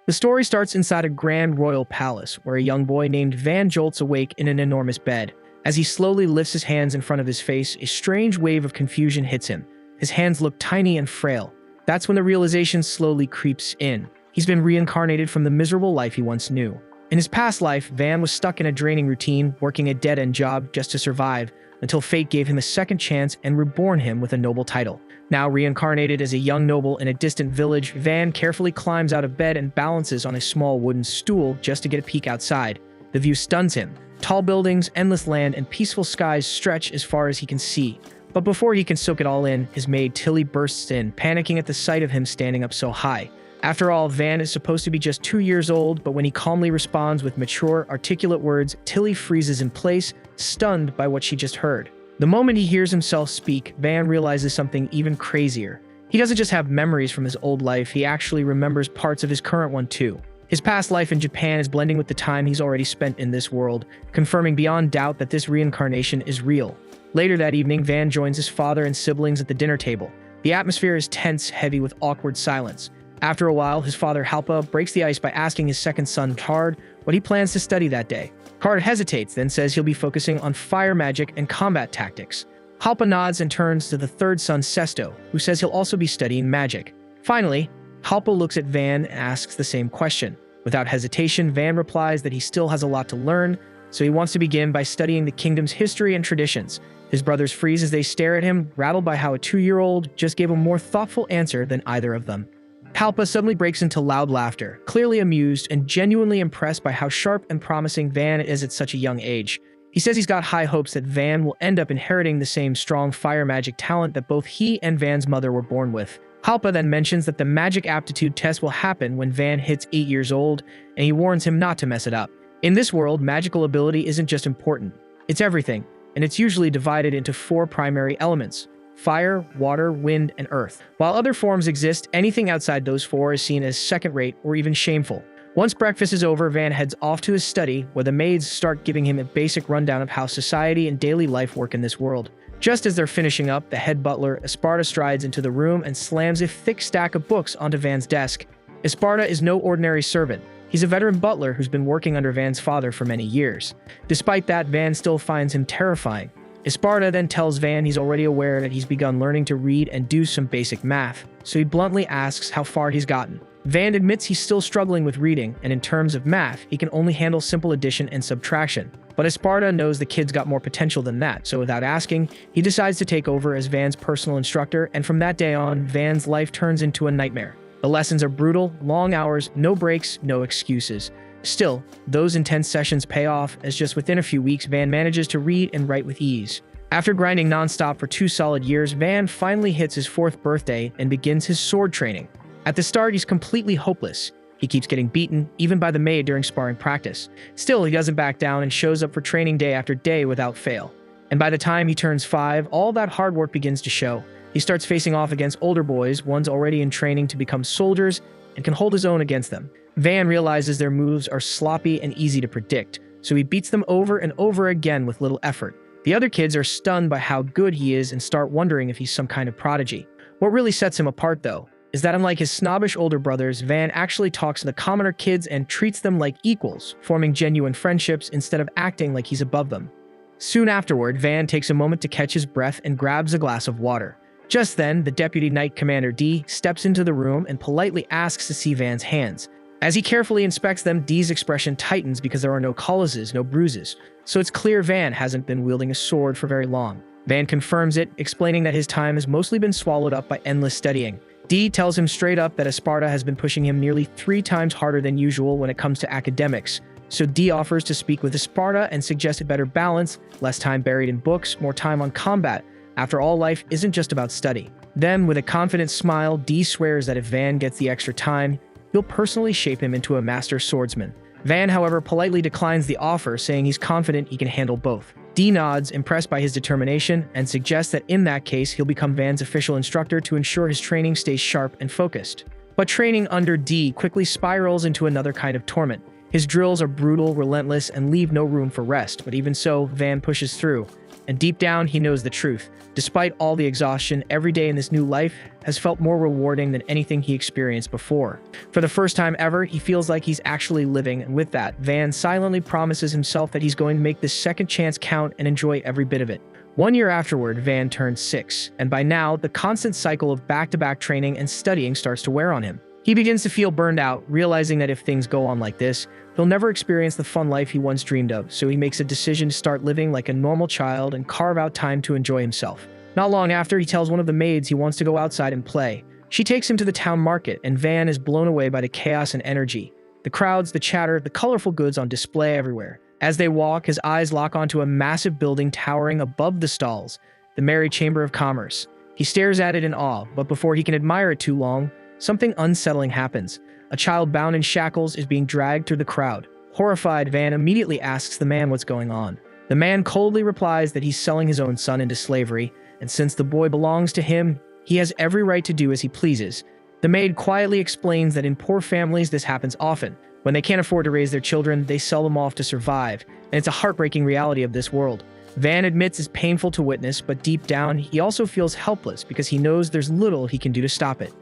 The story starts inside a grand royal palace, where a young boy named Van jolts awake in an enormous bed. As he slowly lifts his hands in front of his face, a strange wave of confusion hits him. His hands look tiny and frail. That's when the realization slowly creeps in. He's been reincarnated from the miserable life he once knew. In his past life, Van was stuck in a draining routine, working a dead-end job just to survive, until fate gave him a second chance and reborn him with a noble title. Now reincarnated as a young noble in a distant village, Van carefully climbs out of bed and balances on a small wooden stool just to get a peek outside. The view stuns him. Tall buildings, endless land, and peaceful skies stretch as far as he can see. But before he can soak it all in, his maid Tilly bursts in, panicking at the sight of him standing up so high. After all, Van is supposed to be just 2 years old, but when he calmly responds with mature, articulate words, Tilly freezes in place, stunned by what she just heard. The moment he hears himself speak, Van realizes something even crazier. He doesn't just have memories from his old life, he actually remembers parts of his current one too. His past life in Japan is blending with the time he's already spent in this world, confirming beyond doubt that this reincarnation is real. Later that evening, Van joins his father and siblings at the dinner table. The atmosphere is tense, heavy with awkward silence. After a while, his father Halpa breaks the ice by asking his second son, Card, what he plans to study that day. Card hesitates, then says he'll be focusing on fire magic and combat tactics. Halpa nods and turns to the third son, Sesto, who says he'll also be studying magic. Finally, Halpa looks at Van and asks the same question. Without hesitation, Van replies that he still has a lot to learn, so he wants to begin by studying the kingdom's history and traditions. His brothers freeze as they stare at him, rattled by how a 2-year-old just gave a more thoughtful answer than either of them. Halpa suddenly breaks into loud laughter, clearly amused and genuinely impressed by how sharp and promising Van is at such a young age. He says he's got high hopes that Van will end up inheriting the same strong fire magic talent that both he and Van's mother were born with. Halpa then mentions that the magic aptitude test will happen when Van hits 8 years old, and he warns him not to mess it up. In this world, magical ability isn't just important, it's everything, and it's usually divided into 4 primary elements: fire, water, wind, and earth. While other forms exist, anything outside those 4 is seen as second-rate or even shameful. Once breakfast is over, Van heads off to his study, where the maids start giving him a basic rundown of how society and daily life work in this world. Just as they're finishing up, the head butler, Esparta, strides into the room and slams a thick stack of books onto Van's desk. Esparta is no ordinary servant. He's a veteran butler who's been working under Van's father for many years. Despite that, Van still finds him terrifying. Esparta then tells Van he's already aware that he's begun learning to read and do some basic math, so he bluntly asks how far he's gotten. Van admits he's still struggling with reading, and in terms of math, he can only handle simple addition and subtraction. But Esparta knows the kid's got more potential than that, so without asking, he decides to take over as Van's personal instructor, and from that day on, Van's life turns into a nightmare. The lessons are brutal, long hours, no breaks, no excuses. Still, those intense sessions pay off, as just within a few weeks, Van manages to read and write with ease. After grinding nonstop for 2 solid years, Van finally hits his 4th birthday and begins his sword training. At the start, he's completely hopeless. He keeps getting beaten, even by the maid during sparring practice. Still, he doesn't back down and shows up for training day after day without fail. And by the time he turns 5, all that hard work begins to show. He starts facing off against older boys, ones already in training to become soldiers, and can hold his own against them. Van realizes their moves are sloppy and easy to predict, so he beats them over and over again with little effort. The other kids are stunned by how good he is and start wondering if he's some kind of prodigy. What really sets him apart, though, is that unlike his snobbish older brothers, Van actually talks to the commoner kids and treats them like equals, forming genuine friendships instead of acting like he's above them. Soon afterward, Van takes a moment to catch his breath and grabs a glass of water. Just then, the Deputy Knight Commander D steps into the room and politely asks to see Van's hands. As he carefully inspects them, D's expression tightens because there are no calluses, no bruises, so it's clear Van hasn't been wielding a sword for very long. Van confirms it, explaining that his time has mostly been swallowed up by endless studying. D tells him straight up that Esparta has been pushing him nearly 3 times harder than usual when it comes to academics, so D offers to speak with Esparta and suggests a better balance, less time buried in books, more time on combat. After all, life isn't just about study. Then, with a confident smile, D swears that if Van gets the extra time, he'll personally shape him into a master swordsman. Van, however, politely declines the offer, saying he's confident he can handle both. D nods, impressed by his determination, and suggests that in that case, he'll become Van's official instructor to ensure his training stays sharp and focused. But training under D quickly spirals into another kind of torment. His drills are brutal, relentless, and leave no room for rest, but even so, Van pushes through. and deep down, he knows the truth. Despite all the exhaustion, every day in this new life has felt more rewarding than anything he experienced before. For the first time ever, he feels like he's actually living, and with that, Van silently promises himself that he's going to make this second chance count and enjoy every bit of it. 1 year afterward, Van turned 6, and by now, the constant cycle of back-to-back training and studying starts to wear on him. He begins to feel burned out, realizing that if things go on like this, he'll never experience the fun life he once dreamed of, so he makes a decision to start living like a normal child and carve out time to enjoy himself. Not long after, he tells one of the maids he wants to go outside and play. She takes him to the town market, and Van is blown away by the chaos and energy. The crowds, the chatter, the colorful goods on display everywhere. As they walk, his eyes lock onto a massive building towering above the stalls, the Merry Chamber of Commerce. He stares at it in awe, but before he can admire it too long, something unsettling happens. A child bound in shackles is being dragged through the crowd. Horrified, Van immediately asks the man what's going on. The man coldly replies that he's selling his own son into slavery, and since the boy belongs to him, he has every right to do as he pleases. The maid quietly explains that in poor families this happens often. When they can't afford to raise their children, they sell them off to survive, and it's a heartbreaking reality of this world. Van admits it's painful to witness, but deep down, he also feels helpless because he knows there's little he can do to stop it.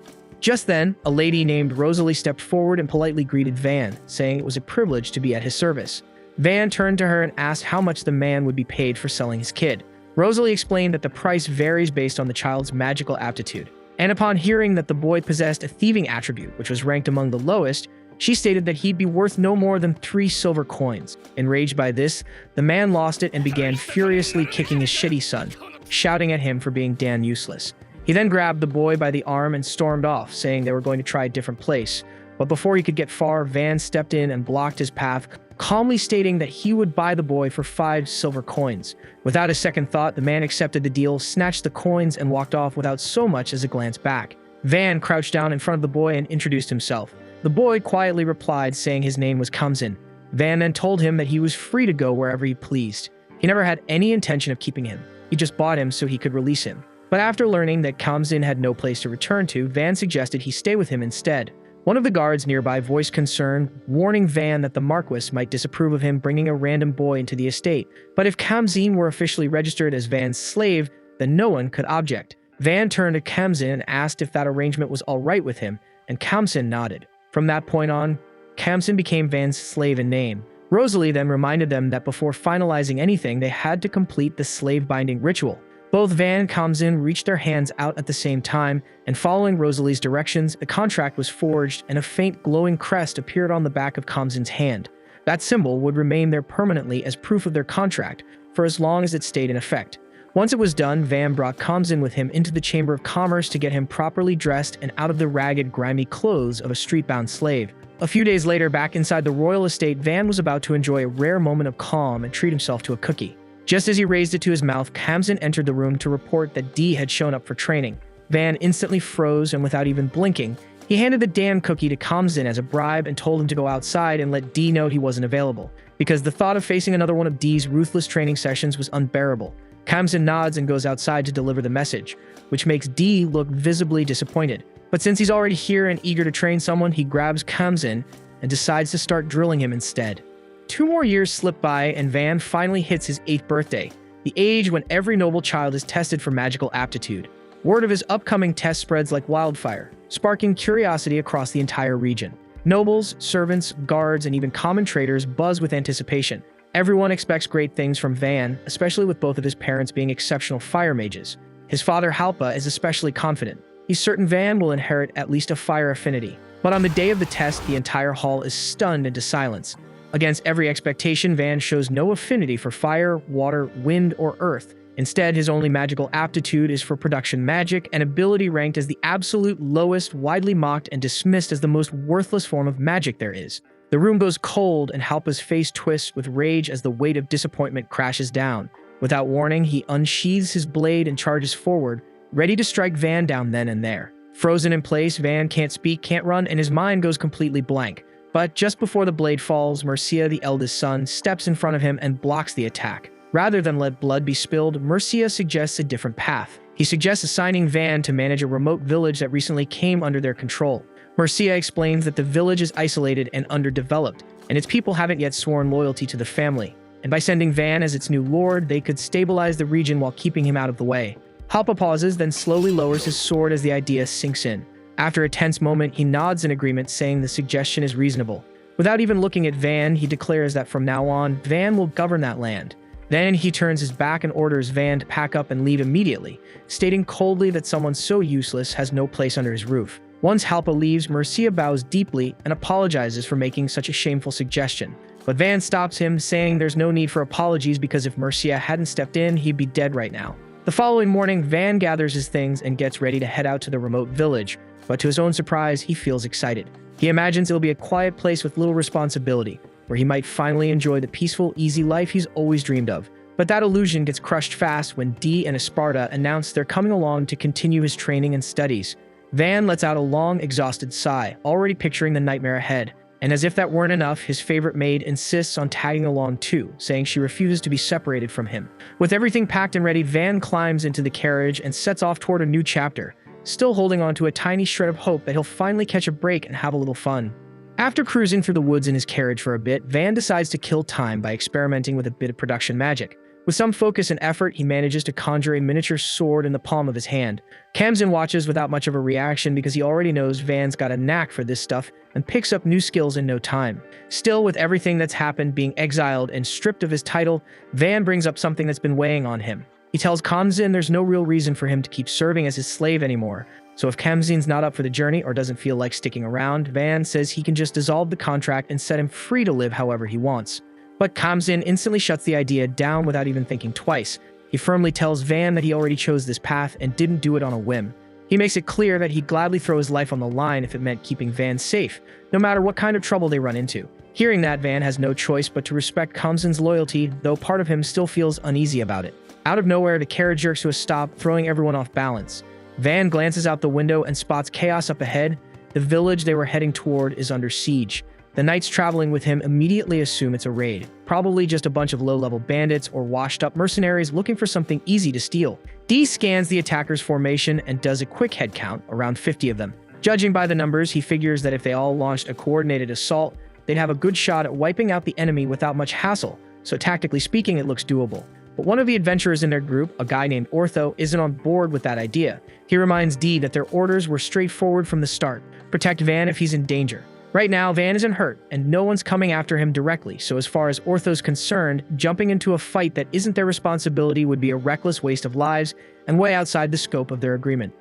Just then, a lady named Rosalie stepped forward and politely greeted Van, saying it was a privilege to be at his service. Van turned to her and asked how much the man would be paid for selling his kid. Rosalie explained that the price varies based on the child's magical aptitude. And upon hearing that the boy possessed a thieving attribute, which was ranked among the lowest, she stated that he'd be worth no more than 3 silver coins. Enraged by this, the man lost it and began furiously kicking his shitty son, shouting at him for being damn useless. He then grabbed the boy by the arm and stormed off, saying they were going to try a different place. But before he could get far, Van stepped in and blocked his path, calmly stating that he would buy the boy for 5 silver coins. Without a second thought, the man accepted the deal, snatched the coins, and walked off without so much as a glance back. Van crouched down in front of the boy and introduced himself. The boy quietly replied, saying his name was Kamsin. Van then told him that he was free to go wherever he pleased. He never had any intention of keeping him. He just bought him so he could release him. But after learning that Kamsin had no place to return to, Van suggested he stay with him instead. One of the guards nearby voiced concern, warning Van that the Marquis might disapprove of him bringing a random boy into the estate. But if Kamsin were officially registered as Van's slave, then no one could object. Van turned to Kamsin and asked if that arrangement was all right with him, and Kamsin nodded. From that point on, Kamsin became Van's slave in name. Rosalie then reminded them that before finalizing anything, they had to complete the slave-binding ritual. Both Van and Kamsin reached their hands out at the same time, and following Rosalie's directions, the contract was forged and a faint glowing crest appeared on the back of Kamsin's hand. That symbol would remain there permanently as proof of their contract, for as long as it stayed in effect. Once it was done, Van brought Kamsin with him into the Chamber of Commerce to get him properly dressed and out of the ragged, grimy clothes of a street-bound slave. A few days later, back inside the royal estate, Van was about to enjoy a rare moment of calm and treat himself to a cookie. Just as he raised it to his mouth, Kamsin entered the room to report that Dee had shown up for training. Van instantly froze, and without even blinking, he handed the damn cookie to Kamsin as a bribe and told him to go outside and let Dee know he wasn't available, because the thought of facing another one of Dee's ruthless training sessions was unbearable. Kamsin nods and goes outside to deliver the message, which makes Dee look visibly disappointed. But since he's already here and eager to train someone, he grabs Kamsin and decides to start drilling him instead. 2 more years slip by, and Van finally hits his 8th birthday, the age when every noble child is tested for magical aptitude. Word of his upcoming test spreads like wildfire, sparking curiosity across the entire region. Nobles, servants, guards, and even common traders buzz with anticipation. Everyone expects great things from Van, especially with both of his parents being exceptional fire mages. His father, Halpa, is especially confident. He's certain Van will inherit at least a fire affinity. But on the day of the test, the entire hall is stunned into silence. Against every expectation, Van shows no affinity for fire, water, wind, or earth. Instead, his only magical aptitude is for production magic, an ability ranked as the absolute lowest, widely mocked, and dismissed as the most worthless form of magic there is. The room goes cold, and Halpa's face twists with rage as the weight of disappointment crashes down. Without warning, he unsheathes his blade and charges forward, ready to strike Van down then and there. Frozen in place, Van can't speak, can't run, and his mind goes completely blank. But just before the blade falls, Mercia, the eldest son, steps in front of him and blocks the attack. Rather than let blood be spilled, Mercia suggests a different path. He suggests assigning Van to manage a remote village that recently came under their control. Mercia explains that the village is isolated and underdeveloped, and its people haven't yet sworn loyalty to the family. and by sending Van as its new lord, they could stabilize the region while keeping him out of the way. Halpa pauses, then slowly lowers his sword as the idea sinks in. After a tense moment, he nods in agreement, saying the suggestion is reasonable. Without even looking at Van, he declares that from now on, Van will govern that land. Then he turns his back and orders Van to pack up and leave immediately, stating coldly that someone so useless has no place under his roof. Once Halpa leaves, Mercia bows deeply and apologizes for making such a shameful suggestion. But Van stops him, saying there's no need for apologies because if Mercia hadn't stepped in, he'd be dead right now. The following morning, Van gathers his things and gets ready to head out to the remote village, but to his own surprise, he feels excited. He imagines it'll be a quiet place with little responsibility, where he might finally enjoy the peaceful, easy life he's always dreamed of. But that illusion gets crushed fast when Dee and Esparta announce they're coming along to continue his training and studies. Van lets out a long, exhausted sigh, already picturing the nightmare ahead. And as if that weren't enough, his favorite maid insists on tagging along too, saying she refuses to be separated from him. With everything packed and ready, Van climbs into the carriage and sets off toward a new chapter, still holding on to a tiny shred of hope that he'll finally catch a break and have a little fun. After cruising through the woods in his carriage for a bit, Van decides to kill time by experimenting with a bit of production magic. With some focus and effort, he manages to conjure a miniature sword in the palm of his hand. Kamzin watches without much of a reaction because he already knows Van's got a knack for this stuff and picks up new skills in no time. Still, with everything that's happened, being exiled and stripped of his title, Van brings up something that's been weighing on him. He tells Kamzin there's no real reason for him to keep serving as his slave anymore. So if Kamzin's not up for the journey or doesn't feel like sticking around, Van says he can just dissolve the contract and set him free to live however he wants. But Kamzin instantly shuts the idea down without even thinking twice. He firmly tells Van that he already chose this path and didn't do it on a whim. He makes it clear that he'd gladly throw his life on the line if it meant keeping Van safe, no matter what kind of trouble they run into. Hearing that, Van has no choice but to respect Kamzin's loyalty, though part of him still feels uneasy about it. Out of nowhere, the carriage jerks to a stop, throwing everyone off balance. Van glances out the window and spots chaos up ahead. The village they were heading toward is under siege. The knights traveling with him immediately assume it's a raid, probably just a bunch of low-level bandits or washed-up mercenaries looking for something easy to steal. Dee scans the attackers' formation and does a quick head count, around 50 of them. Judging by the numbers, he figures that if they all launched a coordinated assault, they'd have a good shot at wiping out the enemy without much hassle, so tactically speaking, it looks doable. But one of the adventurers in their group, a guy named Ortho, isn't on board with that idea. He reminds Dee that their orders were straightforward from the start: protect Van if he's in danger. Right now, Van isn't hurt, and no one's coming after him directly, so as far as Ortho's concerned, jumping into a fight that isn't their responsibility would be a reckless waste of lives and way outside the scope of their agreement.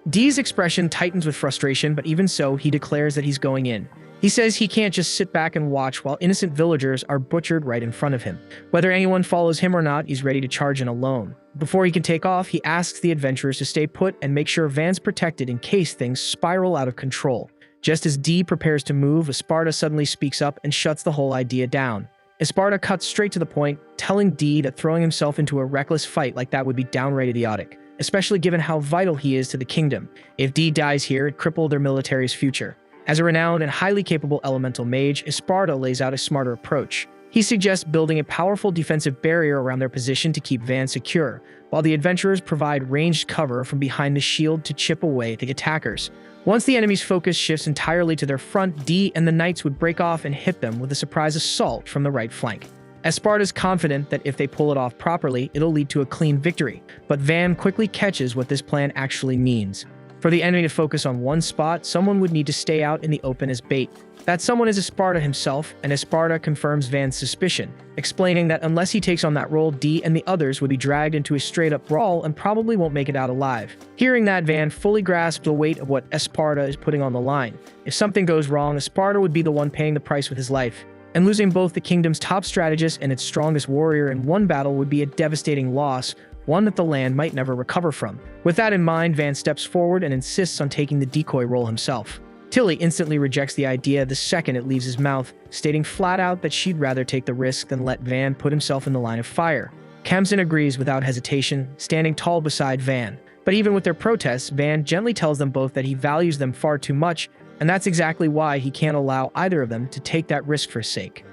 Dee's expression tightens with frustration, but even so, he declares that he's going in. He says he can't just sit back and watch while innocent villagers are butchered right in front of him. Whether anyone follows him or not, he's ready to charge in alone. Before he can take off, he asks the adventurers to stay put and make sure Van's protected in case things spiral out of control. Just as Dee prepares to move, Esparta suddenly speaks up and shuts the whole idea down. Esparta cuts straight to the point, telling Dee that throwing himself into a reckless fight like that would be downright idiotic, especially given how vital he is to the kingdom. If Dee dies here, it'd cripple their military's future. As a renowned and highly capable elemental mage, Esparta lays out a smarter approach. He suggests building a powerful defensive barrier around their position to keep Van secure, while the adventurers provide ranged cover from behind the shield to chip away at the attackers. Once the enemy's focus shifts entirely to their front, Dee and the knights would break off and hit them with a surprise assault from the right flank. Esparta's confident that if they pull it off properly, it'll lead to a clean victory, but Van quickly catches what this plan actually means. For the enemy to focus on one spot, someone would need to stay out in the open as bait. That someone is Esparta himself, and Esparta confirms Van's suspicion, explaining that unless he takes on that role, Dee and the others would be dragged into a straight-up brawl and probably won't make it out alive. Hearing that, Van fully grasps the weight of what Esparta is putting on the line. If something goes wrong, Esparta would be the one paying the price with his life. And losing both the kingdom's top strategist and its strongest warrior in one battle would be a devastating loss, one that the land might never recover from. With that in mind, Van steps forward and insists on taking the decoy role himself. Tilly instantly rejects the idea the second it leaves his mouth, stating flat out that she'd rather take the risk than let Van put himself in the line of fire. Kamzin agrees without hesitation, standing tall beside Van. But even with their protests, Van gently tells them both that he values them far too much, and that's exactly why he can't allow either of them to take that risk for his sake.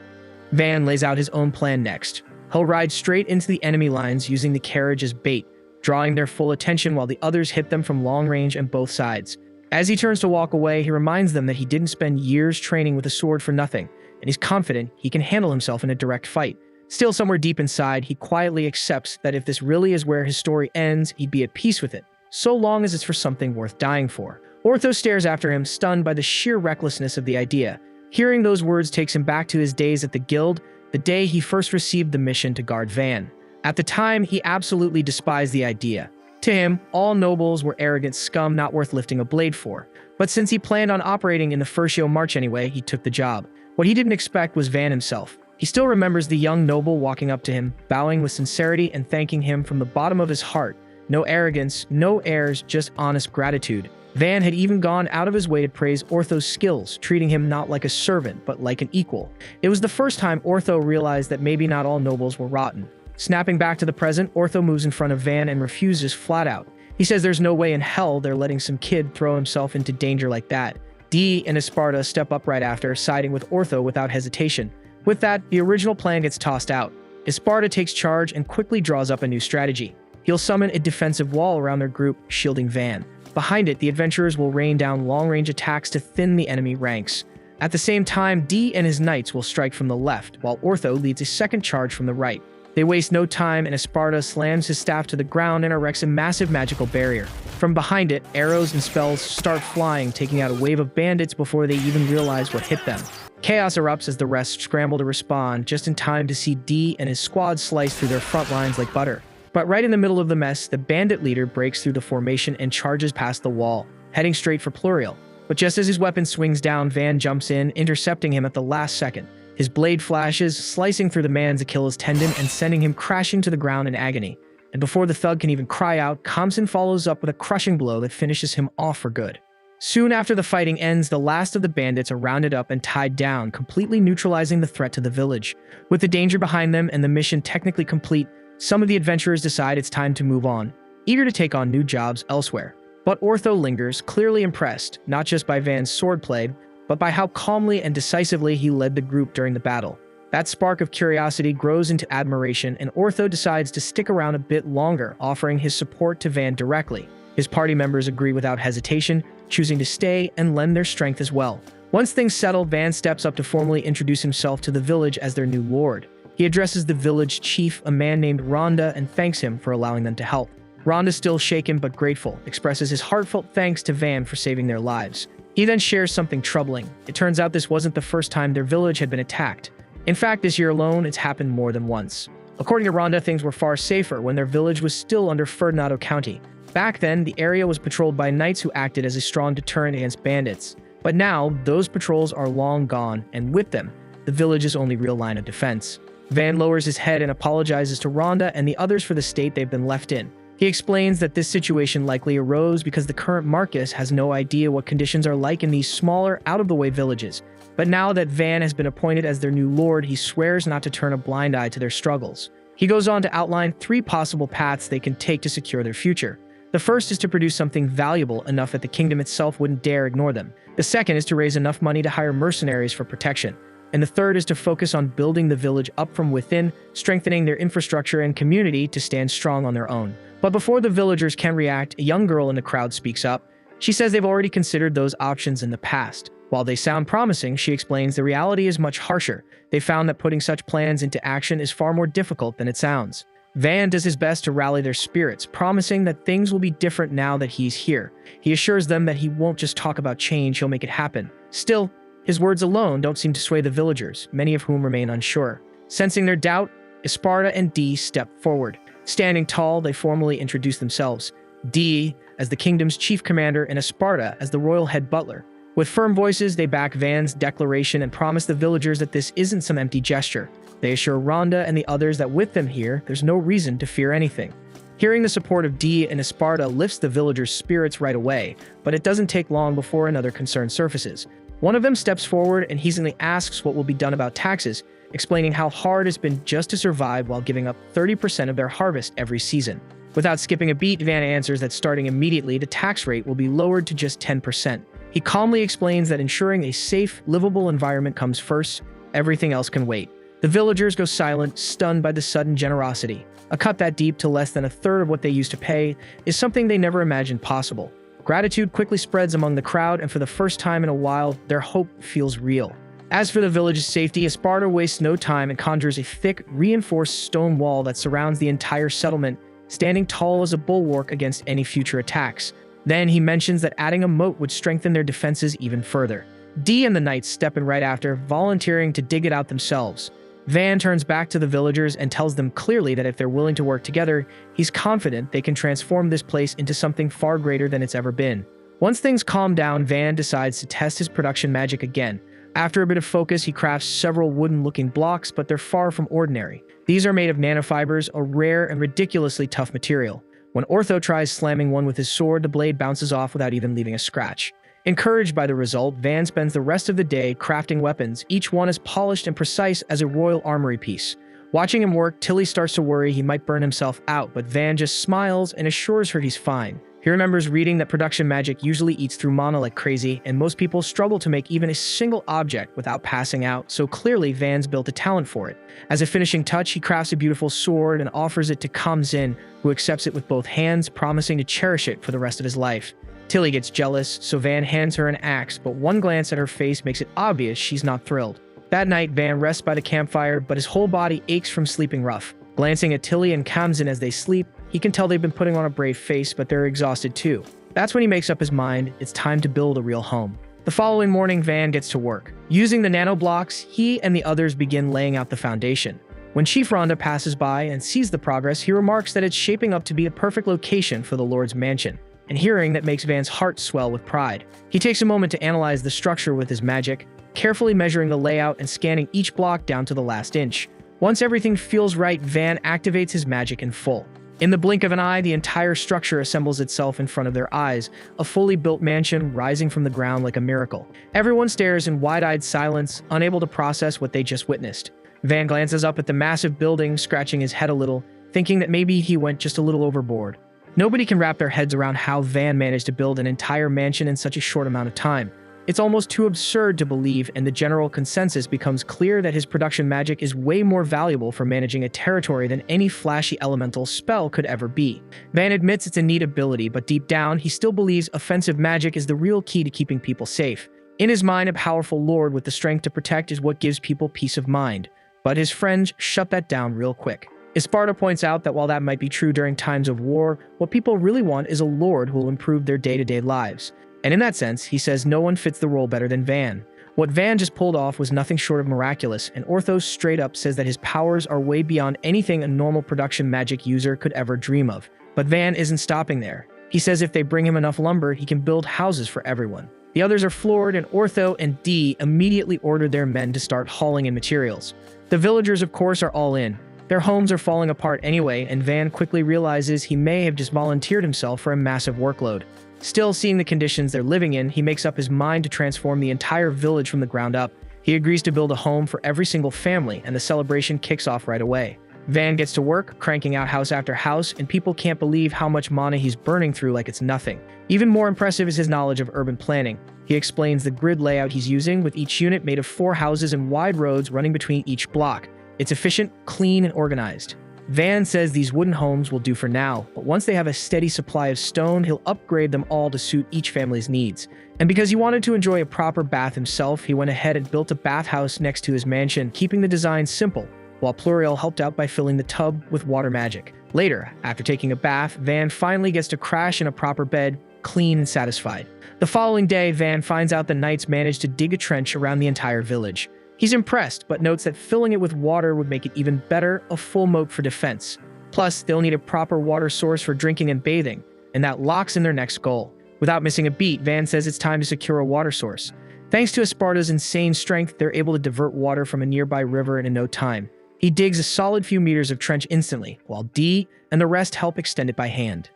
Van lays out his own plan next. He'll ride straight into the enemy lines using the carriage as bait, drawing their full attention while the others hit them from long range and both sides. As he turns to walk away, he reminds them that he didn't spend years training with a sword for nothing, and he's confident he can handle himself in a direct fight. Still, somewhere deep inside, he quietly accepts that if this really is where his story ends, he'd be at peace with it, so long as it's for something worth dying for. Ortho stares after him, stunned by the sheer recklessness of the idea. Hearing those words takes him back to his days at the guild, the day he first received the mission to guard Van. At the time, he absolutely despised the idea. To him, all nobles were arrogant scum not worth lifting a blade for. But since he planned on operating in the First March anyway, he took the job. What he didn't expect was Van himself. He still remembers the young noble walking up to him, bowing with sincerity and thanking him from the bottom of his heart. No arrogance, no airs, just honest gratitude. Van had even gone out of his way to praise Ortho's skills, treating him not like a servant, but like an equal. It was the first time Ortho realized that maybe not all nobles were rotten. Snapping back to the present, Ortho moves in front of Van and refuses flat out. He says there's no way in hell they're letting some kid throw himself into danger like that. Dee and Esparta step up right after, siding with Ortho without hesitation. With that, the original plan gets tossed out. Esparta takes charge and quickly draws up a new strategy. He'll summon a defensive wall around their group, shielding Van. Behind it, the adventurers will rain down long-range attacks to thin the enemy ranks. At the same time, Dee and his knights will strike from the left, while Ortho leads a second charge from the right. They waste no time, and Esparta slams his staff to the ground and erects a massive magical barrier. From behind it, arrows and spells start flying, taking out a wave of bandits before they even realize what hit them. Chaos erupts as the rest scramble to respond, just in time to see Dee and his squad slice through their front lines like butter. But right in the middle of the mess, the bandit leader breaks through the formation and charges past the wall, heading straight for Pluriel. But just as his weapon swings down, Van jumps in, intercepting him at the last second. His blade flashes, slicing through the man's Achilles tendon and sending him crashing to the ground in agony. And before the thug can even cry out, Khamsin follows up with a crushing blow that finishes him off for good. Soon after the fighting ends, the last of the bandits are rounded up and tied down, completely neutralizing the threat to the village. With the danger behind them and the mission technically complete, some of the adventurers decide it's time to move on, eager to take on new jobs elsewhere. But Ortho lingers, clearly impressed, not just by Van's swordplay, but by how calmly and decisively he led the group during the battle. That spark of curiosity grows into admiration, and Ortho decides to stick around a bit longer, offering his support to Van directly. His party members agree without hesitation, choosing to stay and lend their strength as well. Once things settle, Van steps up to formally introduce himself to the village as their new lord. He addresses the village chief, a man named Rhonda, and thanks him for allowing them to help. Rhonda, still shaken but grateful, expresses his heartfelt thanks to Van for saving their lives. He then shares something troubling. It turns out this wasn't the first time their village had been attacked. In fact, this year alone, it's happened more than once. According to Rhonda, things were far safer when their village was still under Ferdinando County. Back then, the area was patrolled by knights who acted as a strong deterrent against bandits. But now, those patrols are long gone, and with them, the village's only real line of defense. Van lowers his head and apologizes to Rhonda and the others for the state they've been left in. He explains that this situation likely arose because the current Marcus has no idea what conditions are like in these smaller, out-of-the-way villages. But now that Van has been appointed as their new lord, he swears not to turn a blind eye to their struggles. He goes on to outline 3 possible paths they can take to secure their future. The first is to produce something valuable enough that the kingdom itself wouldn't dare ignore them. The second is to raise enough money to hire mercenaries for protection. And the third is to focus on building the village up from within, strengthening their infrastructure and community to stand strong on their own. But before the villagers can react, a young girl in the crowd speaks up. She says they've already considered those options in the past. While they sound promising, she explains the reality is much harsher. They found that putting such plans into action is far more difficult than it sounds. Van does his best to rally their spirits, promising that things will be different now that he's here. He assures them that he won't just talk about change, he'll make it happen. Still, his words alone don't seem to sway the villagers, many of whom remain unsure. Sensing their doubt, Esparta and Dee step forward. Standing tall, they formally introduce themselves. Dee as the kingdom's chief commander and Esparta as the royal head butler. With firm voices, they back Van's declaration and promise the villagers that this isn't some empty gesture. They assure Rhonda and the others that with them here, there's no reason to fear anything. Hearing the support of Dee and Esparta lifts the villagers' spirits right away, but it doesn't take long before another concern surfaces. One of them steps forward and hastily asks what will be done about taxes, explaining how hard it's been just to survive while giving up 30% of their harvest every season. Without skipping a beat, Van answers that starting immediately, the tax rate will be lowered to just 10%. He calmly explains that ensuring a safe, livable environment comes first, everything else can wait. The villagers go silent, stunned by the sudden generosity. A cut that deep to less than a third of what they used to pay is something they never imagined possible. Gratitude quickly spreads among the crowd, and for the first time in a while, their hope feels real. As for the village's safety, Esparta wastes no time and conjures a thick, reinforced stone wall that surrounds the entire settlement, standing tall as a bulwark against any future attacks. Then he mentions that adding a moat would strengthen their defenses even further. Dee and the knights step in right after, volunteering to dig it out themselves. Van turns back to the villagers and tells them clearly that if they're willing to work together, he's confident they can transform this place into something far greater than it's ever been. Once things calm down, Van decides to test his production magic again. After a bit of focus, he crafts several wooden-looking blocks, but they're far from ordinary. These are made of nanofibers, a rare and ridiculously tough material. When Ortho tries slamming one with his sword, the blade bounces off without even leaving a scratch. Encouraged by the result, Van spends the rest of the day crafting weapons, each one as polished and precise as a royal armory piece. Watching him work, Tilly starts to worry he might burn himself out, but Van just smiles and assures her he's fine. He remembers reading that production magic usually eats through mana like crazy, and most people struggle to make even a single object without passing out, so clearly Van's built a talent for it. As a finishing touch, he crafts a beautiful sword and offers it to Kamzin, who accepts it with both hands, promising to cherish it for the rest of his life. Tilly gets jealous, so Van hands her an axe, but one glance at her face makes it obvious she's not thrilled. That night, Van rests by the campfire, but his whole body aches from sleeping rough. Glancing at Tilly and Kamzin as they sleep, he can tell they've been putting on a brave face, but they're exhausted too. That's when he makes up his mind, it's time to build a real home. The following morning, Van gets to work. Using the nano blocks, he and the others begin laying out the foundation. When Chief Rhonda passes by and sees the progress, he remarks that it's shaping up to be a perfect location for the Lord's mansion. And hearing that makes Van's heart swell with pride. He takes a moment to analyze the structure with his magic, carefully measuring the layout and scanning each block down to the last inch. Once everything feels right, Van activates his magic in full. In the blink of an eye, the entire structure assembles itself in front of their eyes, a fully built mansion rising from the ground like a miracle. Everyone stares in wide-eyed silence, unable to process what they just witnessed. Van glances up at the massive building, scratching his head a little, thinking that maybe he went just a little overboard. Nobody can wrap their heads around how Van managed to build an entire mansion in such a short amount of time. It's almost too absurd to believe, and the general consensus becomes clear that his production magic is way more valuable for managing a territory than any flashy elemental spell could ever be. Van admits it's a neat ability, but deep down, he still believes offensive magic is the real key to keeping people safe. In his mind, a powerful lord with the strength to protect is what gives people peace of mind. But his friends shut that down real quick. Esparta points out that while that might be true during times of war, what people really want is a lord who will improve their day-to-day lives. And in that sense, he says no one fits the role better than Van. What Van just pulled off was nothing short of miraculous, and Orthos straight up says that his powers are way beyond anything a normal production magic user could ever dream of. But Van isn't stopping there. He says if they bring him enough lumber, he can build houses for everyone. The others are floored, and Ortho and Dee immediately order their men to start hauling in materials. The villagers, of course, are all in. Their homes are falling apart anyway, and Van quickly realizes he may have just volunteered himself for a massive workload. Still, seeing the conditions they're living in, he makes up his mind to transform the entire village from the ground up. He agrees to build a home for every single family, and the celebration kicks off right away. Van gets to work, cranking out house after house, and people can't believe how much mana he's burning through like it's nothing. Even more impressive is his knowledge of urban planning. He explains the grid layout he's using, with each unit made of 4 houses and wide roads running between each block. It's efficient, clean, and organized. Van says these wooden homes will do for now, but once they have a steady supply of stone, he'll upgrade them all to suit each family's needs. And because he wanted to enjoy a proper bath himself, he went ahead and built a bathhouse next to his mansion, keeping the design simple, while Pluriel helped out by filling the tub with water magic. Later, after taking a bath, Van finally gets to crash in a proper bed, clean and satisfied. The following day, Van finds out the knights managed to dig a trench around the entire village. He's impressed, but notes that filling it with water would make it even better, a full moat for defense. Plus, they'll need a proper water source for drinking and bathing, and that locks in their next goal. Without missing a beat, Van says it's time to secure a water source. Thanks to Esparta's insane strength, they're able to divert water from a nearby river in no time. He digs a solid few meters of trench instantly, while Dee and the rest help extend it by hand.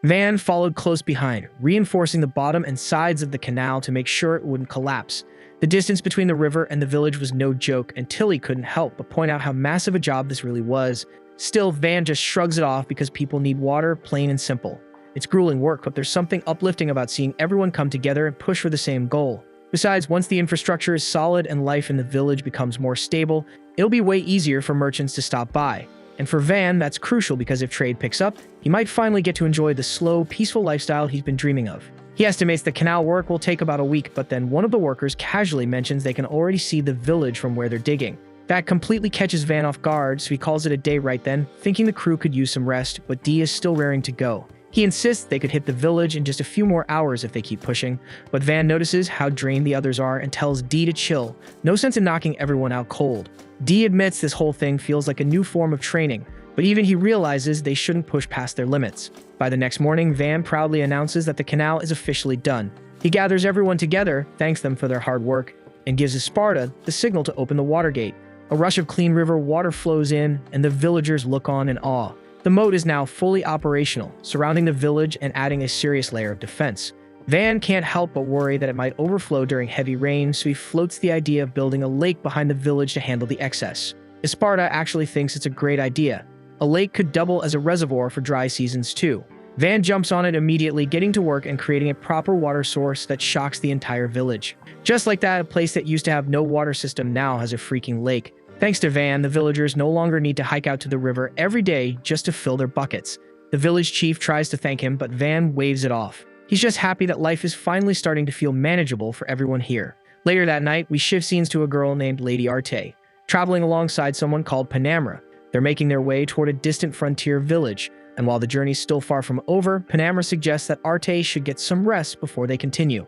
Van followed close behind, reinforcing the bottom and sides of the canal to make sure it wouldn't collapse. The distance between the river and the village was no joke, and Tilly couldn't help but point out how massive a job this really was. Still, Van just shrugs it off because people need water, plain and simple. It's grueling work, but there's something uplifting about seeing everyone come together and push for the same goal. Besides, once the infrastructure is solid and life in the village becomes more stable, it'll be way easier for merchants to stop by. And for Van, that's crucial because if trade picks up, he might finally get to enjoy the slow, peaceful lifestyle he's been dreaming of. He estimates the canal work will take about a week, but then one of the workers casually mentions they can already see the village from where they're digging. That completely catches Van off guard, so he calls it a day right then, thinking the crew could use some rest, but Dee is still raring to go. He insists they could hit the village in just a few more hours if they keep pushing, but Van notices how drained the others are and tells Dee to chill. No sense in knocking everyone out cold. Dee admits this whole thing feels like a new form of training, but even he realizes they shouldn't push past their limits. By the next morning, Van proudly announces that the canal is officially done. He gathers everyone together, thanks them for their hard work, and gives Esparta the signal to open the water gate. A rush of clean river water flows in, and the villagers look on in awe. The moat is now fully operational, surrounding the village and adding a serious layer of defense. Van can't help but worry that it might overflow during heavy rain, so he floats the idea of building a lake behind the village to handle the excess. Esparta actually thinks it's a great idea. A lake could double as a reservoir for dry seasons too. Van jumps on it immediately, getting to work and creating a proper water source that shocks the entire village. Just like that, a place that used to have no water system now has a freaking lake. Thanks to Van, the villagers no longer need to hike out to the river every day just to fill their buckets. The village chief tries to thank him, but Van waves it off. He's just happy that life is finally starting to feel manageable for everyone here. Later that night, we shift scenes to a girl named Lady Arte, traveling alongside someone called Panamra. They're making their way toward a distant frontier village, and while the journey's still far from over, Panamra suggests that Arte should get some rest before they continue.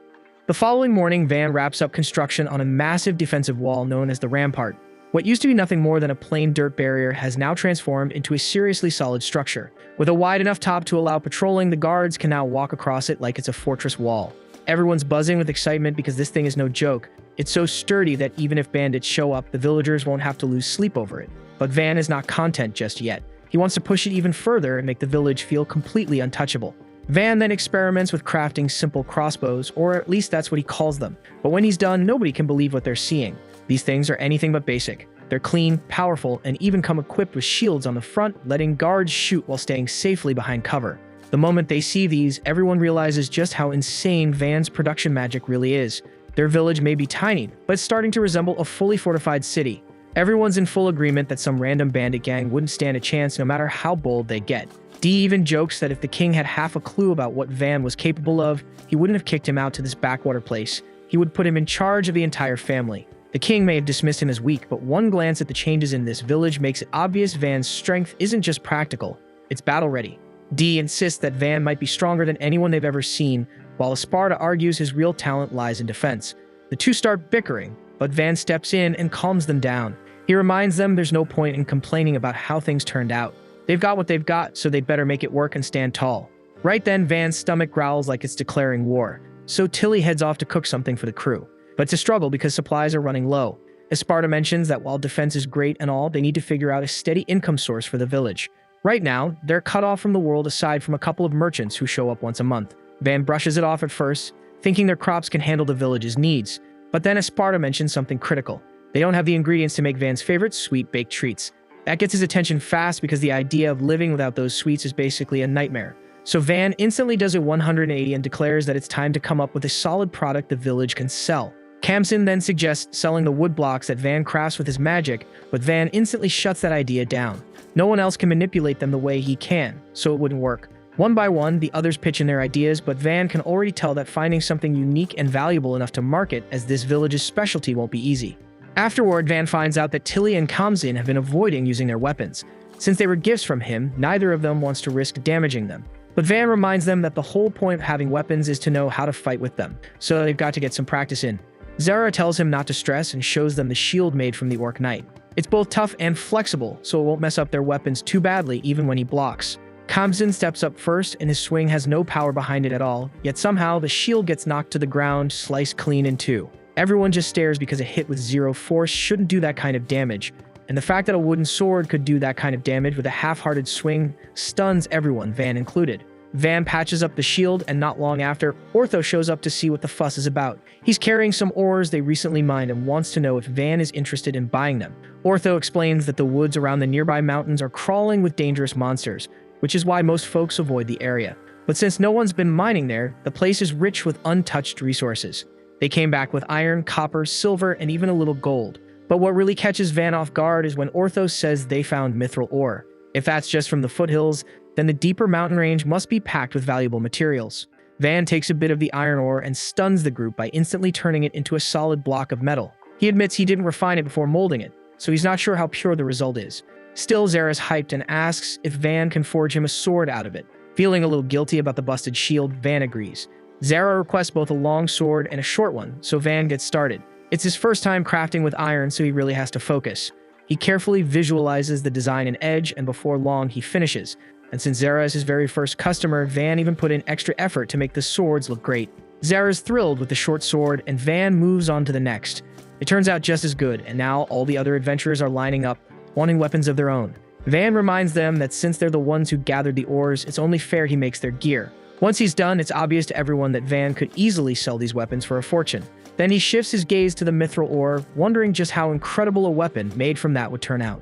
The following morning, Van wraps up construction on a massive defensive wall known as the Rampart. What used to be nothing more than a plain dirt barrier has now transformed into a seriously solid structure. With a wide enough top to allow patrolling, the guards can now walk across it like it's a fortress wall. Everyone's buzzing with excitement because this thing is no joke. It's so sturdy that even if bandits show up, the villagers won't have to lose sleep over it. But Van is not content just yet. He wants to push it even further and make the village feel completely untouchable. Van then experiments with crafting simple crossbows, or at least that's what he calls them. But when he's done, nobody can believe what they're seeing. These things are anything but basic. They're clean, powerful, and even come equipped with shields on the front, letting guards shoot while staying safely behind cover. The moment they see these, everyone realizes just how insane Van's production magic really is. Their village may be tiny, but it's starting to resemble a fully fortified city. Everyone's in full agreement that some random bandit gang wouldn't stand a chance no matter how bold they get. Dee even jokes that if the king had half a clue about what Van was capable of, he wouldn't have kicked him out to this backwater place. He would put him in charge of the entire family. The king may have dismissed him as weak, but one glance at the changes in this village makes it obvious Van's strength isn't just practical, it's battle-ready. Dee insists that Van might be stronger than anyone they've ever seen, while Esparta argues his real talent lies in defense. The two start bickering, but Van steps in and calms them down. He reminds them there's no point in complaining about how things turned out. They've got what they've got, so they'd better make it work and stand tall. Right then, Van's stomach growls like it's declaring war, so Tilly heads off to cook something for the crew. But it's a struggle because supplies are running low. Esparta mentions that while defense is great and all, they need to figure out a steady income source for the village. Right now, they're cut off from the world aside from a couple of merchants who show up once a month. Van brushes it off at first, thinking their crops can handle the village's needs. But then Esparta mentions something critical. They don't have the ingredients to make Van's favorite sweet baked treats. That gets his attention fast because the idea of living without those sweets is basically a nightmare. So Van instantly does a 180 and declares that it's time to come up with a solid product the village can sell. Kamsin then suggests selling the wood blocks that Van crafts with his magic, but Van instantly shuts that idea down. No one else can manipulate them the way he can, so it wouldn't work. One by one, the others pitch in their ideas, but Van can already tell that finding something unique and valuable enough to market as this village's specialty won't be easy. Afterward, Van finds out that Tilly and Kamsin have been avoiding using their weapons. Since they were gifts from him, neither of them wants to risk damaging them. But Van reminds them that the whole point of having weapons is to know how to fight with them, so they've got to get some practice in. Zara tells him not to stress and shows them the shield made from the Orc Knight. It's both tough and flexible, so it won't mess up their weapons too badly even when he blocks. Kamsin steps up first and his swing has no power behind it at all, yet somehow the shield gets knocked to the ground, sliced clean in two. Everyone just stares because a hit with zero force shouldn't do that kind of damage, and the fact that a wooden sword could do that kind of damage with a half-hearted swing stuns everyone, Van included. Van patches up the shield, and not long after, Ortho shows up to see what the fuss is about. He's carrying some ores they recently mined and wants to know if Van is interested in buying them. Ortho explains that the woods around the nearby mountains are crawling with dangerous monsters, which is why most folks avoid the area. But since no one's been mining there, the place is rich with untouched resources. They came back with iron, copper, silver, and even a little gold. But what really catches Van off guard is when Ortho says they found mithril ore. If that's just from the foothills, then the deeper mountain range must be packed with valuable materials. Van takes a bit of the iron ore and stuns the group by instantly turning it into a solid block of metal. He admits he didn't refine it before molding it, so he's not sure how pure the result is. Still, Zara's hyped and asks if Van can forge him a sword out of it. Feeling a little guilty about the busted shield, Van agrees. Zara requests both a long sword and a short one, so Van gets started. It's his first time crafting with iron, so he really has to focus. He carefully visualizes the design and edge, and before long, he finishes. And since Zara is his very first customer, Van even put in extra effort to make the swords look great. Zara's thrilled with the short sword, and Van moves on to the next. It turns out just as good, and now all the other adventurers are lining up, wanting weapons of their own. Van reminds them that since they're the ones who gathered the ores, it's only fair he makes their gear. Once he's done, it's obvious to everyone that Van could easily sell these weapons for a fortune. Then he shifts his gaze to the mithril ore, wondering just how incredible a weapon made from that would turn out.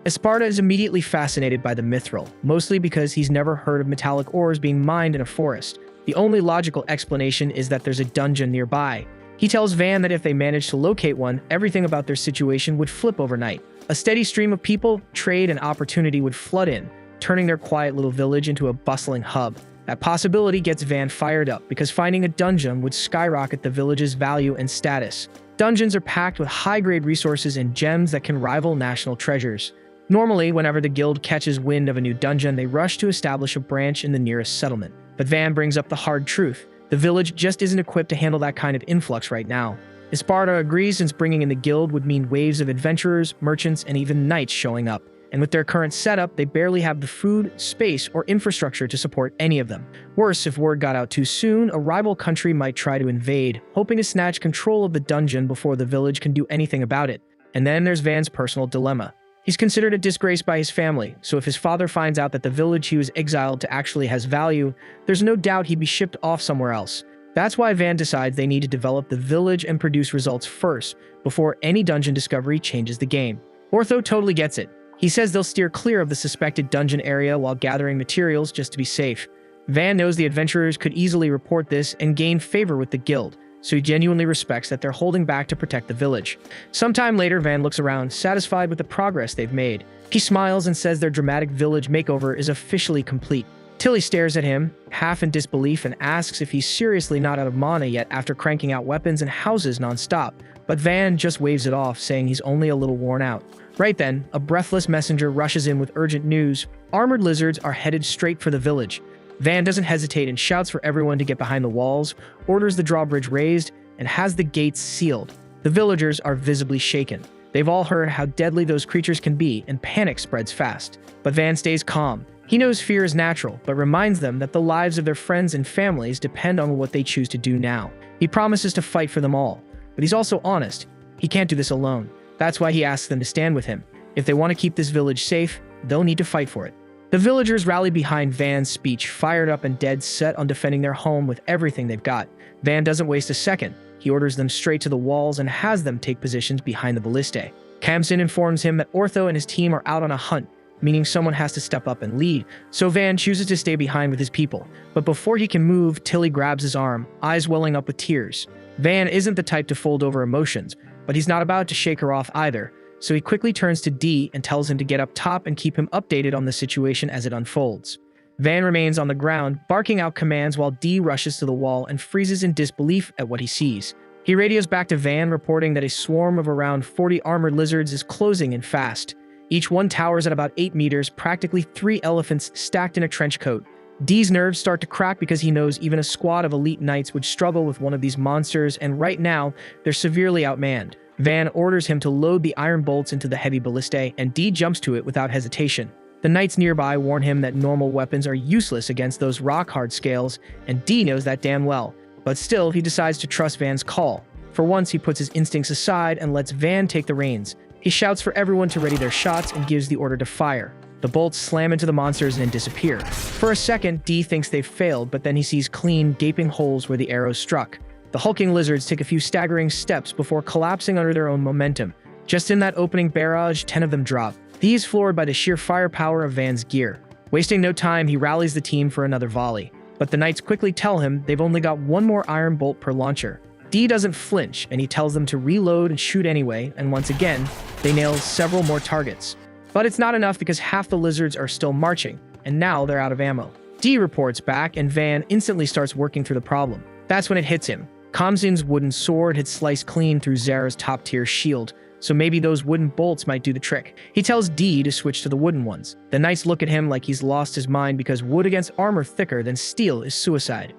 Esparta is immediately fascinated by the mithril, mostly because he's never heard of metallic ores being mined in a forest. The only logical explanation is that there's a dungeon nearby. He tells Van that if they manage to locate one, everything about their situation would flip overnight. A steady stream of people, trade, and opportunity would flood in, turning their quiet little village into a bustling hub. That possibility gets Van fired up because finding a dungeon would skyrocket the village's value and status. Dungeons are packed with high-grade resources and gems that can rival national treasures. Normally, whenever the guild catches wind of a new dungeon, they rush to establish a branch in the nearest settlement. But Van brings up the hard truth. The village just isn't equipped to handle that kind of influx right now. Esparta agrees, since bringing in the guild would mean waves of adventurers, merchants, and even knights showing up. And with their current setup, they barely have the food, space, or infrastructure to support any of them. Worse, if word got out too soon, a rival country might try to invade, hoping to snatch control of the dungeon before the village can do anything about it. And then there's Van's personal dilemma. He's considered a disgrace by his family, so if his father finds out that the village he was exiled to actually has value, there's no doubt he'd be shipped off somewhere else. That's why Van decides they need to develop the village and produce results first, before any dungeon discovery changes the game. Ortho totally gets it. He says they'll steer clear of the suspected dungeon area while gathering materials just to be safe. Van knows the adventurers could easily report this and gain favor with the guild, so he genuinely respects that they're holding back to protect the village. Sometime later, Van looks around, satisfied with the progress they've made. He smiles and says their dramatic village makeover is officially complete. Tilly stares at him, half in disbelief, and asks if he's seriously not out of mana yet after cranking out weapons and houses non-stop. But Van just waves it off, saying he's only a little worn out. Right then, a breathless messenger rushes in with urgent news. Armored lizards are headed straight for the village. Van doesn't hesitate and shouts for everyone to get behind the walls, orders the drawbridge raised, and has the gates sealed. The villagers are visibly shaken. They've all heard how deadly those creatures can be, and panic spreads fast. But Van stays calm. He knows fear is natural, but reminds them that the lives of their friends and families depend on what they choose to do now. He promises to fight for them all, but he's also honest. He can't do this alone. That's why he asks them to stand with him. If they want to keep this village safe, they'll need to fight for it. The villagers rally behind Van's speech, fired up and dead set on defending their home with everything they've got. Van doesn't waste a second. He orders them straight to the walls and has them take positions behind the ballistae. Kamsin informs him that Ortho and his team are out on a hunt, meaning someone has to step up and lead, so Van chooses to stay behind with his people. But before he can move, Tilly grabs his arm, eyes welling up with tears. Van isn't the type to fold over emotions, but he's not about to shake her off either, so he quickly turns to D and tells him to get up top and keep him updated on the situation as it unfolds. Van remains on the ground, barking out commands while D rushes to the wall and freezes in disbelief at what he sees. He radios back to Van, reporting that a swarm of around 40 armored lizards is closing in fast. Each one towers at about 8 meters, practically 3 elephants stacked in a trench coat. D's nerves start to crack because he knows even a squad of elite knights would struggle with one of these monsters, and right now, they're severely outmanned. Van orders him to load the iron bolts into the heavy ballistae, and D jumps to it without hesitation. The knights nearby warn him that normal weapons are useless against those rock-hard scales, and D knows that damn well. But still, he decides to trust Van's call. For once, he puts his instincts aside and lets Van take the reins. He shouts for everyone to ready their shots and gives the order to fire. The bolts slam into the monsters and then disappear. For a second, D thinks they've failed, but then he sees clean, gaping holes where the arrows struck. The hulking lizards take a few staggering steps before collapsing under their own momentum. Just in that opening barrage, 10 of them drop. These floored by the sheer firepower of Van's gear. Wasting no time, he rallies the team for another volley. But the knights quickly tell him they've only got one more iron bolt per launcher. D doesn't flinch, and he tells them to reload and shoot anyway, and once again, they nail several more targets. But it's not enough because half the lizards are still marching, and now they're out of ammo. Dee reports back, and Van instantly starts working through the problem. That's when it hits him. Kamzin's wooden sword had sliced clean through Zara's top-tier shield, so maybe those wooden bolts might do the trick. He tells Dee to switch to the wooden ones. The knights look at him like he's lost his mind because wood against armor thicker than steel is suicide.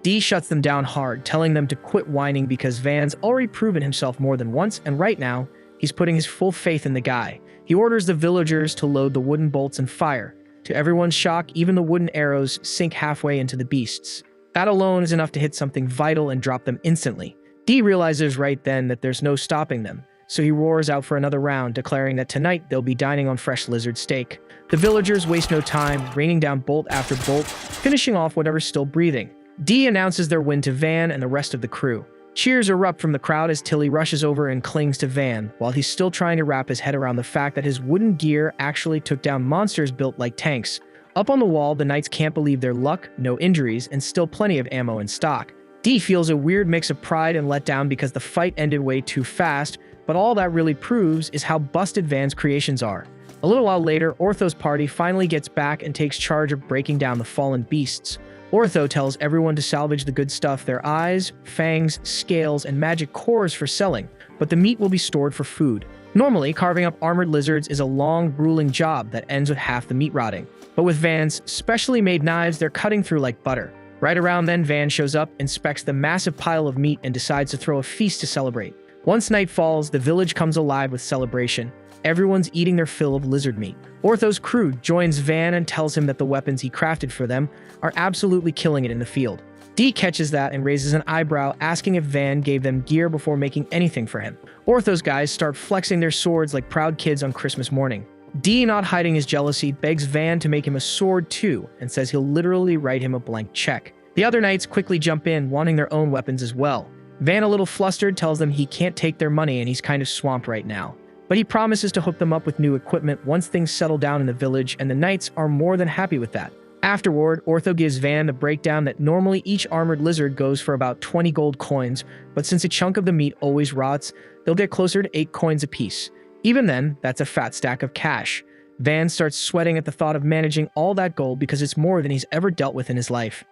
Dee shuts them down hard, telling them to quit whining because Van's already proven himself more than once, and right now, he's putting his full faith in the guy. He orders the villagers to load the wooden bolts and fire. To everyone's shock, even the wooden arrows sink halfway into the beasts. That alone is enough to hit something vital and drop them instantly. Dee realizes right then that there's no stopping them, so he roars out for another round, declaring that tonight they'll be dining on fresh lizard steak. The villagers waste no time, raining down bolt after bolt, finishing off whatever's still breathing. Dee announces their win to Van and the rest of the crew. Cheers erupt from the crowd as Tilly rushes over and clings to Van, while he's still trying to wrap his head around the fact that his wooden gear actually took down monsters built like tanks. Up on the wall, the knights can't believe their luck, no injuries, and still plenty of ammo in stock. Dee feels a weird mix of pride and letdown because the fight ended way too fast, but all that really proves is how busted Van's creations are. A little while later, Ortho's party finally gets back and takes charge of breaking down the fallen beasts. Ortho tells everyone to salvage the good stuff, their eyes, fangs, scales, and magic cores for selling, but the meat will be stored for food. Normally, carving up armored lizards is a long, grueling job that ends with half the meat rotting. But with Van's specially made knives, they're cutting through like butter. Right around then, Van shows up, inspects the massive pile of meat, and decides to throw a feast to celebrate. Once night falls, the village comes alive with celebration. Everyone's eating their fill of lizard meat. Ortho's crew joins Van and tells him that the weapons he crafted for them are absolutely killing it in the field. Dee catches that and raises an eyebrow, asking if Van gave them gear before making anything for him. Ortho's guys start flexing their swords like proud kids on Christmas morning. Dee, not hiding his jealousy, begs Van to make him a sword too, and says he'll literally write him a blank check. The other knights quickly jump in, wanting their own weapons as well. Van, a little flustered, tells them he can't take their money and he's kind of swamped right now. But he promises to hook them up with new equipment once things settle down in the village, and the knights are more than happy with that. Afterward, Ortho gives Van the breakdown that normally each armored lizard goes for about 20 gold coins, but since a chunk of the meat always rots, they'll get closer to 8 coins apiece. Even then, that's a fat stack of cash. Van starts sweating at the thought of managing all that gold because it's more than he's ever dealt with in his life.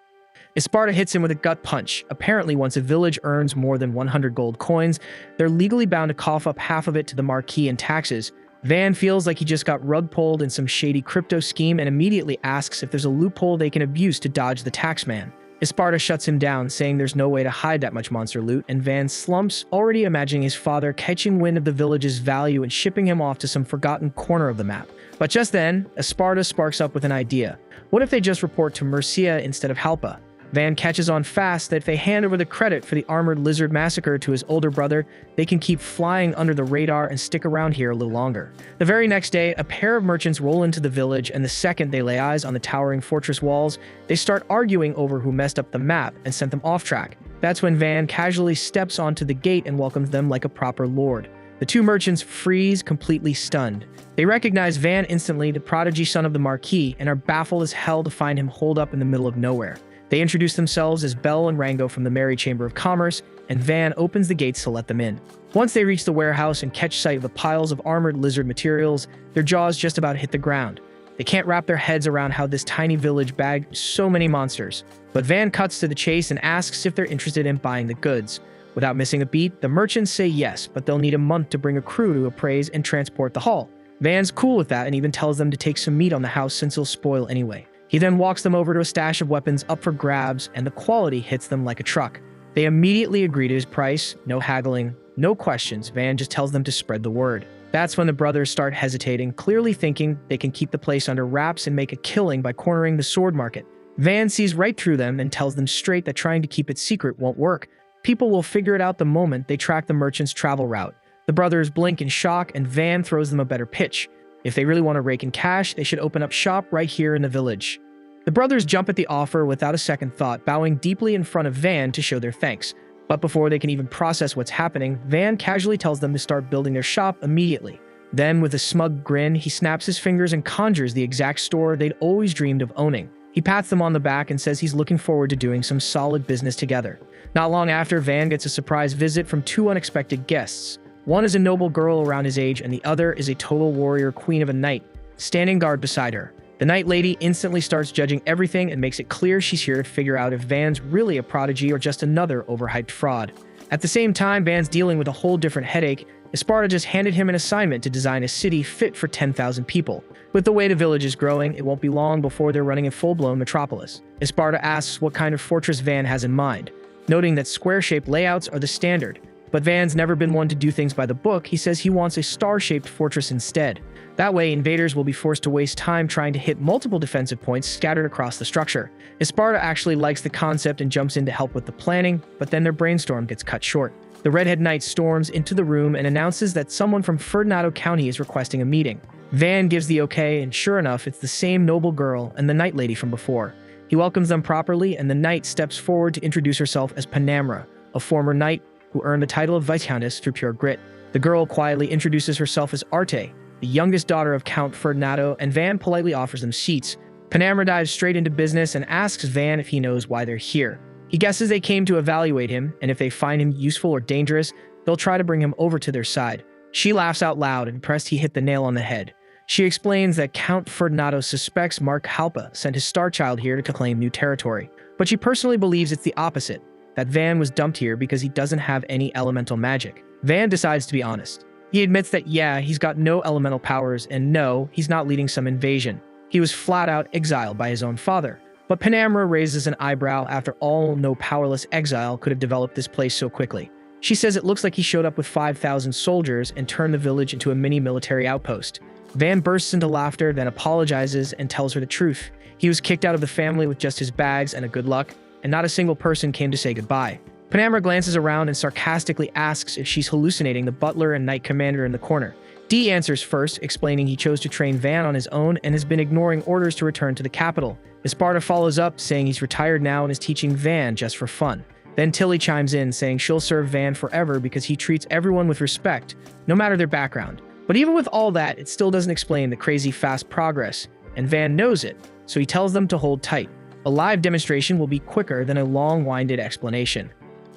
Esparta hits him with a gut punch. Apparently, once a village earns more than 100 gold coins, they're legally bound to cough up half of it to the marquis and taxes. Van feels like he just got rug pulled in some shady crypto scheme and immediately asks if there's a loophole they can abuse to dodge the taxman. Esparta shuts him down, saying there's no way to hide that much monster loot, and Van slumps, already imagining his father catching wind of the village's value and shipping him off to some forgotten corner of the map. But just then, Esparta sparks up with an idea. What if they just report to Murcia instead of Halpa? Van catches on fast that if they hand over the credit for the armored lizard massacre to his older brother, they can keep flying under the radar and stick around here a little longer. The very next day, a pair of merchants roll into the village, and the second they lay eyes on the towering fortress walls, they start arguing over who messed up the map and sent them off track. That's when Van casually steps onto the gate and welcomes them like a proper lord. The two merchants freeze, completely stunned. They recognize Van instantly, the prodigy son of the Marquis, and are baffled as hell to find him holed up in the middle of nowhere. They introduce themselves as Bell and Rango from the Merry Chamber of Commerce, and Van opens the gates to let them in. Once they reach the warehouse and catch sight of the piles of armored lizard materials, their jaws just about hit the ground. They can't wrap their heads around how this tiny village bagged so many monsters. But Van cuts to the chase and asks if they're interested in buying the goods. Without missing a beat, the merchants say yes, but they'll need a month to bring a crew to appraise and transport the haul. Van's cool with that and even tells them to take some meat on the house since it'll spoil anyway. He then walks them over to a stash of weapons up for grabs, and the quality hits them like a truck. They immediately agree to his price, no haggling, no questions. Van just tells them to spread the word. That's when the brothers start hesitating, clearly thinking they can keep the place under wraps and make a killing by cornering the sword market. Van sees right through them and tells them straight that trying to keep it secret won't work. People will figure it out the moment they track the merchant's travel route. The brothers blink in shock, and Van throws them a better pitch. If they really want to rake in cash, they should open up shop right here in the village. The brothers jump at the offer without a second thought, bowing deeply in front of Van to show their thanks. But before they can even process what's happening, Van casually tells them to start building their shop immediately. Then, with a smug grin, he snaps his fingers and conjures the exact store they'd always dreamed of owning. He pats them on the back and says he's looking forward to doing some solid business together. Not long after, Van gets a surprise visit from two unexpected guests. One is a noble girl around his age, and the other is a total warrior queen of a knight, standing guard beside her. The Night Lady instantly starts judging everything and makes it clear she's here to figure out if Van's really a prodigy or just another overhyped fraud. At the same time, Van's dealing with a whole different headache. Esparta just handed him an assignment to design a city fit for 10,000 people. With the way the village is growing, it won't be long before they're running a full-blown metropolis. Esparta asks what kind of fortress Van has in mind, noting that square-shaped layouts are the standard. But Van's never been one to do things by the book. He says he wants a star-shaped fortress instead. That way, invaders will be forced to waste time trying to hit multiple defensive points scattered across the structure. Esparta actually likes the concept and jumps in to help with the planning, but then their brainstorm gets cut short. The Redhead Knight storms into the room and announces that someone from Ferdinando County is requesting a meeting. Van gives the okay, and sure enough, it's the same noble girl and the Night Lady from before. He welcomes them properly, and the knight steps forward to introduce herself as Panamra, a former knight who earned the title of Viscountess through pure grit. The girl quietly introduces herself as Arte, the youngest daughter of Count Ferdinando, and Van politely offers them seats. Panamra dives straight into business and asks Van if he knows why they're here. He guesses they came to evaluate him, and if they find him useful or dangerous, they'll try to bring him over to their side. She laughs out loud, impressed he hit the nail on the head. She explains that Count Ferdinando suspects Mark Halpa sent his star child here to claim new territory, but she personally believes it's the opposite, that Van was dumped here because he doesn't have any elemental magic. Van decides to be honest. He admits that yeah, he's got no elemental powers, and no, he's not leading some invasion. He was flat out exiled by his own father. But Panamra raises an eyebrow. After all, no powerless exile could have developed this place so quickly. She says it looks like he showed up with 5,000 soldiers and turned the village into a mini military outpost. Van bursts into laughter, then apologizes and tells her the truth. He was kicked out of the family with just his bags and a good luck, and not a single person came to say goodbye. Panamra glances around and sarcastically asks if she's hallucinating the butler and knight commander in the corner. D answers first, explaining he chose to train Van on his own and has been ignoring orders to return to the capital. Esparta follows up, saying he's retired now and is teaching Van just for fun. Then Tilly chimes in, saying she'll serve Van forever because he treats everyone with respect, no matter their background. But even with all that, it still doesn't explain the crazy fast progress, and Van knows it, so he tells them to hold tight. A live demonstration will be quicker than a long-winded explanation.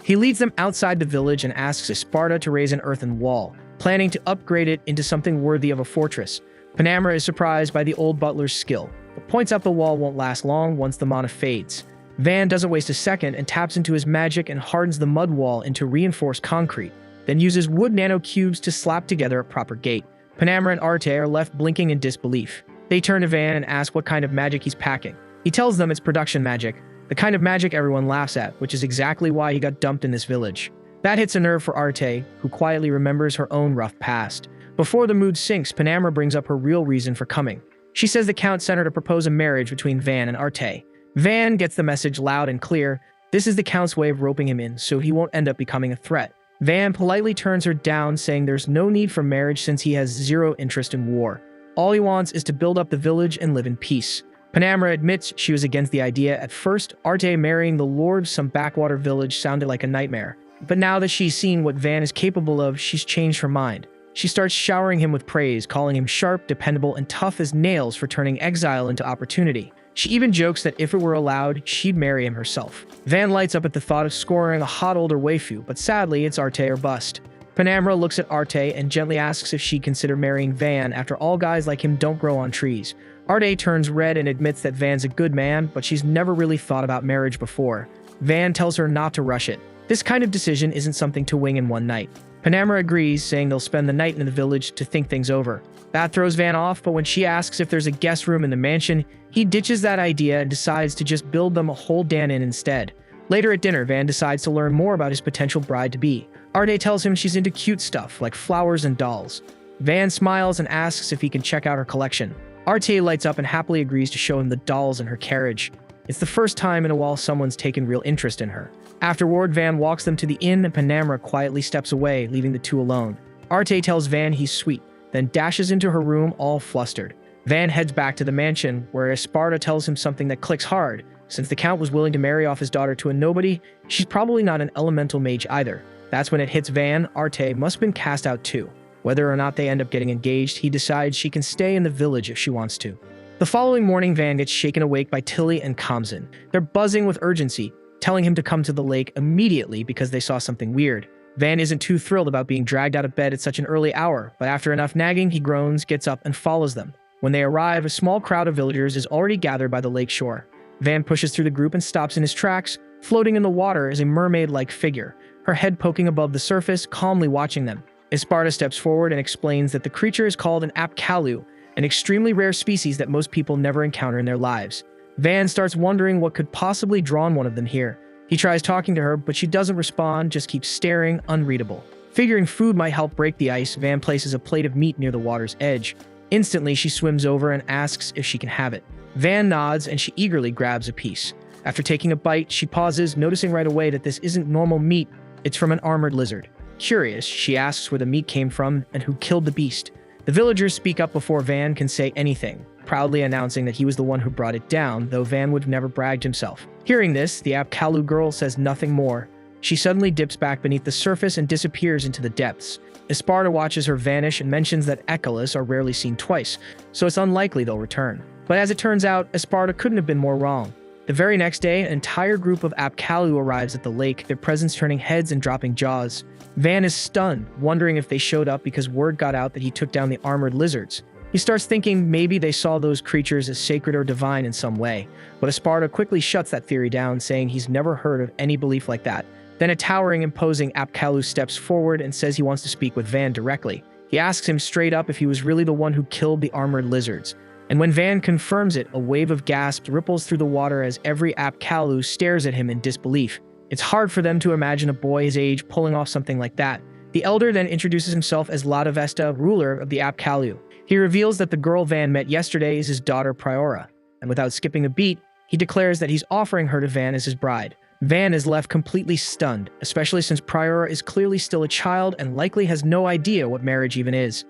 He leads them outside the village and asks Esparta to raise an earthen wall, planning to upgrade it into something worthy of a fortress. Panamra is surprised by the old butler's skill, but points out the wall won't last long once the mana fades. Van doesn't waste a second and taps into his magic and hardens the mud wall into reinforced concrete, then uses wood nanocubes to slap together a proper gate. Panamra and Arte are left blinking in disbelief. They turn to Van and ask what kind of magic he's packing. He tells them it's production magic, the kind of magic everyone laughs at, which is exactly why he got dumped in this village. That hits a nerve for Arte, who quietly remembers her own rough past. Before the mood sinks, Panamra brings up her real reason for coming. She says the Count sent her to propose a marriage between Van and Arte. Van gets the message loud and clear. This is the Count's way of roping him in, so he won't end up becoming a threat. Van politely turns her down, saying there's no need for marriage since he has zero interest in war. All he wants is to build up the village and live in peace. Panamra admits she was against the idea at first. Arte marrying the lord of some backwater village sounded like a nightmare. But now that she's seen what Van is capable of, she's changed her mind. She starts showering him with praise, calling him sharp, dependable, and tough as nails for turning exile into opportunity. She even jokes that if it were allowed, she'd marry him herself. Van lights up at the thought of scoring a hot older waifu, but sadly, it's Arte or bust. Panamra looks at Arte and gently asks if she'd consider marrying Van. After all, guys like him don't grow on trees. Arte turns red and admits that Van's a good man, but she's never really thought about marriage before. Van tells her not to rush it. This kind of decision isn't something to wing in one night. Panamra agrees, saying they'll spend the night in the village to think things over. That throws Van off, but when she asks if there's a guest room in the mansion, he ditches that idea and decides to just build them a whole den in instead. Later at dinner, Van decides to learn more about his potential bride-to-be. Arte tells him she's into cute stuff, like flowers and dolls. Van smiles and asks if he can check out her collection. Arte lights up and happily agrees to show him the dolls in her carriage. It's the first time in a while someone's taken real interest in her. Afterward, Van walks them to the inn and Panamra quietly steps away, leaving the two alone. Arte tells Van he's sweet, then dashes into her room all flustered. Van heads back to the mansion, where Esparta tells him something that clicks hard. Since the Count was willing to marry off his daughter to a nobody, she's probably not an elemental mage either. That's when it hits Van. Arte must have been cast out too. Whether or not they end up getting engaged, he decides she can stay in the village if she wants to. The following morning, Van gets shaken awake by Tilly and Kamzin. They're buzzing with urgency, telling him to come to the lake immediately because they saw something weird. Van isn't too thrilled about being dragged out of bed at such an early hour, but after enough nagging, he groans, gets up, and follows them. When they arrive, a small crowd of villagers is already gathered by the lake shore. Van pushes through the group and stops in his tracks. Floating in the water is a mermaid-like figure, her head poking above the surface, calmly watching them. Esparta steps forward and explains that the creature is called an apkalu, an extremely rare species that most people never encounter in their lives. Van starts wondering what could possibly draw one of them here. He tries talking to her, but she doesn't respond, just keeps staring, unreadable. Figuring food might help break the ice, Van places a plate of meat near the water's edge. Instantly, she swims over and asks if she can have it. Van nods and she eagerly grabs a piece. After taking a bite, she pauses, noticing right away that this isn't normal meat, it's from an armored lizard. Curious, she asks where the meat came from and who killed the beast. The villagers speak up before Van can say anything, proudly announcing that he was the one who brought it down, though Van would have never bragged himself. Hearing this, the apkalu girl says nothing more. She suddenly dips back beneath the surface and disappears into the depths. Esparta watches her vanish and mentions that ekalas are rarely seen twice, so it's unlikely they'll return. But as it turns out, Esparta couldn't have been more wrong. The very next day, an entire group of apkalu arrives at the lake, their presence turning heads and dropping jaws. Van is stunned, wondering if they showed up because word got out that he took down the armored lizards. He starts thinking maybe they saw those creatures as sacred or divine in some way, but Esparta quickly shuts that theory down, saying he's never heard of any belief like that. Then a towering, imposing apkalu steps forward and says he wants to speak with Van directly. He asks him straight up if he was really the one who killed the armored lizards. And when Van confirms it, a wave of gasps ripples through the water as every apkalu stares at him in disbelief. It's hard for them to imagine a boy his age pulling off something like that. The elder then introduces himself as Latavesta, ruler of the apkalu. He reveals that the girl Van met yesterday is his daughter Priora, and without skipping a beat, he declares that he's offering her to Van as his bride. Van is left completely stunned, especially since Priora is clearly still a child and likely has no idea what marriage even is.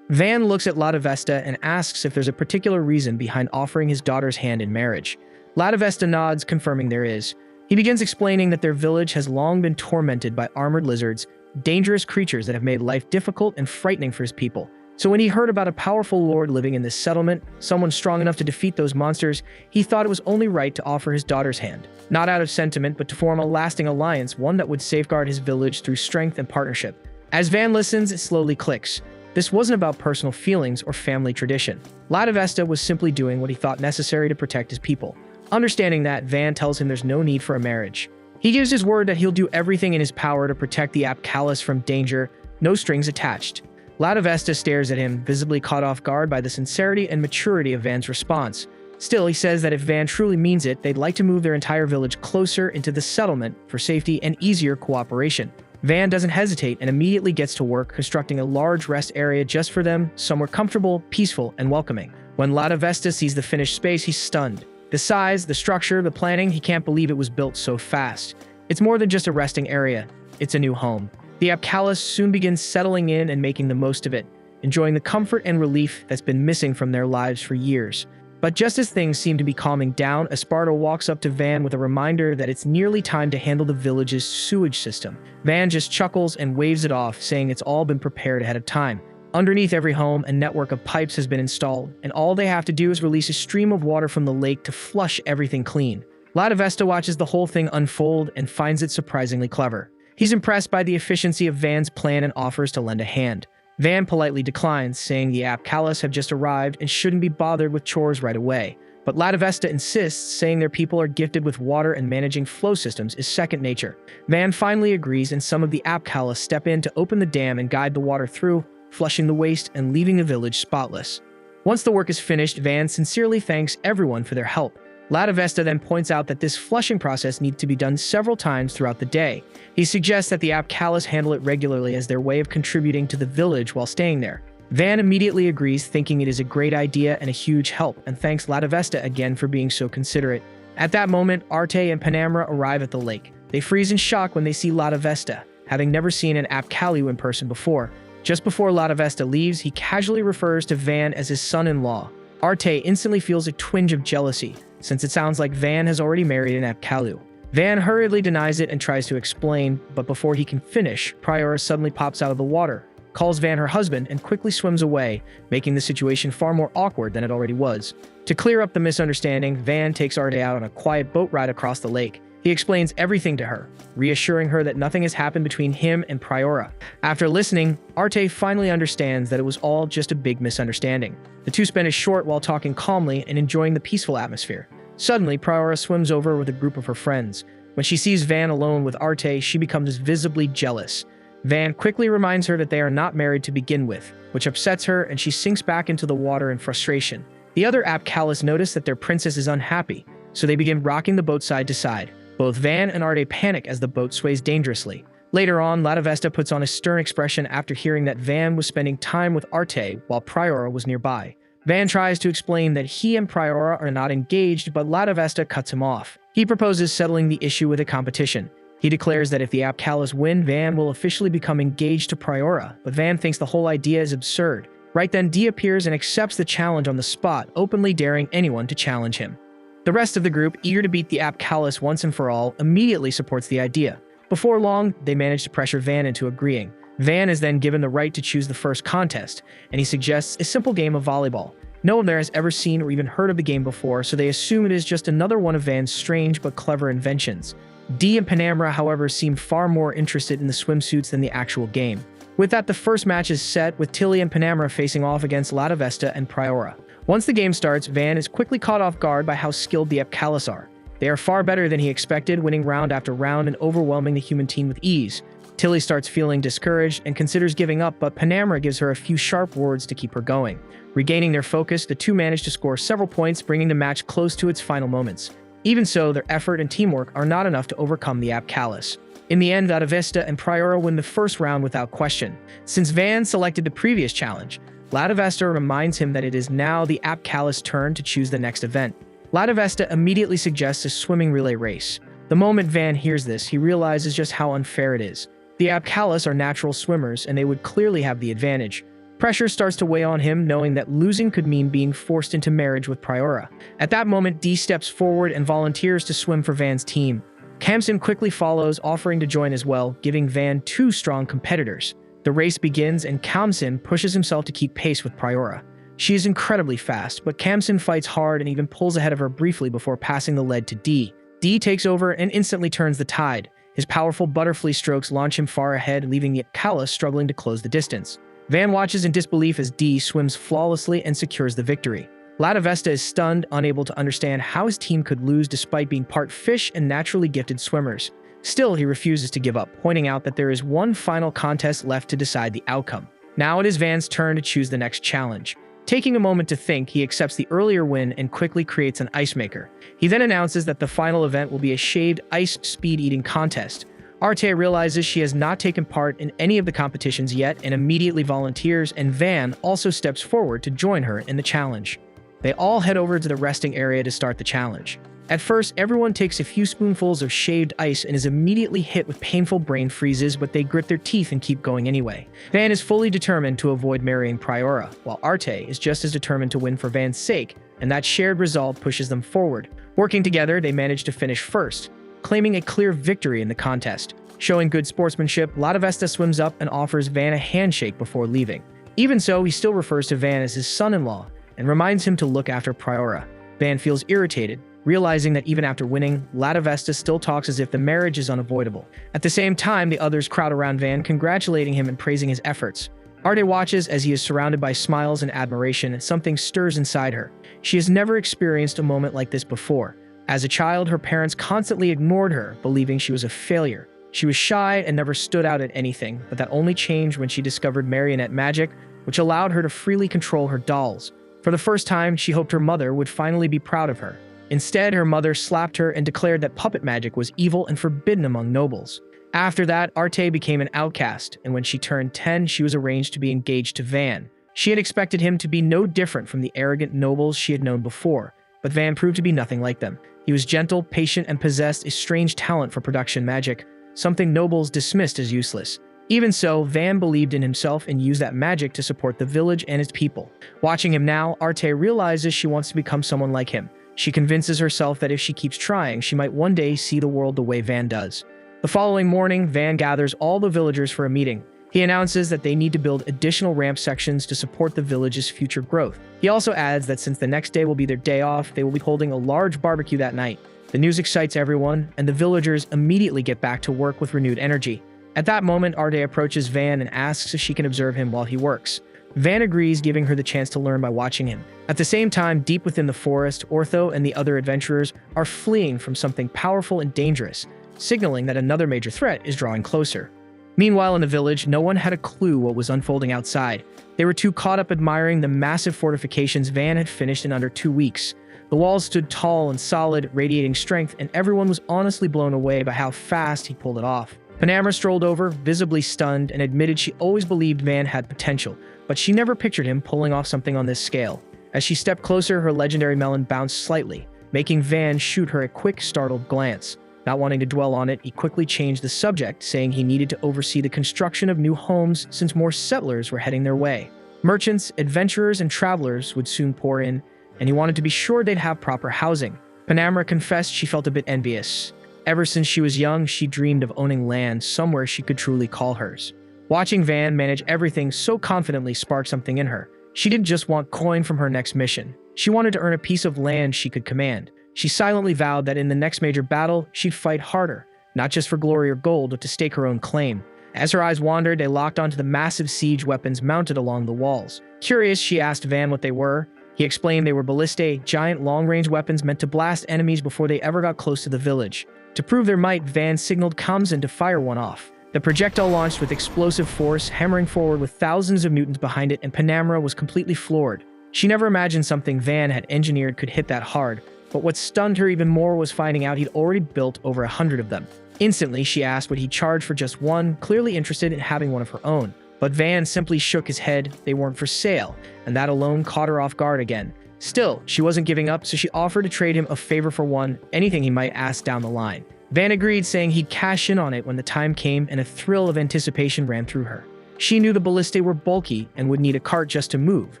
Van looks at Latavesta and asks if there's a particular reason behind offering his daughter's hand in marriage. Latavesta nods, confirming there is. He begins explaining that their village has long been tormented by armored lizards, dangerous creatures that have made life difficult and frightening for his people. So when he heard about a powerful lord living in this settlement, someone strong enough to defeat those monsters, he thought it was only right to offer his daughter's hand. Not out of sentiment, but to form a lasting alliance, one that would safeguard his village through strength and partnership. As Van listens, it slowly clicks. This wasn't about personal feelings or family tradition. Latavesta was simply doing what he thought necessary to protect his people. Understanding that, Van tells him there's no need for a marriage. He gives his word that he'll do everything in his power to protect the apkalas from danger, no strings attached. Latavesta stares at him, visibly caught off guard by the sincerity and maturity of Van's response. Still, he says that if Van truly means it, they'd like to move their entire village closer into the settlement for safety and easier cooperation. Van doesn't hesitate and immediately gets to work constructing a large rest area just for them, somewhere comfortable, peaceful, and welcoming. When Latavesta sees the finished space, he's stunned. The size, the structure, the planning, he can't believe it was built so fast. It's more than just a resting area. It's a new home. The apkalas soon begin settling in and making the most of it, enjoying the comfort and relief that's been missing from their lives for years. But just as things seem to be calming down, Esparta walks up to Van with a reminder that it's nearly time to handle the village's sewage system. Van just chuckles and waves it off, saying it's all been prepared ahead of time. Underneath every home, a network of pipes has been installed, and all they have to do is release a stream of water from the lake to flush everything clean. Latavesta watches the whole thing unfold and finds it surprisingly clever. He's impressed by the efficiency of Van's plan and offers to lend a hand. Van politely declines, saying the apkalas have just arrived and shouldn't be bothered with chores right away. But Latavesta insists, saying their people are gifted with water and managing flow systems is second nature. Van finally agrees, and some of the apkalas step in to open the dam and guide the water through, flushing the waste and leaving the village spotless. Once the work is finished, Van sincerely thanks everyone for their help. Latavesta then points out that this flushing process needs to be done several times throughout the day. He suggests that the apkalas handle it regularly as their way of contributing to the village while staying there. Van immediately agrees, thinking it is a great idea and a huge help, and thanks Latavesta again for being so considerate. At that moment, Arte and Panamra arrive at the lake. They freeze in shock when they see Latavesta, having never seen an apkalu in person before. Just before Latavesta leaves, he casually refers to Van as his son-in-law. Arte instantly feels a twinge of jealousy, since it sounds like Van has already married an apkalu. Van hurriedly denies it and tries to explain, but before he can finish, Priora suddenly pops out of the water, calls Van her husband, and quickly swims away, making the situation far more awkward than it already was. To clear up the misunderstanding, Van takes Arte out on a quiet boat ride across the lake. He explains everything to her, reassuring her that nothing has happened between him and Priora. After listening, Arte finally understands that it was all just a big misunderstanding. The two spend a short while talking calmly and enjoying the peaceful atmosphere. Suddenly, Priora swims over with a group of her friends. When she sees Van alone with Arte, she becomes visibly jealous. Van quickly reminds her that they are not married to begin with, which upsets her, and she sinks back into the water in frustration. The other Apcalis notice that their princess is unhappy, so they begin rocking the boat side to side. Both Van and Arte panic as the boat sways dangerously. Later on, Latavesta puts on a stern expression after hearing that Van was spending time with Arte while Priora was nearby. Van tries to explain that he and Priora are not engaged, but Latavesta cuts him off. He proposes settling the issue with a competition. He declares that if the Apcalis win, Van will officially become engaged to Priora, but Van thinks the whole idea is absurd. Right then, Dee appears and accepts the challenge on the spot, openly daring anyone to challenge him. The rest of the group, eager to beat the Apcalis once and for all, immediately supports the idea. Before long, they manage to pressure Van into agreeing. Van is then given the right to choose the first contest, and he suggests a simple game of volleyball. No one there has ever seen or even heard of the game before, so they assume it is just another one of Van's strange but clever inventions. Dee and Panamera, however, seem far more interested in the swimsuits than the actual game. With that, the first match is set, with Tilly and Panamera facing off against Latavesta and Priora. Once the game starts, Van is quickly caught off guard by how skilled the Apcalis are. They are far better than he expected, winning round after round and overwhelming the human team with ease. Tilly starts feeling discouraged and considers giving up, but Panamera gives her a few sharp words to keep her going. Regaining their focus, the two manage to score several points, bringing the match close to its final moments. Even so, their effort and teamwork are not enough to overcome the Apcalis. In the end, Latavesta and Priora win the first round without question. Since Van selected the previous challenge, Latavesta reminds him that it is now the Apcalis' turn to choose the next event. Latavesta immediately suggests a swimming relay race. The moment Van hears this, he realizes just how unfair it is. The Apcalis are natural swimmers, and they would clearly have the advantage. Pressure starts to weigh on him, knowing that losing could mean being forced into marriage with Priora. At that moment, Dee steps forward and volunteers to swim for Van's team. Kamsin quickly follows, offering to join as well, giving Van two strong competitors. The race begins, and Kamsin pushes himself to keep pace with Priora. She is incredibly fast, but Kamsin fights hard and even pulls ahead of her briefly before passing the lead to Dee. Dee takes over and instantly turns the tide. His powerful butterfly strokes launch him far ahead, leaving the Apcalis struggling to close the distance. Van watches in disbelief as Dee swims flawlessly and secures the victory. Latavesta is stunned, unable to understand how his team could lose despite being part fish and naturally gifted swimmers. Still, he refuses to give up, pointing out that there is one final contest left to decide the outcome. Now it is Van's turn to choose the next challenge. Taking a moment to think, he accepts the earlier win and quickly creates an ice maker. He then announces that the final event will be a shaved ice speed-eating contest. Arte realizes she has not taken part in any of the competitions yet and immediately volunteers, and Van also steps forward to join her in the challenge. They all head over to the resting area to start the challenge. At first, everyone takes a few spoonfuls of shaved ice and is immediately hit with painful brain freezes, but they grit their teeth and keep going anyway. Van is fully determined to avoid marrying Priora, while Arte is just as determined to win for Van's sake, and that shared resolve pushes them forward. Working together, they manage to finish first, claiming a clear victory in the contest. Showing good sportsmanship, Latavesta swims up and offers Van a handshake before leaving. Even so, he still refers to Van as his son-in-law and reminds him to look after Priora. Van feels irritated, realizing that even after winning, Latavesta still talks as if the marriage is unavoidable. At the same time, the others crowd around Van, congratulating him and praising his efforts. Arte watches as he is surrounded by smiles and admiration, and something stirs inside her. She has never experienced a moment like this before. As a child, her parents constantly ignored her, believing she was a failure. She was shy and never stood out at anything, but that only changed when she discovered marionette magic, which allowed her to freely control her dolls. For the first time, she hoped her mother would finally be proud of her. Instead, her mother slapped her and declared that puppet magic was evil and forbidden among nobles. After that, Arte became an outcast, and when she turned 10, she was arranged to be engaged to Van. She had expected him to be no different from the arrogant nobles she had known before, but Van proved to be nothing like them. He was gentle, patient, and possessed a strange talent for production magic, something nobles dismissed as useless. Even so, Van believed in himself and used that magic to support the village and its people. Watching him now, Arte realizes she wants to become someone like him. She convinces herself that if she keeps trying, she might one day see the world the way Van does. The following morning, Van gathers all the villagers for a meeting. He announces that they need to build additional ramp sections to support the village's future growth. He also adds that since the next day will be their day off, they will be holding a large barbecue that night. The news excites everyone, and the villagers immediately get back to work with renewed energy. At that moment, Arte approaches Van and asks if she can observe him while he works. Van agrees, giving her the chance to learn by watching him. At the same time, deep within the forest, Ortho and the other adventurers are fleeing from something powerful and dangerous, signaling that another major threat is drawing closer. Meanwhile, in the village, no one had a clue what was unfolding outside. They were too caught up admiring the massive fortifications Van had finished in under 2 weeks. The walls stood tall and solid, radiating strength, and everyone was honestly blown away by how fast he pulled it off. Panamera strolled over, visibly stunned, and admitted she always believed Van had potential, but she never pictured him pulling off something on this scale. As she stepped closer, her legendary melon bounced slightly, making Van shoot her a quick, startled glance. Not wanting to dwell on it, he quickly changed the subject, saying he needed to oversee the construction of new homes since more settlers were heading their way. Merchants, adventurers, and travelers would soon pour in, and he wanted to be sure they'd have proper housing. Panamera confessed she felt a bit envious. Ever since she was young, she dreamed of owning land somewhere she could truly call hers. Watching Van manage everything so confidently sparked something in her. She didn't just want coin from her next mission. She wanted to earn a piece of land she could command. She silently vowed that in the next major battle, she'd fight harder, not just for glory or gold, but to stake her own claim. As her eyes wandered, they locked onto the massive siege weapons mounted along the walls. Curious, she asked Van what they were. He explained they were ballistae, giant long-range weapons meant to blast enemies before they ever got close to the village. To prove their might, Van signaled Kamsin to fire one off. The projectile launched with explosive force, hammering forward with thousands of mutants behind it, and Panamera was completely floored. She never imagined something Van had engineered could hit that hard, but what stunned her even more was finding out he'd already built over 100 of them. Instantly, she asked what he'd charge for just one, clearly interested in having one of her own. But Van simply shook his head. They weren't for sale, and that alone caught her off guard again. Still, she wasn't giving up, so she offered to trade him a favor for one, anything he might ask down the line. Van agreed, saying he'd cash in on it when the time came, and a thrill of anticipation ran through her. She knew the ballistae were bulky and would need a cart just to move,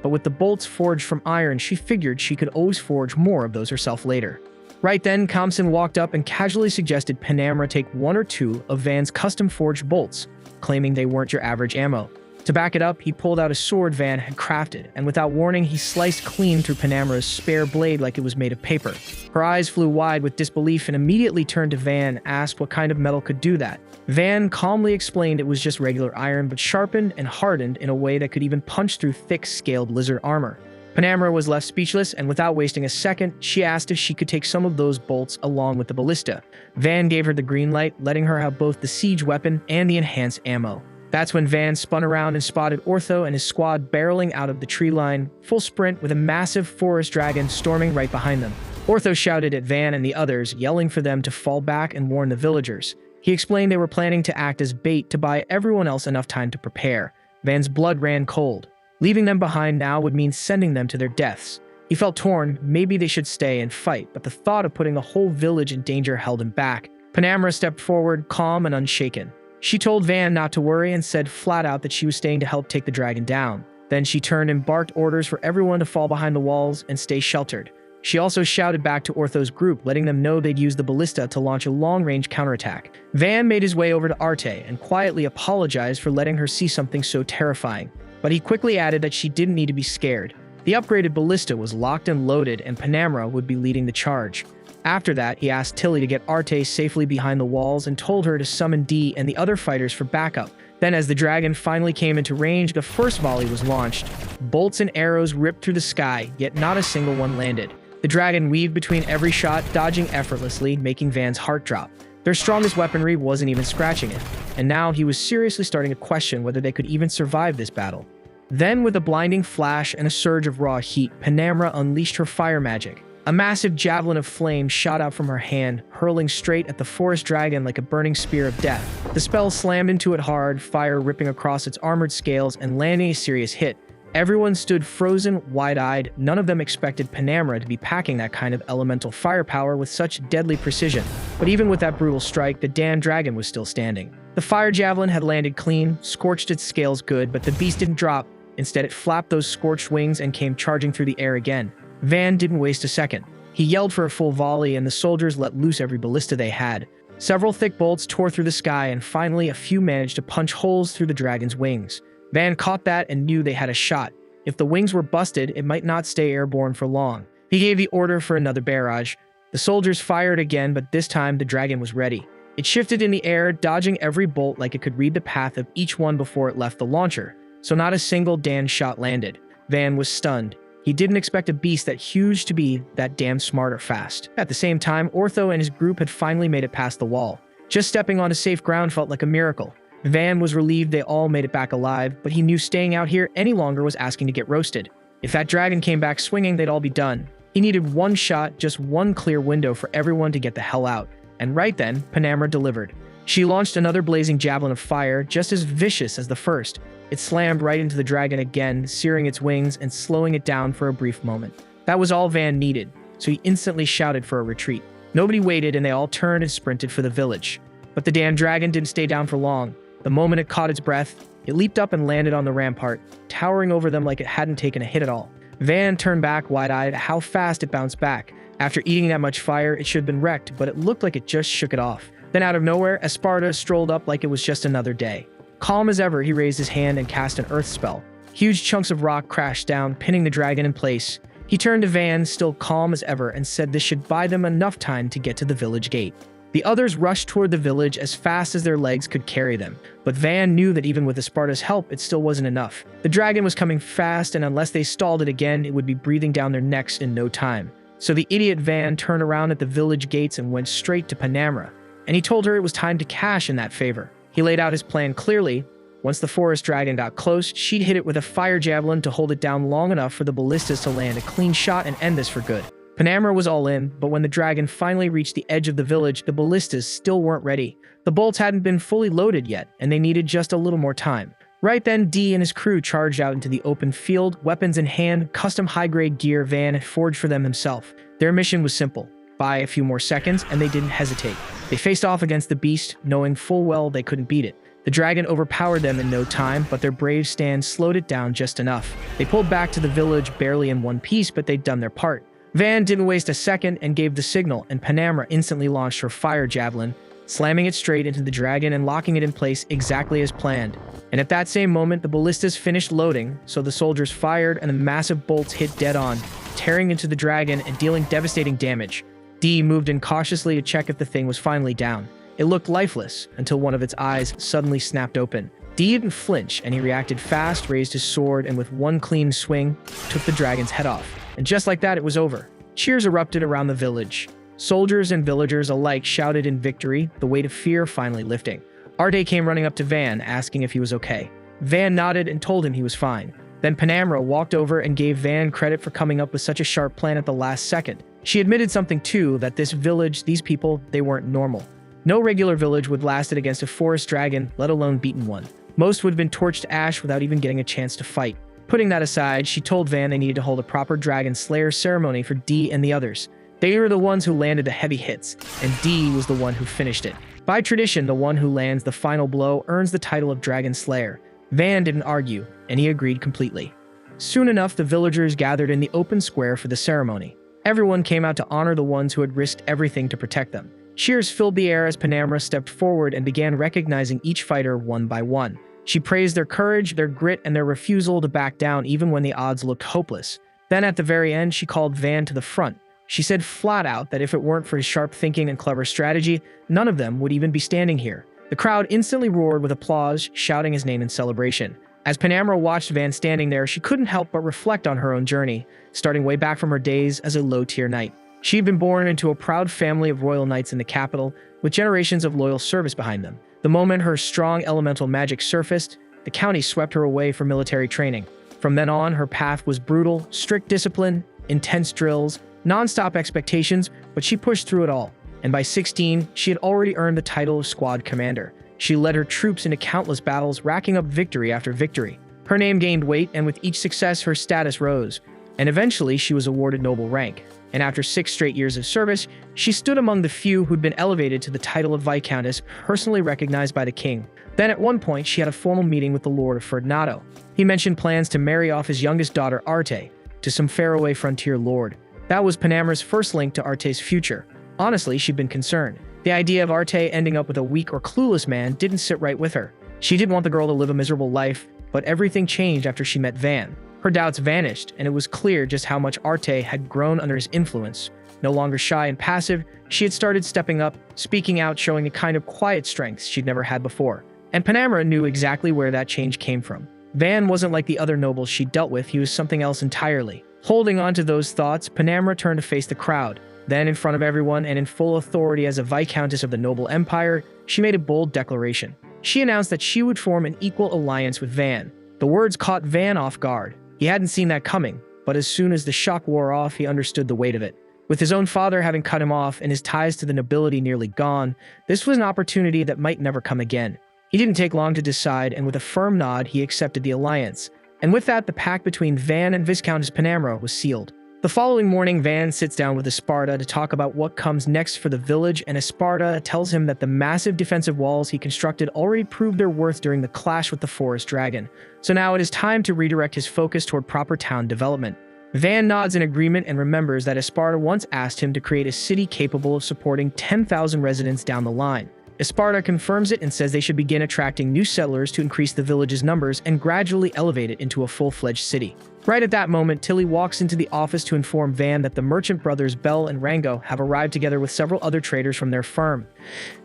but with the bolts forged from iron, she figured she could always forge more of those herself later. Right then, Kamsin walked up and casually suggested Panamera take 1 or 2 of Van's custom-forged bolts, claiming they weren't your average ammo. To back it up, he pulled out a sword Van had crafted, and without warning, he sliced clean through Panamera's spare blade like it was made of paper. Her eyes flew wide with disbelief and immediately turned to Van, asked what kind of metal could do that. Van calmly explained it was just regular iron, but sharpened and hardened in a way that could even punch through thick, scaled lizard armor. Panamera was left speechless, and without wasting a second, she asked if she could take some of those bolts along with the ballista. Van gave her the green light, letting her have both the siege weapon and the enhanced ammo. That's when Van spun around and spotted Ortho and his squad barreling out of the tree line, full sprint with a massive forest dragon storming right behind them. Ortho shouted at Van and the others, yelling for them to fall back and warn the villagers. He explained they were planning to act as bait to buy everyone else enough time to prepare. Van's blood ran cold. Leaving them behind now would mean sending them to their deaths. He felt torn. Maybe they should stay and fight, but the thought of putting the whole village in danger held him back. Panamera stepped forward, calm and unshaken. She told Van not to worry and said flat out that she was staying to help take the dragon down. Then she turned and barked orders for everyone to fall behind the walls and stay sheltered. She also shouted back to Ortho's group, letting them know they'd use the ballista to launch a long-range counterattack. Van made his way over to Arte and quietly apologized for letting her see something so terrifying. But he quickly added that she didn't need to be scared. The upgraded ballista was locked and loaded, and Panamera would be leading the charge. After that, he asked Tilly to get Arte safely behind the walls and told her to summon D and the other fighters for backup. Then, as the dragon finally came into range, the first volley was launched. Bolts and arrows ripped through the sky, yet not a single one landed. The dragon weaved between every shot, dodging effortlessly, making Van's heart drop. Their strongest weaponry wasn't even scratching it, and now he was seriously starting to question whether they could even survive this battle. Then, with a blinding flash and a surge of raw heat, Panamera unleashed her fire magic. A massive javelin of flame shot out from her hand, hurling straight at the forest dragon like a burning spear of death. The spell slammed into it hard, fire ripping across its armored scales and landing a serious hit. Everyone stood frozen, wide-eyed. None of them expected Panamera to be packing that kind of elemental firepower with such deadly precision. But even with that brutal strike, the damn dragon was still standing. The fire javelin had landed clean, scorched its scales good, but the beast didn't drop. Instead, it flapped those scorched wings and came charging through the air again. Van didn't waste a second. He yelled for a full volley, and the soldiers let loose every ballista they had. Several thick bolts tore through the sky, and finally a few managed to punch holes through the dragon's wings. Van caught that and knew they had a shot. If the wings were busted, it might not stay airborne for long. He gave the order for another barrage. The The soldiers fired again, but this time the dragon was ready. It shifted in the air, dodging every bolt like it could read the path of each one before it left the launcher, so not a single Dan shot landed. Van was stunned. He didn't expect a beast that huge to be that damn smart or fast. At the same time, Ortho and his group had finally made it past the wall. Just stepping onto safe ground felt like a miracle. Van was relieved they all made it back alive, but he knew staying out here any longer was asking to get roasted. If that dragon came back swinging, they'd all be done. He needed one shot, just one clear window for everyone to get the hell out. And right then, Panamera delivered. She launched another blazing javelin of fire, just as vicious as the first. It slammed right into the dragon again, searing its wings and slowing it down for a brief moment. That was all Van needed, so he instantly shouted for a retreat. Nobody waited, and they all turned and sprinted for the village. But the damn dragon didn't stay down for long. The moment it caught its breath, it leaped up and landed on the rampart, towering over them like it hadn't taken a hit at all. Van turned back wide-eyed at how fast it bounced back. After eating that much fire, it should have been wrecked, but it looked like it just shook it off. Then out of nowhere, Esparta strolled up like it was just another day. Calm as ever, he raised his hand and cast an earth spell. Huge chunks of rock crashed down, pinning the dragon in place. He turned to Van, still calm as ever, and said this should buy them enough time to get to the village gate. The others rushed toward the village as fast as their legs could carry them, but Van knew that even with Esparta's help, it still wasn't enough. The dragon was coming fast, and unless they stalled it again, it would be breathing down their necks in no time. So the idiot Van turned around at the village gates and went straight to Panamera, and he told her it was time to cash in that favor. He laid out his plan clearly. Once the forest dragon got close, she'd hit it with a fire javelin to hold it down long enough for the ballistas to land a clean shot and end this for good. Panamera was all in, but when the dragon finally reached the edge of the village, the ballistas still weren't ready. The bolts hadn't been fully loaded yet, and they needed just a little more time. Right then, D and his crew charged out into the open field, weapons in hand, custom high-grade gear Van had forged for them himself. Their mission was simple: buy a few more seconds, and they didn't hesitate. They faced off against the beast, knowing full well they couldn't beat it. The dragon overpowered them in no time, but their brave stand slowed it down just enough. They pulled back to the village barely in one piece, but they'd done their part. Van didn't waste a second and gave the signal, and Panamera instantly launched her fire javelin, slamming it straight into the dragon and locking it in place exactly as planned. And at that same moment, the ballistas finished loading, so the soldiers fired and the massive bolts hit dead on, tearing into the dragon and dealing devastating damage. D moved in cautiously to check if the thing was finally down. It looked lifeless until one of its eyes suddenly snapped open. D didn't flinch, and he reacted fast, raised his sword, and with one clean swing, took the dragon's head off. And just like that, it was over. Cheers erupted around the village. Soldiers and villagers alike shouted in victory, the weight of fear finally lifting. Arte came running up to Van, asking if he was okay. Van nodded and told him he was fine. Then Panamera walked over and gave Van credit for coming up with such a sharp plan at the last second. She admitted something too, that this village, these people, they weren't normal. No regular village would lasted against a forest dragon, let alone beaten one. Most would have been torched to ash without even getting a chance to fight. Putting that aside, she told Van they needed to hold a proper dragon slayer ceremony for D and the others. They were the ones who landed the heavy hits, and D was the one who finished it. By tradition, the one who lands the final blow earns the title of Dragon Slayer. Van didn't argue, and he agreed completely. Soon enough, the villagers gathered in the open square for the ceremony. Everyone came out to honor the ones who had risked everything to protect them. Cheers filled the air as Panamera stepped forward and began recognizing each fighter one by one. She praised their courage, their grit, and their refusal to back down even when the odds looked hopeless. Then at the very end, she called Van to the front. She said flat out that if it weren't for his sharp thinking and clever strategy, none of them would even be standing here. The crowd instantly roared with applause, shouting his name in celebration. As Panamera watched Van standing there, she couldn't help but reflect on her own journey, starting way back from her days as a low-tier knight. She had been born into a proud family of royal knights in the capital, with generations of loyal service behind them. The moment her strong elemental magic surfaced, the county swept her away for military training. From then on, her path was brutal, strict discipline, intense drills, non-stop expectations, but she pushed through it all. And by 16, she had already earned the title of squad commander. She led her troops into countless battles, racking up victory after victory. Her name gained weight, and with each success, her status rose. And eventually, she was awarded noble rank. And after 6 straight years of service, she stood among the few who'd been elevated to the title of Viscountess, personally recognized by the king. Then at one point, she had a formal meeting with the Lord of Ferdinando. He mentioned plans to marry off his youngest daughter, Arte, to some faraway frontier lord. That was Panamera's first link to Arte's future. Honestly, she'd been concerned. The idea of Arte ending up with a weak or clueless man didn't sit right with her. She didn't want the girl to live a miserable life, but everything changed after she met Van. Her doubts vanished, and it was clear just how much Arte had grown under his influence. No longer shy and passive, she had started stepping up, speaking out, showing a kind of quiet strength she'd never had before. And Panamera knew exactly where that change came from. Van wasn't like the other nobles she dealt with, he was something else entirely. Holding on to those thoughts, Panamera turned to face the crowd. Then, in front of everyone and in full authority as a Viscountess of the noble empire, she made a bold declaration. She announced that she would form an equal alliance with Van. The words caught Van off guard. He hadn't seen that coming, but as soon as the shock wore off, he understood the weight of it. With his own father having cut him off and his ties to the nobility nearly gone, this was an opportunity that might never come again. He didn't take long to decide, and with a firm nod, he accepted the alliance. And with that, the pact between Van and Viscountess Panamera was sealed. The following morning, Van sits down with Esparta to talk about what comes next for the village, and Esparta tells him that the massive defensive walls he constructed already proved their worth during the clash with the forest dragon. So now it is time to redirect his focus toward proper town development. Van nods in agreement and remembers that Esparta once asked him to create a city capable of supporting 10,000 residents down the line. Esparta confirms it and says they should begin attracting new settlers to increase the village's numbers and gradually elevate it into a full-fledged city. Right at that moment, Tilly walks into the office to inform Van that the merchant brothers Bell and Rango have arrived together with several other traders from their firm.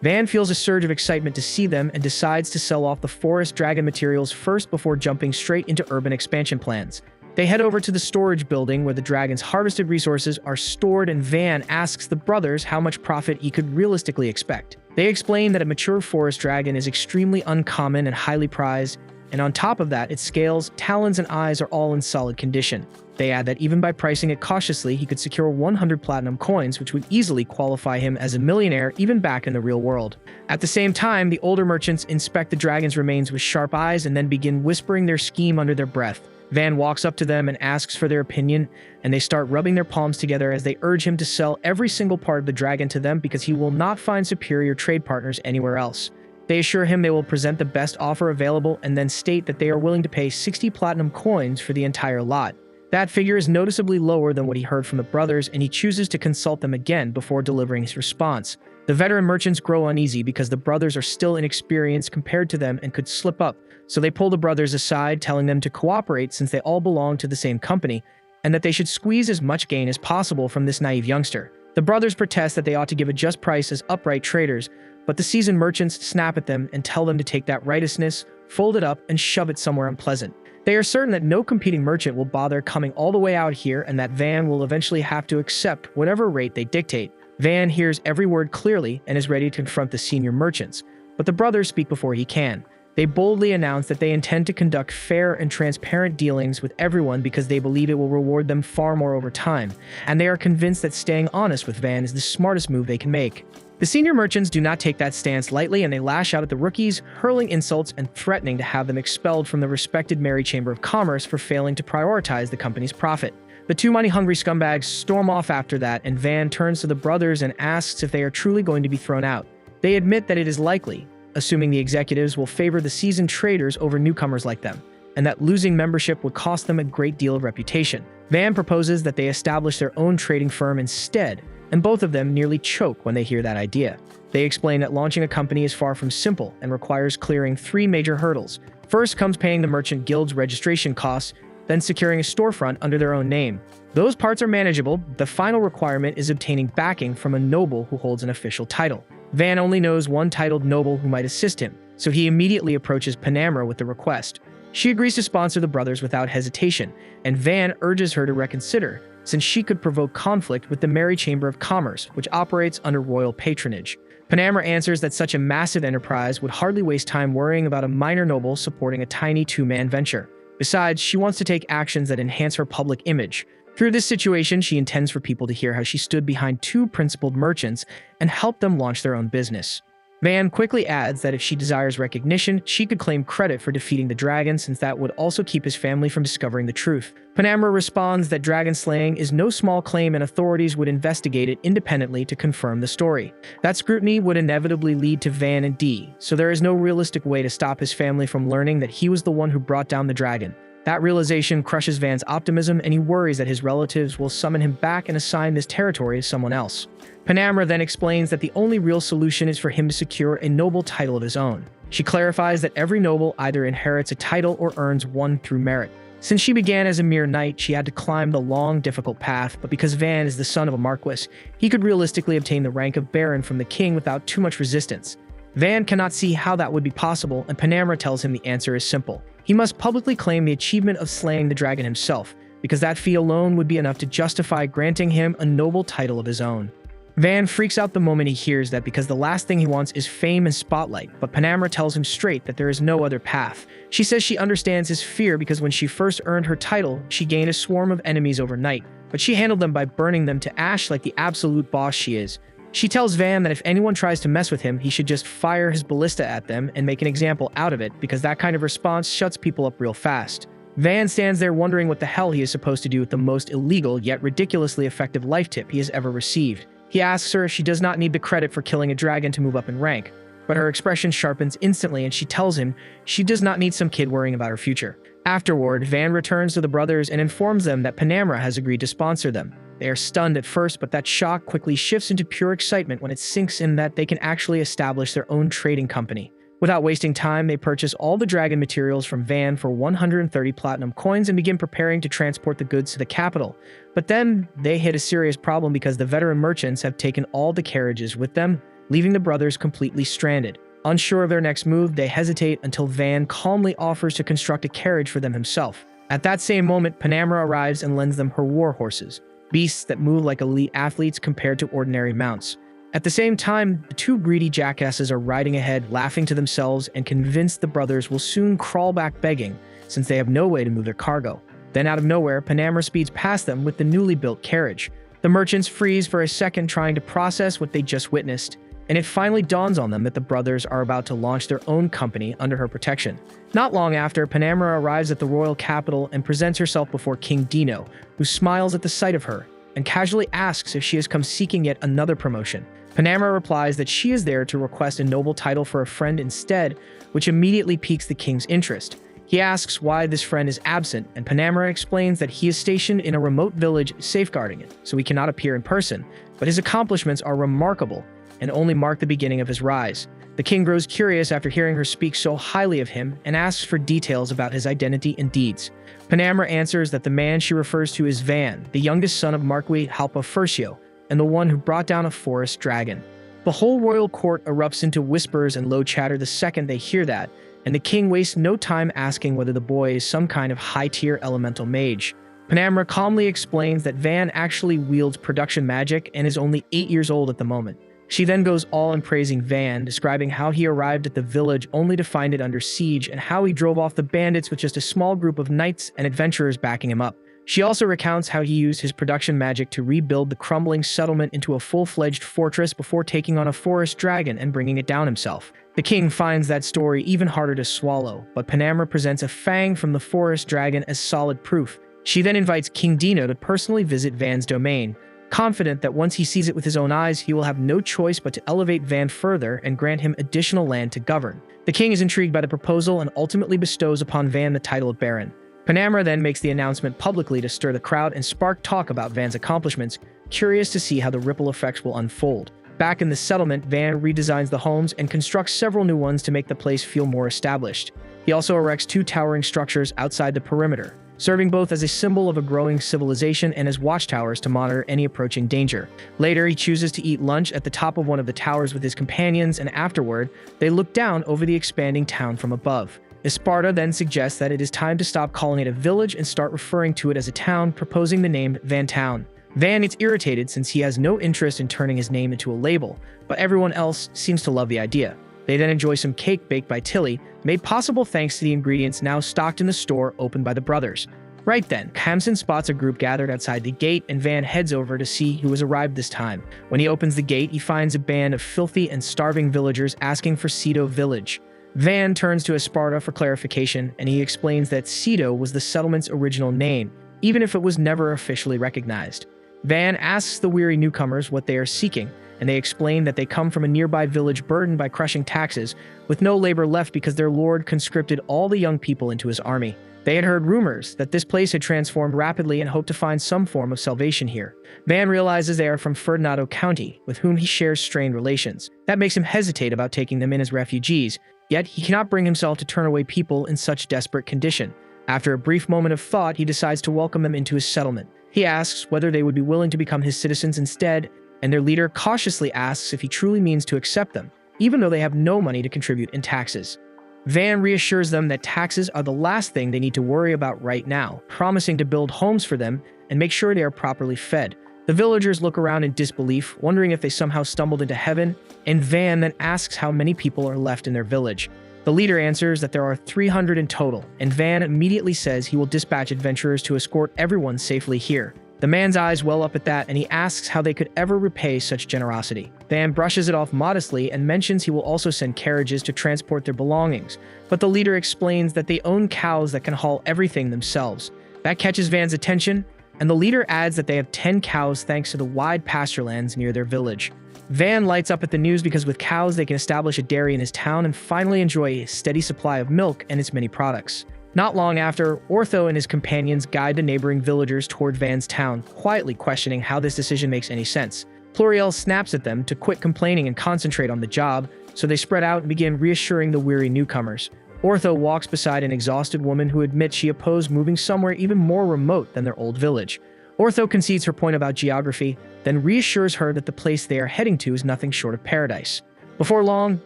Van feels a surge of excitement to see them and decides to sell off the forest dragon materials first before jumping straight into urban expansion plans. They head over to the storage building where the dragon's harvested resources are stored, and Van asks the brothers how much profit he could realistically expect. They explain that a mature forest dragon is extremely uncommon and highly prized, and on top of that, its scales, talons, and eyes are all in solid condition. They add that even by pricing it cautiously, he could secure 100 platinum coins, which would easily qualify him as a millionaire even back in the real world. At the same time, the older merchants inspect the dragon's remains with sharp eyes and then begin whispering their scheme under their breath. Van walks up to them and asks for their opinion, and they start rubbing their palms together as they urge him to sell every single part of the dragon to them because he will not find superior trade partners anywhere else. They assure him they will present the best offer available and then state that they are willing to pay 60 platinum coins for the entire lot. That figure is noticeably lower than what he heard from the brothers, and he chooses to consult them again before delivering his response. The veteran merchants grow uneasy because the brothers are still inexperienced compared to them and could slip up, so they pull the brothers aside, telling them to cooperate since they all belong to the same company, and that they should squeeze as much gain as possible from this naive youngster. The brothers protest that they ought to give a just price as upright traders, but the seasoned merchants snap at them and tell them to take that righteousness, fold it up, and shove it somewhere unpleasant. They are certain that no competing merchant will bother coming all the way out here, and that Van will eventually have to accept whatever rate they dictate. Van hears every word clearly and is ready to confront the senior merchants, but the brothers speak before he can. They boldly announce that they intend to conduct fair and transparent dealings with everyone because they believe it will reward them far more over time, and they are convinced that staying honest with Van is the smartest move they can make. The senior merchants do not take that stance lightly, and they lash out at the rookies, hurling insults and threatening to have them expelled from the respected Merry Chamber of Commerce for failing to prioritize the company's profit. The two money-hungry scumbags storm off after that, and Van turns to the brothers and asks if they are truly going to be thrown out. They admit that it is likely, assuming the executives will favor the seasoned traders over newcomers like them, and that losing membership would cost them a great deal of reputation. Van proposes that they establish their own trading firm instead, and both of them nearly choke when they hear that idea. They explain that launching a company is far from simple and requires clearing 3 major hurdles. First comes paying the merchant guild's registration costs, then securing a storefront under their own name. Those parts are manageable. The final requirement is obtaining backing from a noble who holds an official title. Van only knows one titled noble who might assist him, so he immediately approaches Panamera with the request. She agrees to sponsor the brothers without hesitation, and Van urges her to reconsider, since she could provoke conflict with the Merry Chamber of Commerce, which operates under royal patronage. Panamera answers that such a massive enterprise would hardly waste time worrying about a minor noble supporting a tiny 2-man venture. Besides, she wants to take actions that enhance her public image. Through this situation, she intends for people to hear how she stood behind 2 principled merchants and helped them launch their own business. Van quickly adds that if she desires recognition, she could claim credit for defeating the dragon, since that would also keep his family from discovering the truth. Panamera responds that dragon slaying is no small claim and authorities would investigate it independently to confirm the story. That scrutiny would inevitably lead to Van and Dee, so there is no realistic way to stop his family from learning that he was the one who brought down the dragon. That realization crushes Van's optimism, and he worries that his relatives will summon him back and assign this territory to someone else. Panamera then explains that the only real solution is for him to secure a noble title of his own. She clarifies that every noble either inherits a title or earns one through merit. Since she began as a mere knight, she had to climb the long, difficult path, but because Van is the son of a marquis, he could realistically obtain the rank of baron from the king without too much resistance. Van cannot see how that would be possible, and Panamera tells him the answer is simple. He must publicly claim the achievement of slaying the dragon himself, because that fee alone would be enough to justify granting him a noble title of his own. Van freaks out the moment he hears that because the last thing he wants is fame and spotlight, but Panamera tells him straight that there is no other path. She says she understands his fear because when she first earned her title, she gained a swarm of enemies overnight, but she handled them by burning them to ash like the absolute boss she is. She tells Van that if anyone tries to mess with him, he should just fire his ballista at them and make an example out of it, because that kind of response shuts people up real fast. Van stands there wondering what the hell he is supposed to do with the most illegal yet ridiculously effective life tip he has ever received. He asks her if she does not need the credit for killing a dragon to move up in rank, but her expression sharpens instantly and she tells him she does not need some kid worrying about her future. Afterward, Van returns to the brothers and informs them that Panamera has agreed to sponsor them. They are stunned at first, but that shock quickly shifts into pure excitement when it sinks in that they can actually establish their own trading company. Without wasting time, they purchase all the dragon materials from Van for 130 platinum coins and begin preparing to transport the goods to the capital. But then, they hit a serious problem because the veteran merchants have taken all the carriages with them, leaving the brothers completely stranded. Unsure of their next move, they hesitate until Van calmly offers to construct a carriage for them himself. At that same moment, Panamera arrives and lends them her war horses, beasts that move like elite athletes compared to ordinary mounts. At the same time, the two greedy jackasses are riding ahead, laughing to themselves, and convinced the brothers will soon crawl back begging, since they have no way to move their cargo. Then out of nowhere, Panamera speeds past them with the newly built carriage. The merchants freeze for a second trying to process what they just witnessed, and it finally dawns on them that the brothers are about to launch their own company under her protection. Not long after, Panamera arrives at the royal capital and presents herself before King Dino, who smiles at the sight of her, and casually asks if she has come seeking yet another promotion. Panamera replies that she is there to request a noble title for a friend instead, which immediately piques the king's interest. He asks why this friend is absent, and Panamera explains that he is stationed in a remote village safeguarding it, so he cannot appear in person, but his accomplishments are remarkable and only mark the beginning of his rise. The king grows curious after hearing her speak so highly of him and asks for details about his identity and deeds. Panamera answers that the man she refers to is Van, the youngest son of Marquis Halpa and the one who brought down a forest dragon. The whole royal court erupts into whispers and low chatter the second they hear that, and the king wastes no time asking whether the boy is some kind of high-tier elemental mage. Panamera calmly explains that Van actually wields production magic and is only 8 years old at the moment. She then goes all in praising Van, describing how he arrived at the village only to find it under siege and how he drove off the bandits with just a small group of knights and adventurers backing him up. She also recounts how he used his production magic to rebuild the crumbling settlement into a full-fledged fortress before taking on a forest dragon and bringing it down himself. The king finds that story even harder to swallow, but Panamera presents a fang from the forest dragon as solid proof. She then invites King Dino to personally visit Van's domain, confident that once he sees it with his own eyes, he will have no choice but to elevate Van further and grant him additional land to govern. The king is intrigued by the proposal and ultimately bestows upon Van the title of Baron. Panamera then makes the announcement publicly to stir the crowd and spark talk about Van's accomplishments, curious to see how the ripple effects will unfold. Back in the settlement, Van redesigns the homes and constructs several new ones to make the place feel more established. He also erects 2 towering structures outside the perimeter, serving both as a symbol of a growing civilization and as watchtowers to monitor any approaching danger. Later, he chooses to eat lunch at the top of one of the towers with his companions, and afterward, they look down over the expanding town from above. Esparta then suggests that it is time to stop calling it a village and start referring to it as a town, proposing the name Van Town. Van gets irritated since he has no interest in turning his name into a label, but everyone else seems to love the idea. They then enjoy some cake baked by Tilly, made possible thanks to the ingredients now stocked in the store opened by the brothers. Right then, Kamsen spots a group gathered outside the gate, and Van heads over to see who has arrived this time. When he opens the gate, he finds a band of filthy and starving villagers asking for Cedo Village. Van turns to Esparta for clarification, and he explains that Cedo was the settlement's original name, even if it was never officially recognized. Van asks the weary newcomers what they are seeking, and they explain that they come from a nearby village burdened by crushing taxes, with no labor left because their lord conscripted all the young people into his army. They had heard rumors that this place had transformed rapidly and hoped to find some form of salvation here. Van realizes they are from Ferdinando County, with whom he shares strained relations. That makes him hesitate about taking them in as refugees, yet he cannot bring himself to turn away people in such desperate condition. After a brief moment of thought, he decides to welcome them into his settlement. He asks whether they would be willing to become his citizens instead, and their leader cautiously asks if he truly means to accept them, even though they have no money to contribute in taxes. Van reassures them that taxes are the last thing they need to worry about right now, promising to build homes for them and make sure they are properly fed. The villagers look around in disbelief, wondering if they somehow stumbled into heaven, and Van then asks how many people are left in their village. The leader answers that there are 300 in total, and Van immediately says he will dispatch adventurers to escort everyone safely here. The man's eyes well up at that, and he asks how they could ever repay such generosity. Van brushes it off modestly and mentions he will also send carriages to transport their belongings, but the leader explains that they own cows that can haul everything themselves. That catches Van's attention, and the leader adds that they have 10 cows thanks to the wide pasture lands near their village. Van lights up at the news because with cows they can establish a dairy in his town and finally enjoy a steady supply of milk and its many products. Not long after, Ortho and his companions guide the neighboring villagers toward Van's town, quietly questioning how this decision makes any sense. Pluriel snaps at them to quit complaining and concentrate on the job, so they spread out and begin reassuring the weary newcomers. Ortho walks beside an exhausted woman who admits she opposed moving somewhere even more remote than their old village. Ortho concedes her point about geography, then reassures her that the place they are heading to is nothing short of paradise. Before long,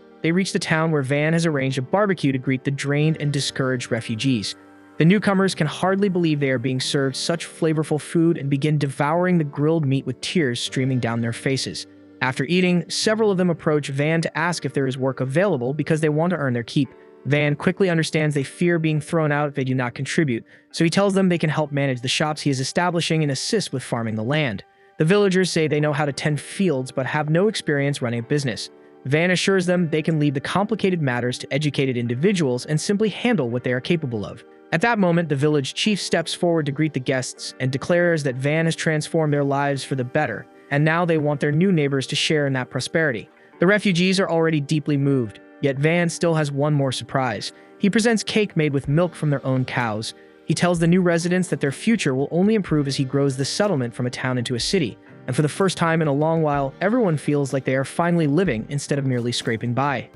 they reach the town where Van has arranged a barbecue to greet the drained and discouraged refugees. The newcomers can hardly believe they are being served such flavorful food and begin devouring the grilled meat with tears streaming down their faces. After eating, several of them approach Van to ask if there is work available because they want to earn their keep. Van quickly understands they fear being thrown out if they do not contribute, so he tells them they can help manage the shops he is establishing and assist with farming the land. The villagers say they know how to tend fields but have no experience running a business. Van assures them they can leave the complicated matters to educated individuals and simply handle what they are capable of. At that moment, the village chief steps forward to greet the guests and declares that Van has transformed their lives for the better, and now they want their new neighbors to share in that prosperity. The refugees are already deeply moved, yet Van still has one more surprise. He presents cake made with milk from their own cows. He tells the new residents that their future will only improve as he grows the settlement from a town into a city. And for the first time in a long while, everyone feels like they are finally living instead of merely scraping by.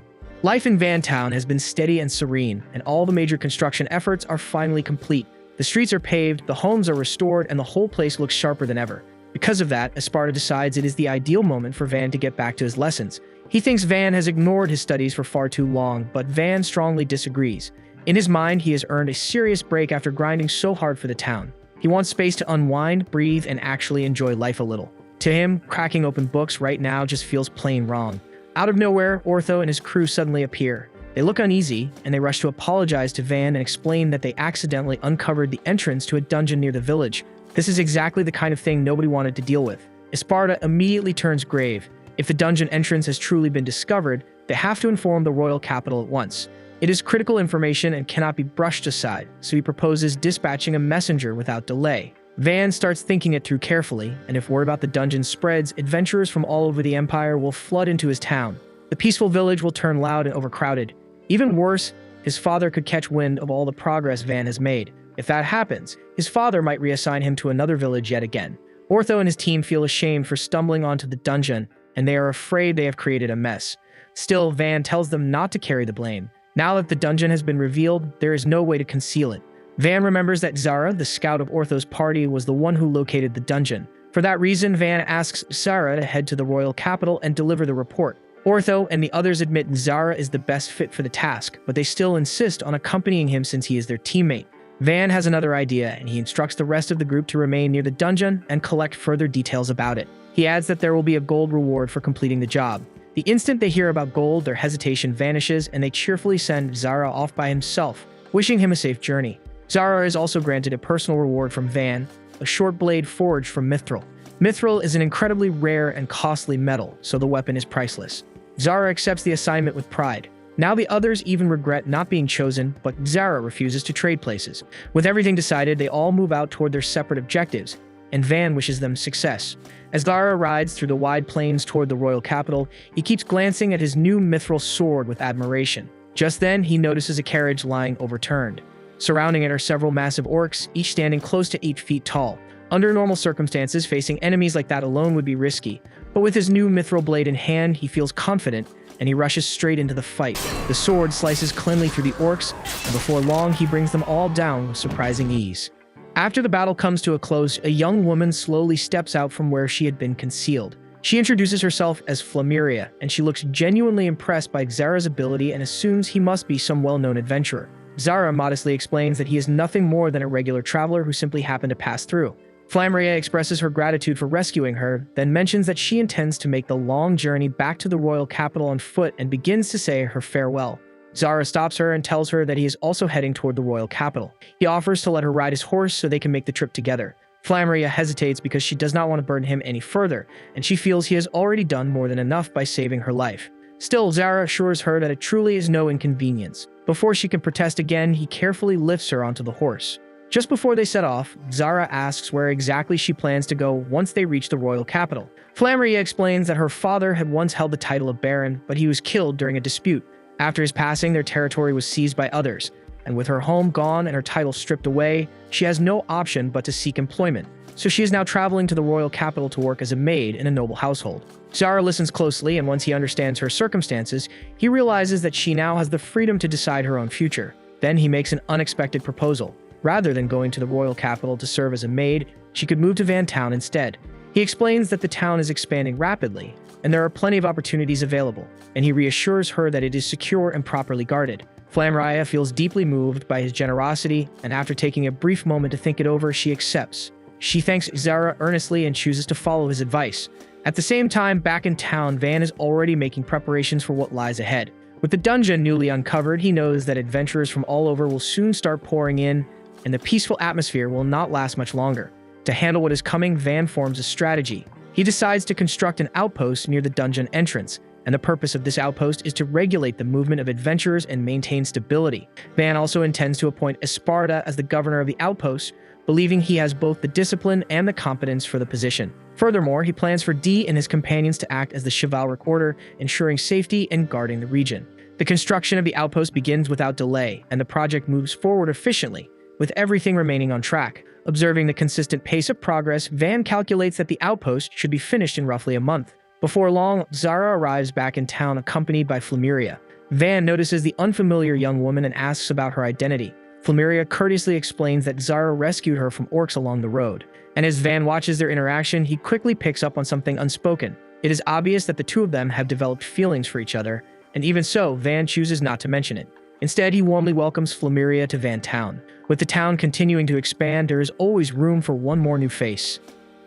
Life in Van Town has been steady and serene, and all the major construction efforts are finally complete. The streets are paved, the homes are restored, and the whole place looks sharper than ever. Because of that, Esparta decides it is the ideal moment for Van to get back to his lessons. He thinks Van has ignored his studies for far too long, but Van strongly disagrees. In his mind, he has earned a serious break after grinding so hard for the town. He wants space to unwind, breathe, and actually enjoy life a little. To him, cracking open books right now just feels plain wrong. Out of nowhere, Ortho and his crew suddenly appear. They look uneasy, and they rush to apologize to Van and explain that they accidentally uncovered the entrance to a dungeon near the village. This is exactly the kind of thing nobody wanted to deal with. Esparta immediately turns grave. If the dungeon entrance has truly been discovered, they have to inform the royal capital at once. It is critical information and cannot be brushed aside, so he proposes dispatching a messenger without delay. Van starts thinking it through carefully, and if word about the dungeon spreads, adventurers from all over the empire will flood into his town. The peaceful village will turn loud and overcrowded. Even worse, his father could catch wind of all the progress Van has made. If that happens, his father might reassign him to another village yet again. Ortho and his team feel ashamed for stumbling onto the dungeon, and they are afraid they have created a mess. Still, Van tells them not to carry the blame. Now that the dungeon has been revealed, there is no way to conceal it. Van remembers that Zara, the scout of Ortho's party, was the one who located the dungeon. For that reason, Van asks Zara to head to the royal capital and deliver the report. Ortho and the others admit Zara is the best fit for the task, but they still insist on accompanying him since he is their teammate. Van has another idea, and he instructs the rest of the group to remain near the dungeon and collect further details about it. He adds that there will be a gold reward for completing the job. The instant they hear about gold, their hesitation vanishes, and they cheerfully send Zara off by himself, wishing him a safe journey. Zara is also granted a personal reward from Van, a short blade forged from mithril. Mithril is an incredibly rare and costly metal, so the weapon is priceless. Zara accepts the assignment with pride. Now the others even regret not being chosen, but Zara refuses to trade places. With everything decided, they all move out toward their separate objectives, and Van wishes them success. As Zara rides through the wide plains toward the royal capital, he keeps glancing at his new mithril sword with admiration. Just then, he notices a carriage lying overturned. Surrounding it are several massive orcs, each standing close to 8 feet tall. Under normal circumstances, facing enemies like that alone would be risky, but with his new mithril blade in hand, he feels confident, and he rushes straight into the fight. The sword slices cleanly through the orcs, and before long he brings them all down with surprising ease. After the battle comes to a close, a young woman slowly steps out from where she had been concealed. She introduces herself as Flameria, and she looks genuinely impressed by Xara's ability and assumes he must be some well-known adventurer. Xara modestly explains that he is nothing more than a regular traveler who simply happened to pass through. Flameria expresses her gratitude for rescuing her, then mentions that she intends to make the long journey back to the royal capital on foot and begins to say her farewell. Xara stops her and tells her that he is also heading toward the royal capital. He offers to let her ride his horse so they can make the trip together. Flameria hesitates because she does not want to burden him any further, and she feels he has already done more than enough by saving her life. Still, Xara assures her that it truly is no inconvenience. Before she can protest again, he carefully lifts her onto the horse. Just before they set off, Xara asks where exactly she plans to go once they reach the royal capital. Flameria explains that her father had once held the title of Baron, but he was killed during a dispute. After his passing, their territory was seized by others, and with her home gone and her title stripped away, she has no option but to seek employment. So she is now traveling to the royal capital to work as a maid in a noble household. Xara listens closely, and once he understands her circumstances, he realizes that she now has the freedom to decide her own future. Then he makes an unexpected proposal. Rather than going to the royal capital to serve as a maid, she could move to Van Town instead. He explains that the town is expanding rapidly, and there are plenty of opportunities available, and he reassures her that it is secure and properly guarded. Flameria feels deeply moved by his generosity, and after taking a brief moment to think it over, she accepts. She thanks Xara earnestly and chooses to follow his advice. At the same time, back in town, Van is already making preparations for what lies ahead. With the dungeon newly uncovered, he knows that adventurers from all over will soon start pouring in, and the peaceful atmosphere will not last much longer. To handle what is coming, Van forms a strategy. He decides to construct an outpost near the dungeon entrance, and the purpose of this outpost is to regulate the movement of adventurers and maintain stability. Van also intends to appoint Esparta as the governor of the outpost, believing he has both the discipline and the competence for the position. Furthermore, he plans for Dee and his companions to act as the chivalric order, ensuring safety and guarding the region. The construction of the outpost begins without delay, and the project moves forward efficiently, with everything remaining on track. Observing the consistent pace of progress, Van calculates that the outpost should be finished in roughly a month. Before long, Xara arrives back in town accompanied by Flameria. Van notices the unfamiliar young woman and asks about her identity. Flameria courteously explains that Xara rescued her from orcs along the road. And as Van watches their interaction, he quickly picks up on something unspoken. It is obvious that the two of them have developed feelings for each other, and even so, Van chooses not to mention it. Instead, he warmly welcomes Flameria to Van Town. With the town continuing to expand, there is always room for one more new face.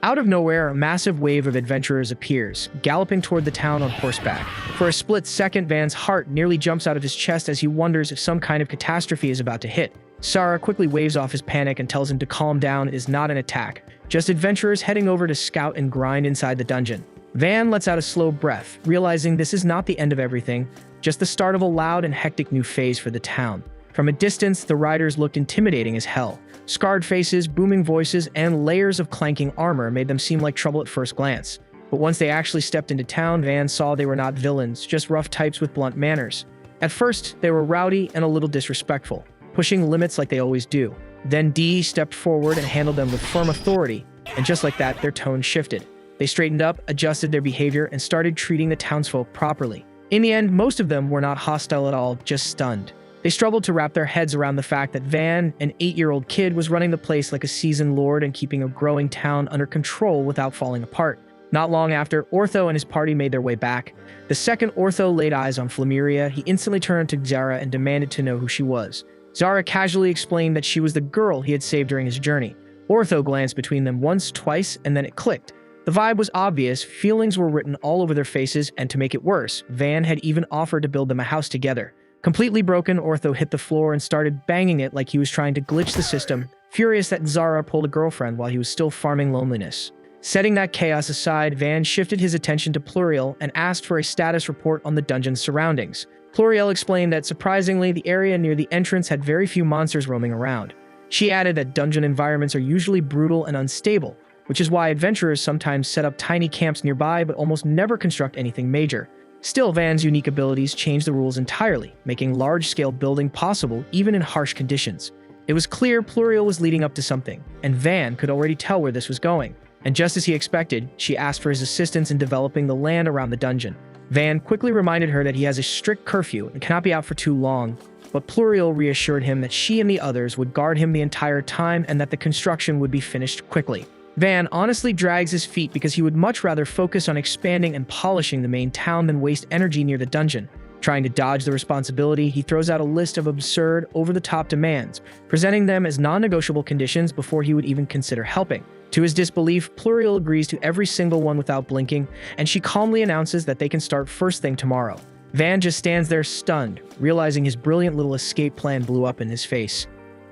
Out of nowhere, a massive wave of adventurers appears, galloping toward the town on horseback. For a split second, Van's heart nearly jumps out of his chest as he wonders if some kind of catastrophe is about to hit. Xara quickly waves off his panic and tells him to calm down. It is not an attack, just adventurers heading over to scout and grind inside the dungeon. Van lets out a slow breath, realizing this is not the end of everything, just the start of a loud and hectic new phase for the town. From a distance, the riders looked intimidating as hell. Scarred faces, booming voices, and layers of clanking armor made them seem like trouble at first glance. But once they actually stepped into town, Van saw they were not villains, just rough types with blunt manners. At first, they were rowdy and a little disrespectful, pushing limits like they always do. Then Dee stepped forward and handled them with firm authority, and just like that, their tone shifted. They straightened up, adjusted their behavior, and started treating the townsfolk properly. In the end, most of them were not hostile at all, just stunned. They struggled to wrap their heads around the fact that Van, an 8-year-old kid, was running the place like a seasoned lord and keeping a growing town under control without falling apart. Not long after, Ortho and his party made their way back. The second Ortho laid eyes on Flameria, he instantly turned to Xara and demanded to know who she was. Xara casually explained that she was the girl he had saved during his journey. Ortho glanced between them once, twice, and then it clicked. The vibe was obvious, feelings were written all over their faces, and to make it worse, Van had even offered to build them a house together. Completely broken, Ortho hit the floor and started banging it like he was trying to glitch the system, furious that Xara pulled a girlfriend while he was still farming loneliness. Setting that chaos aside, Van shifted his attention to Pluriel and asked for a status report on the dungeon's surroundings. Pluriel explained that surprisingly, the area near the entrance had very few monsters roaming around. She added that dungeon environments are usually brutal and unstable, which is why adventurers sometimes set up tiny camps nearby but almost never construct anything major. Still, Van's unique abilities changed the rules entirely, making large-scale building possible even in harsh conditions. It was clear Pluriel was leading up to something, and Van could already tell where this was going. And just as he expected, she asked for his assistance in developing the land around the dungeon. Van quickly reminded her that he has a strict curfew and cannot be out for too long, but Pluriel reassured him that she and the others would guard him the entire time and that the construction would be finished quickly. Van honestly drags his feet because he would much rather focus on expanding and polishing the main town than waste energy near the dungeon. Trying to dodge the responsibility, he throws out a list of absurd, over-the-top demands, presenting them as non-negotiable conditions before he would even consider helping. To his disbelief, Pluriel agrees to every single one without blinking, and she calmly announces that they can start first thing tomorrow. Van just stands there stunned, realizing his brilliant little escape plan blew up in his face.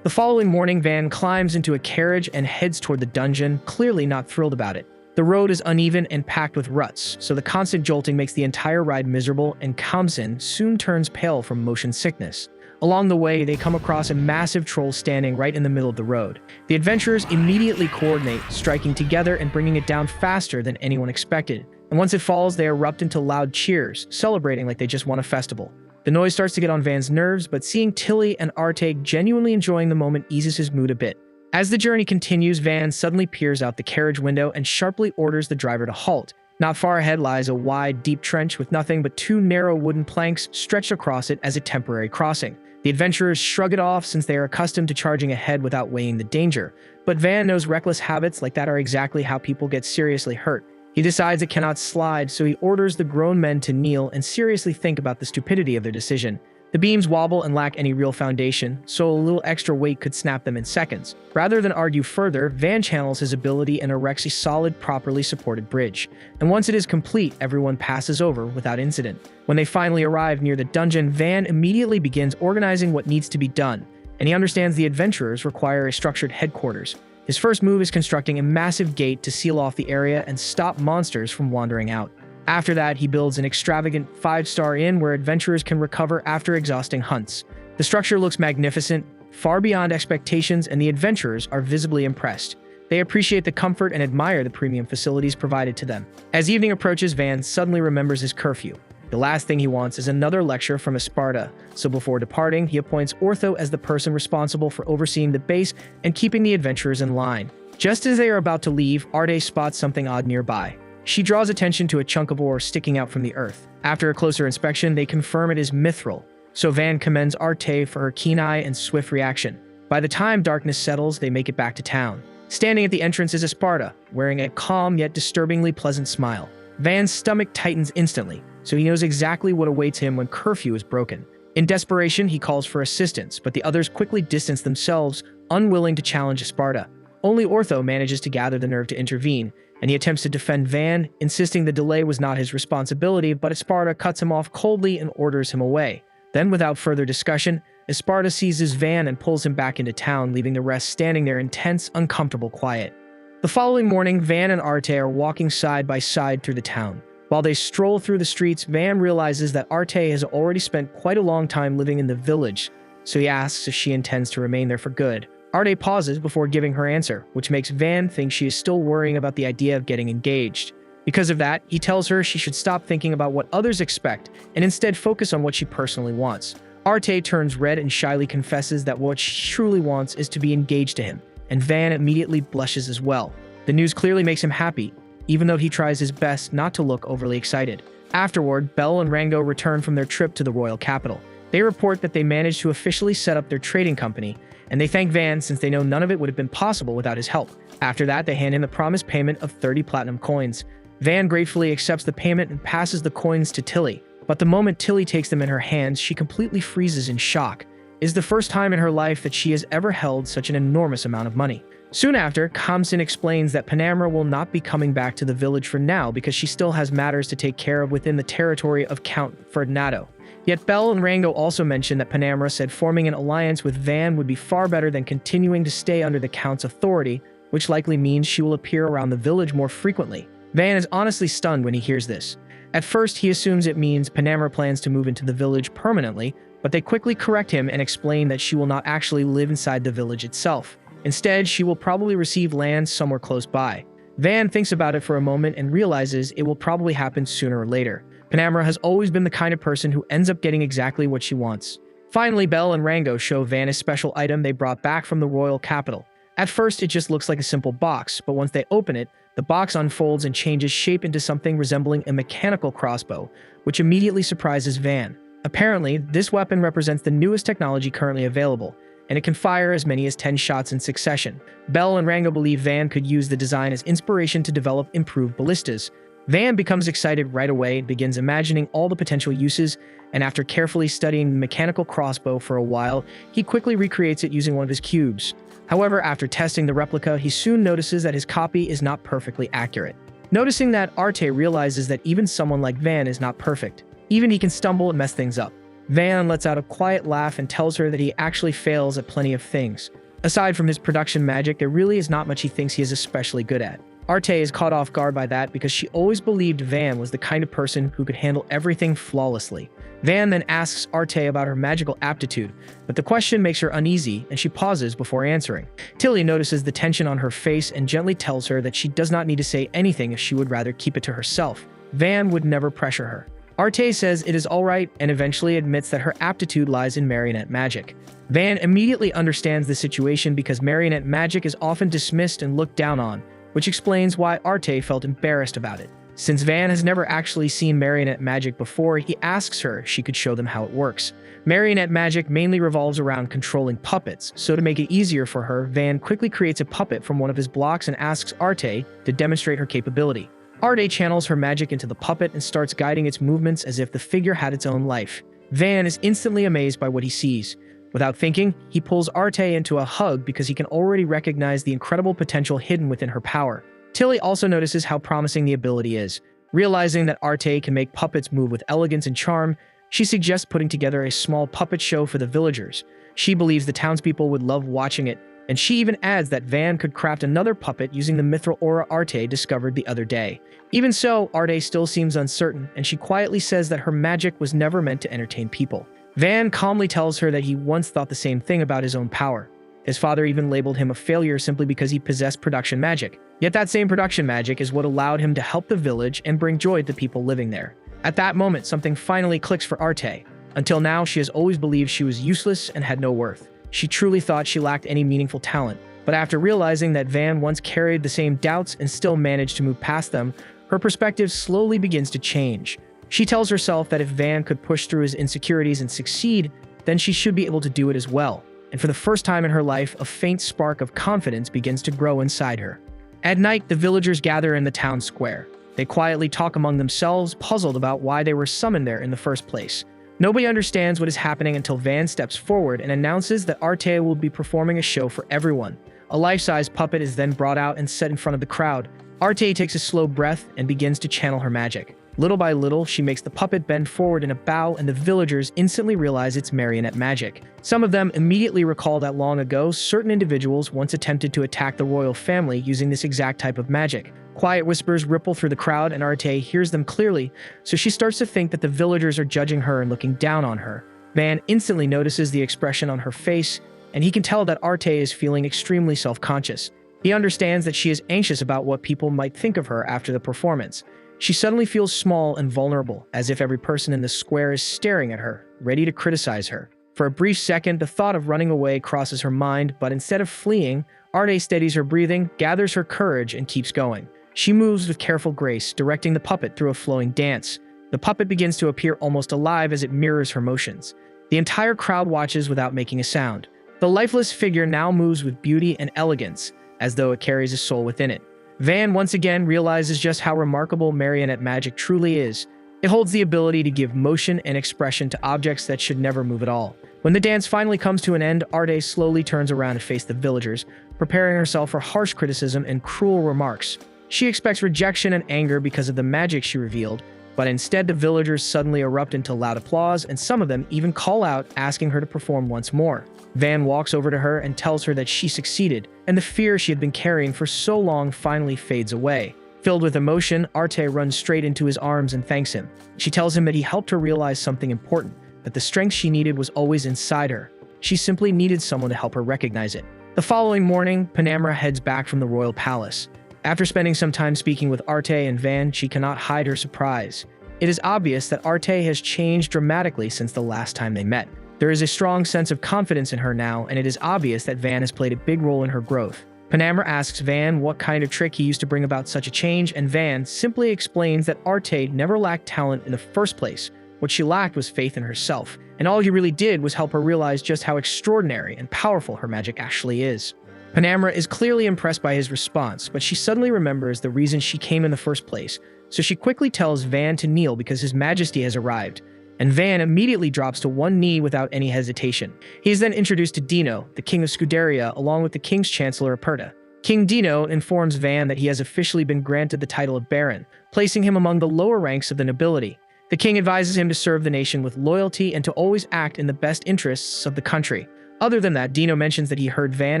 The following morning, Van climbs into a carriage and heads toward the dungeon, clearly not thrilled about it. The road is uneven and packed with ruts, so the constant jolting makes the entire ride miserable, and Kamsin soon turns pale from motion sickness. Along the way, they come across a massive troll standing right in the middle of the road. The adventurers immediately coordinate, striking together and bringing it down faster than anyone expected. And once it falls, they erupt into loud cheers, celebrating like they just won a festival. The noise starts to get on Van's nerves, but seeing Tilly and Arte genuinely enjoying the moment eases his mood a bit. As the journey continues, Van suddenly peers out the carriage window and sharply orders the driver to halt. Not far ahead lies a wide, deep trench with nothing but two narrow wooden planks stretched across it as a temporary crossing. The adventurers shrug it off since they are accustomed to charging ahead without weighing the danger. But Van knows reckless habits like that are exactly how people get seriously hurt. He decides it cannot slide, so he orders the grown men to kneel and seriously think about the stupidity of their decision. The beams wobble and lack any real foundation, so a little extra weight could snap them in seconds. Rather than argue further, Van channels his ability and erects a solid, properly supported bridge. And once it is complete, everyone passes over without incident. When they finally arrive near the dungeon, Van immediately begins organizing what needs to be done, and he understands the adventurers require a structured headquarters. His first move is constructing a massive gate to seal off the area and stop monsters from wandering out. After that, he builds an extravagant 5-star inn where adventurers can recover after exhausting hunts. The structure looks magnificent, far beyond expectations, and the adventurers are visibly impressed. They appreciate the comfort and admire the premium facilities provided to them. As evening approaches, Van suddenly remembers his curfew. The last thing he wants is another lecture from Esparta, so before departing, he appoints Ortho as the person responsible for overseeing the base and keeping the adventurers in line. Just as they are about to leave, Arte spots something odd nearby. She draws attention to a chunk of ore sticking out from the earth. After a closer inspection, they confirm it is mithril, so Van commends Arte for her keen eye and swift reaction. By the time darkness settles, they make it back to town. Standing at the entrance is Esparta, wearing a calm yet disturbingly pleasant smile. Van's stomach tightens instantly, so he knows exactly what awaits him when curfew is broken. In desperation, he calls for assistance, but the others quickly distance themselves, unwilling to challenge Esparta. Only Ortho manages to gather the nerve to intervene, and he attempts to defend Van, insisting the delay was not his responsibility, but Esparta cuts him off coldly and orders him away. Then, without further discussion, Esparta seizes Van and pulls him back into town, leaving the rest standing there in tense, uncomfortable quiet. The following morning, Van and Arte are walking side by side through the town. While they stroll through the streets, Van realizes that Arte has already spent quite a long time living in the village, so he asks if she intends to remain there for good. Arte pauses before giving her answer, which makes Van think she is still worrying about the idea of getting engaged. Because of that, he tells her she should stop thinking about what others expect and instead focus on what she personally wants. Arte turns red and shyly confesses that what she truly wants is to be engaged to him, and Van immediately blushes as well. The news clearly makes him happy, even though he tries his best not to look overly excited. Afterward, Belle and Rango return from their trip to the royal capital. They report that they managed to officially set up their trading company, and they thank Van since they know none of it would have been possible without his help. After that, they hand him the promised payment of 30 platinum coins. Van gratefully accepts the payment and passes the coins to Tilly. But the moment Tilly takes them in her hands, she completely freezes in shock. It is the first time in her life that she has ever held such an enormous amount of money. Soon after, Kamsin explains that Panamra will not be coming back to the village for now because she still has matters to take care of within the territory of Count Ferdinando. Yet Belle and Rango also mentioned that Panamra said forming an alliance with Van would be far better than continuing to stay under the Count's authority, which likely means she will appear around the village more frequently. Van is honestly stunned when he hears this. At first, he assumes it means Panamra plans to move into the village permanently, but they quickly correct him and explain that she will not actually live inside the village itself. Instead, she will probably receive land somewhere close by. Van thinks about it for a moment and realizes it will probably happen sooner or later. Panamra has always been the kind of person who ends up getting exactly what she wants. Finally, Belle and Rango show Van a special item they brought back from the royal capital. At first, it just looks like a simple box, but once they open it, The box unfolds and changes shape into something resembling a mechanical crossbow, which immediately surprises Van. Apparently, this weapon represents the newest technology currently available, and it can fire as many as 10 shots in succession. Bell and Rango believe Van could use the design as inspiration to develop improved ballistas. Van becomes excited right away and begins imagining all the potential uses, and after carefully studying the mechanical crossbow for a while, he quickly recreates it using one of his cubes. However, after testing the replica, he soon notices that his copy is not perfectly accurate. Noticing that, Arte realizes that even someone like Van is not perfect. Even he can stumble and mess things up. Van lets out a quiet laugh and tells her that he actually fails at plenty of things. Aside from his production magic, there really is not much he thinks he is especially good at. Arte is caught off guard by that because she always believed Van was the kind of person who could handle everything flawlessly. Van then asks Arte about her magical aptitude, but the question makes her uneasy and she pauses before answering. Tilly notices the tension on her face and gently tells her that she does not need to say anything if she would rather keep it to herself. Van would never pressure her. Arte says it is alright and eventually admits that her aptitude lies in marionette magic. Van immediately understands the situation because marionette magic is often dismissed and looked down on, which explains why Arte felt embarrassed about it. Since Van has never actually seen marionette magic before, he asks her if she could show them how it works. Marionette magic mainly revolves around controlling puppets, so to make it easier for her, Van quickly creates a puppet from one of his blocks and asks Arte to demonstrate her capability. Arte channels her magic into the puppet and starts guiding its movements as if the figure had its own life. Van is instantly amazed by what he sees. Without thinking, he pulls Arte into a hug because he can already recognize the incredible potential hidden within her power. Tilly also notices how promising the ability is. Realizing that Arte can make puppets move with elegance and charm, she suggests putting together a small puppet show for the villagers. She believes the townspeople would love watching it, and she even adds that Van could craft another puppet using the mithril aura Arte discovered the other day. Even so, Arte still seems uncertain, and she quietly says that her magic was never meant to entertain people. Van calmly tells her that he once thought the same thing about his own power. His father even labeled him a failure simply because he possessed production magic. Yet that same production magic is what allowed him to help the village and bring joy to the people living there. At that moment, something finally clicks for Arte. Until now, she has always believed she was useless and had no worth. She truly thought she lacked any meaningful talent. But after realizing that Van once carried the same doubts and still managed to move past them, her perspective slowly begins to change. She tells herself that if Van could push through his insecurities and succeed, then she should be able to do it as well. And for the first time in her life, a faint spark of confidence begins to grow inside her. At night, the villagers gather in the town square. They quietly talk among themselves, puzzled about why they were summoned there in the first place. Nobody understands what is happening until Van steps forward and announces that Arte will be performing a show for everyone. A life-size puppet is then brought out and set in front of the crowd. Arte takes a slow breath and begins to channel her magic. Little by little, she makes the puppet bend forward in a bow, and the villagers instantly realize it's marionette magic. Some of them immediately recall that long ago, certain individuals once attempted to attack the royal family using this exact type of magic. Quiet whispers ripple through the crowd, and Arte hears them clearly, so she starts to think that the villagers are judging her and looking down on her. Van instantly notices the expression on her face, and he can tell that Arte is feeling extremely self-conscious. He understands that she is anxious about what people might think of her after the performance. She suddenly feels small and vulnerable, as if every person in the square is staring at her, ready to criticize her. For a brief second, the thought of running away crosses her mind, but instead of fleeing, Arte steadies her breathing, gathers her courage, and keeps going. She moves with careful grace, directing the puppet through a flowing dance. The puppet begins to appear almost alive as it mirrors her motions. The entire crowd watches without making a sound. The lifeless figure now moves with beauty and elegance, as though it carries a soul within it. Van once again realizes just how remarkable marionette magic truly is. It holds the ability to give motion and expression to objects that should never move at all. When the dance finally comes to an end, Arte slowly turns around to face the villagers, preparing herself for harsh criticism and cruel remarks. She expects rejection and anger because of the magic she revealed, but instead the villagers suddenly erupt into loud applause, and some of them even call out, asking her to perform once more. Van walks over to her and tells her that she succeeded, and the fear she had been carrying for so long finally fades away. Filled with emotion, Arte runs straight into his arms and thanks him. She tells him that he helped her realize something important, that the strength she needed was always inside her. She simply needed someone to help her recognize it. The following morning, Panamera heads back from the royal palace. After spending some time speaking with Arte and Van, she cannot hide her surprise. It is obvious that Arte has changed dramatically since the last time they met. There is a strong sense of confidence in her now, and it is obvious that Van has played a big role in her growth. Panamera asks Van what kind of trick he used to bring about such a change, and Van simply explains that Arte never lacked talent in the first place. What she lacked was faith in herself, and all he really did was help her realize just how extraordinary and powerful her magic actually is. Panamera is clearly impressed by his response, but she suddenly remembers the reason she came in the first place, so she quickly tells Van to kneel because His Majesty has arrived, and Van immediately drops to one knee without any hesitation. He is then introduced to Dino, the King of Scuderia, along with the King's Chancellor Aperta. King Dino informs Van that he has officially been granted the title of Baron, placing him among the lower ranks of the nobility. The king advises him to serve the nation with loyalty and to always act in the best interests of the country. Other than that, Dino mentions that he heard Van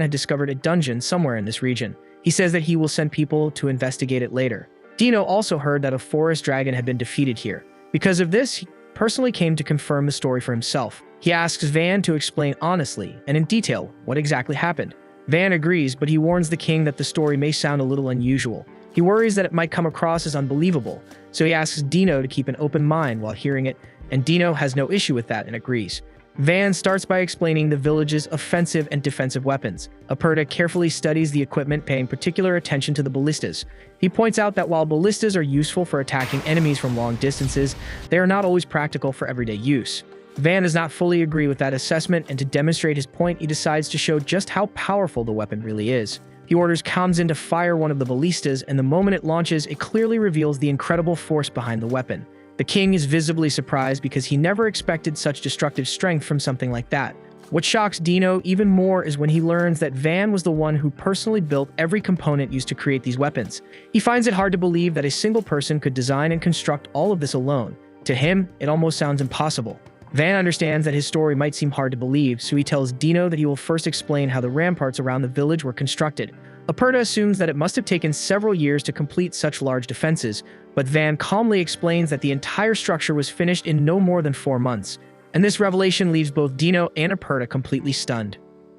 had discovered a dungeon somewhere in this region. He says that he will send people to investigate it later. Dino also heard that a forest dragon had been defeated here. Because of this, he personally came to confirm the story for himself. He asks Van to explain honestly and in detail what exactly happened. Van agrees, but he warns the king that the story may sound a little unusual. He worries that it might come across as unbelievable, so he asks Dino to keep an open mind while hearing it, and Dino has no issue with that and agrees. Van starts by explaining the village's offensive and defensive weapons. Aperta carefully studies the equipment, paying particular attention to the ballistas. He points out that while ballistas are useful for attacking enemies from long distances, they are not always practical for everyday use. Van does not fully agree with that assessment, and to demonstrate his point, he decides to show just how powerful the weapon really is. He orders Kamzin to fire one of the ballistas, and the moment it launches, it clearly reveals the incredible force behind the weapon. The king is visibly surprised because he never expected such destructive strength from something like that. What shocks Dino even more is when he learns that Van was the one who personally built every component used to create these weapons. He finds it hard to believe that a single person could design and construct all of this alone. To him, it almost sounds impossible. Van understands that his story might seem hard to believe, so he tells Dino that he will first explain how the ramparts around the village were constructed. Aperta assumes that it must have taken several years to complete such large defenses, but Van calmly explains that the entire structure was finished in no more than 4 months, and this revelation leaves both Dino and Aperta completely stunned.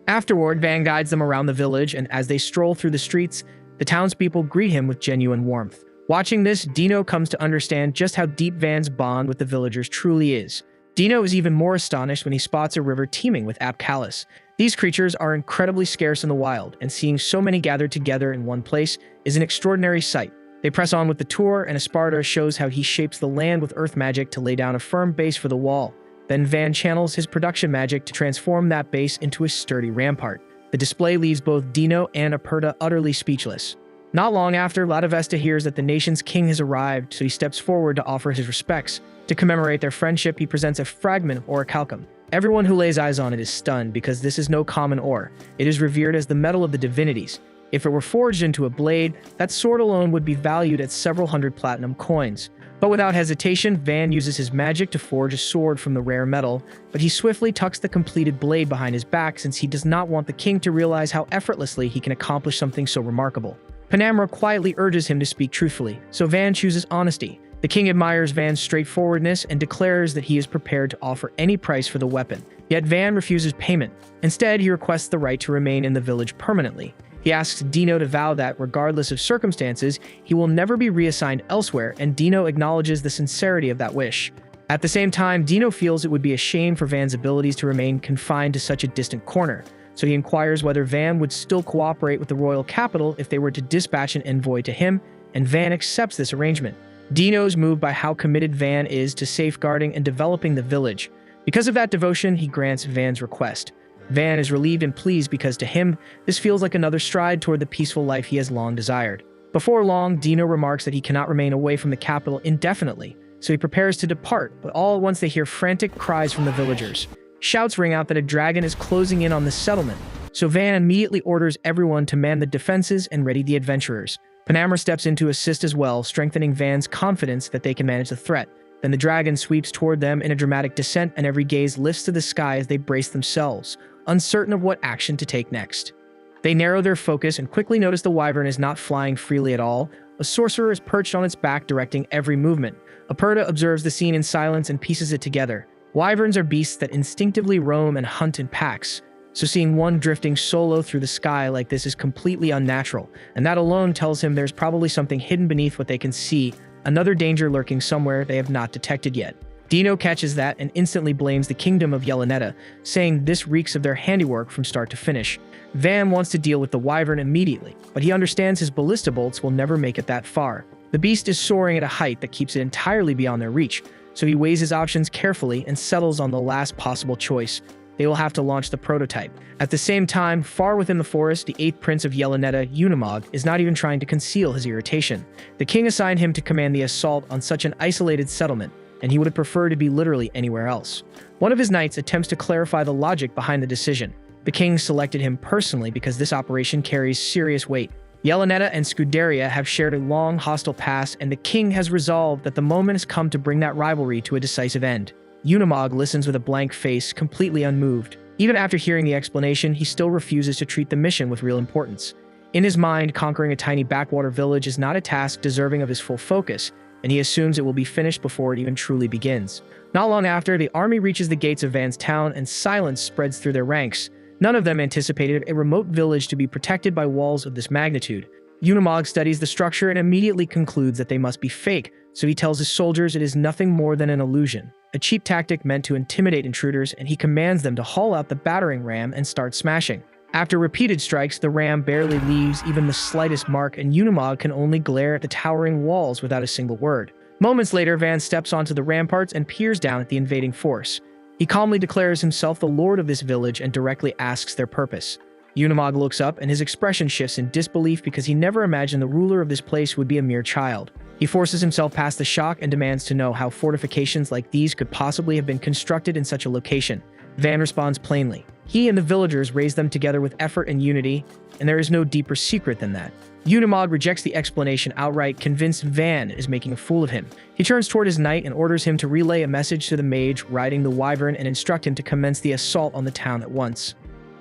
Afterward, Van guides them around the village, and as they stroll through the streets, the townspeople greet him with genuine warmth. Watching this, Dino comes to understand just how deep Van's bond with the villagers truly is. Dino is even more astonished when he spots a river teeming with apcalis. These creatures are incredibly scarce in the wild, and seeing so many gathered together in one place is an extraordinary sight. They press on with the tour, and Esparta shows how he shapes the land with earth magic to lay down a firm base for the wall. Then Van channels his production magic to transform that base into a sturdy rampart. The display leaves both Dino and Aperta utterly speechless. Not long after, Latavesta hears that the nation's king has arrived, so he steps forward to offer his respects. To commemorate their friendship, he presents a fragment of orichalcum. Everyone who lays eyes on it is stunned because this is no common ore. It is revered as the metal of the divinities. If it were forged into a blade, that sword alone would be valued at several hundred platinum coins. But without hesitation, Van uses his magic to forge a sword from the rare metal, but he swiftly tucks the completed blade behind his back since he does not want the king to realize how effortlessly he can accomplish something so remarkable. Panamera quietly urges him to speak truthfully, so Van chooses honesty. The king admires Van's straightforwardness and declares that he is prepared to offer any price for the weapon. Yet Van refuses payment. Instead, he requests the right to remain in the village permanently. He asks Dino to vow that, regardless of circumstances, he will never be reassigned elsewhere, and Dino acknowledges the sincerity of that wish. At the same time, Dino feels it would be a shame for Van's abilities to remain confined to such a distant corner, so he inquires whether Van would still cooperate with the royal capital if they were to dispatch an envoy to him, and Van accepts this arrangement. Dino is moved by how committed Van is to safeguarding and developing the village. Because of that devotion, he grants Van's request. Van is relieved and pleased because to him, this feels like another stride toward the peaceful life he has long desired. Before long, Dino remarks that he cannot remain away from the capital indefinitely, so he prepares to depart, but all at once they hear frantic cries from the villagers. Shouts ring out that a dragon is closing in on the settlement, so Van immediately orders everyone to man the defenses and ready the adventurers. Panamera steps in to assist as well, strengthening Van's confidence that they can manage the threat. Then the dragon sweeps toward them in a dramatic descent, and every gaze lifts to the sky as they brace themselves, uncertain of what action to take next. They narrow their focus and quickly notice the wyvern is not flying freely at all. A sorcerer is perched on its back, directing every movement. Aperta observes the scene in silence and pieces it together. Wyverns are beasts that instinctively roam and hunt in packs, so seeing one drifting solo through the sky like this is completely unnatural, and that alone tells him there's probably something hidden beneath what they can see, another danger lurking somewhere they have not detected yet. Dino catches that and instantly blames the kingdom of Yelanetta, saying this reeks of their handiwork from start to finish. Van wants to deal with the wyvern immediately, but he understands his ballista bolts will never make it that far. The beast is soaring at a height that keeps it entirely beyond their reach, so he weighs his options carefully and settles on the last possible choice. They will have to launch the prototype. At the same time, far within the forest, the 8th Prince of Yelanetta, Unimog, is not even trying to conceal his irritation. The king assigned him to command the assault on such an isolated settlement, and he would have preferred to be literally anywhere else. One of his knights attempts to clarify the logic behind the decision. The king selected him personally because this operation carries serious weight. Yelanetta and Scuderia have shared a long hostile past, and the king has resolved that the moment has come to bring that rivalry to a decisive end. Unimog listens with a blank face, completely unmoved. Even after hearing the explanation, he still refuses to treat the mission with real importance. In his mind, conquering a tiny backwater village is not a task deserving of his full focus, and he assumes it will be finished before it even truly begins. Not long after, the army reaches the gates of Van's town, and silence spreads through their ranks. None of them anticipated a remote village to be protected by walls of this magnitude. Unimog studies the structure and immediately concludes that they must be fake, so he tells his soldiers it is nothing more than an illusion, a cheap tactic meant to intimidate intruders, and he commands them to haul out the battering ram and start smashing. After repeated strikes, the ram barely leaves even the slightest mark, and Unimog can only glare at the towering walls without a single word. Moments later, Van steps onto the ramparts and peers down at the invading force. He calmly declares himself the lord of this village and directly asks their purpose. Unimog looks up, and his expression shifts in disbelief because he never imagined the ruler of this place would be a mere child. He forces himself past the shock and demands to know how fortifications like these could possibly have been constructed in such a location. Van responds plainly. He and the villagers raised them together with effort and unity, and there is no deeper secret than that. Unimog rejects the explanation outright, convinced Van is making a fool of him. He turns toward his knight and orders him to relay a message to the mage riding the wyvern and instruct him to commence the assault on the town at once.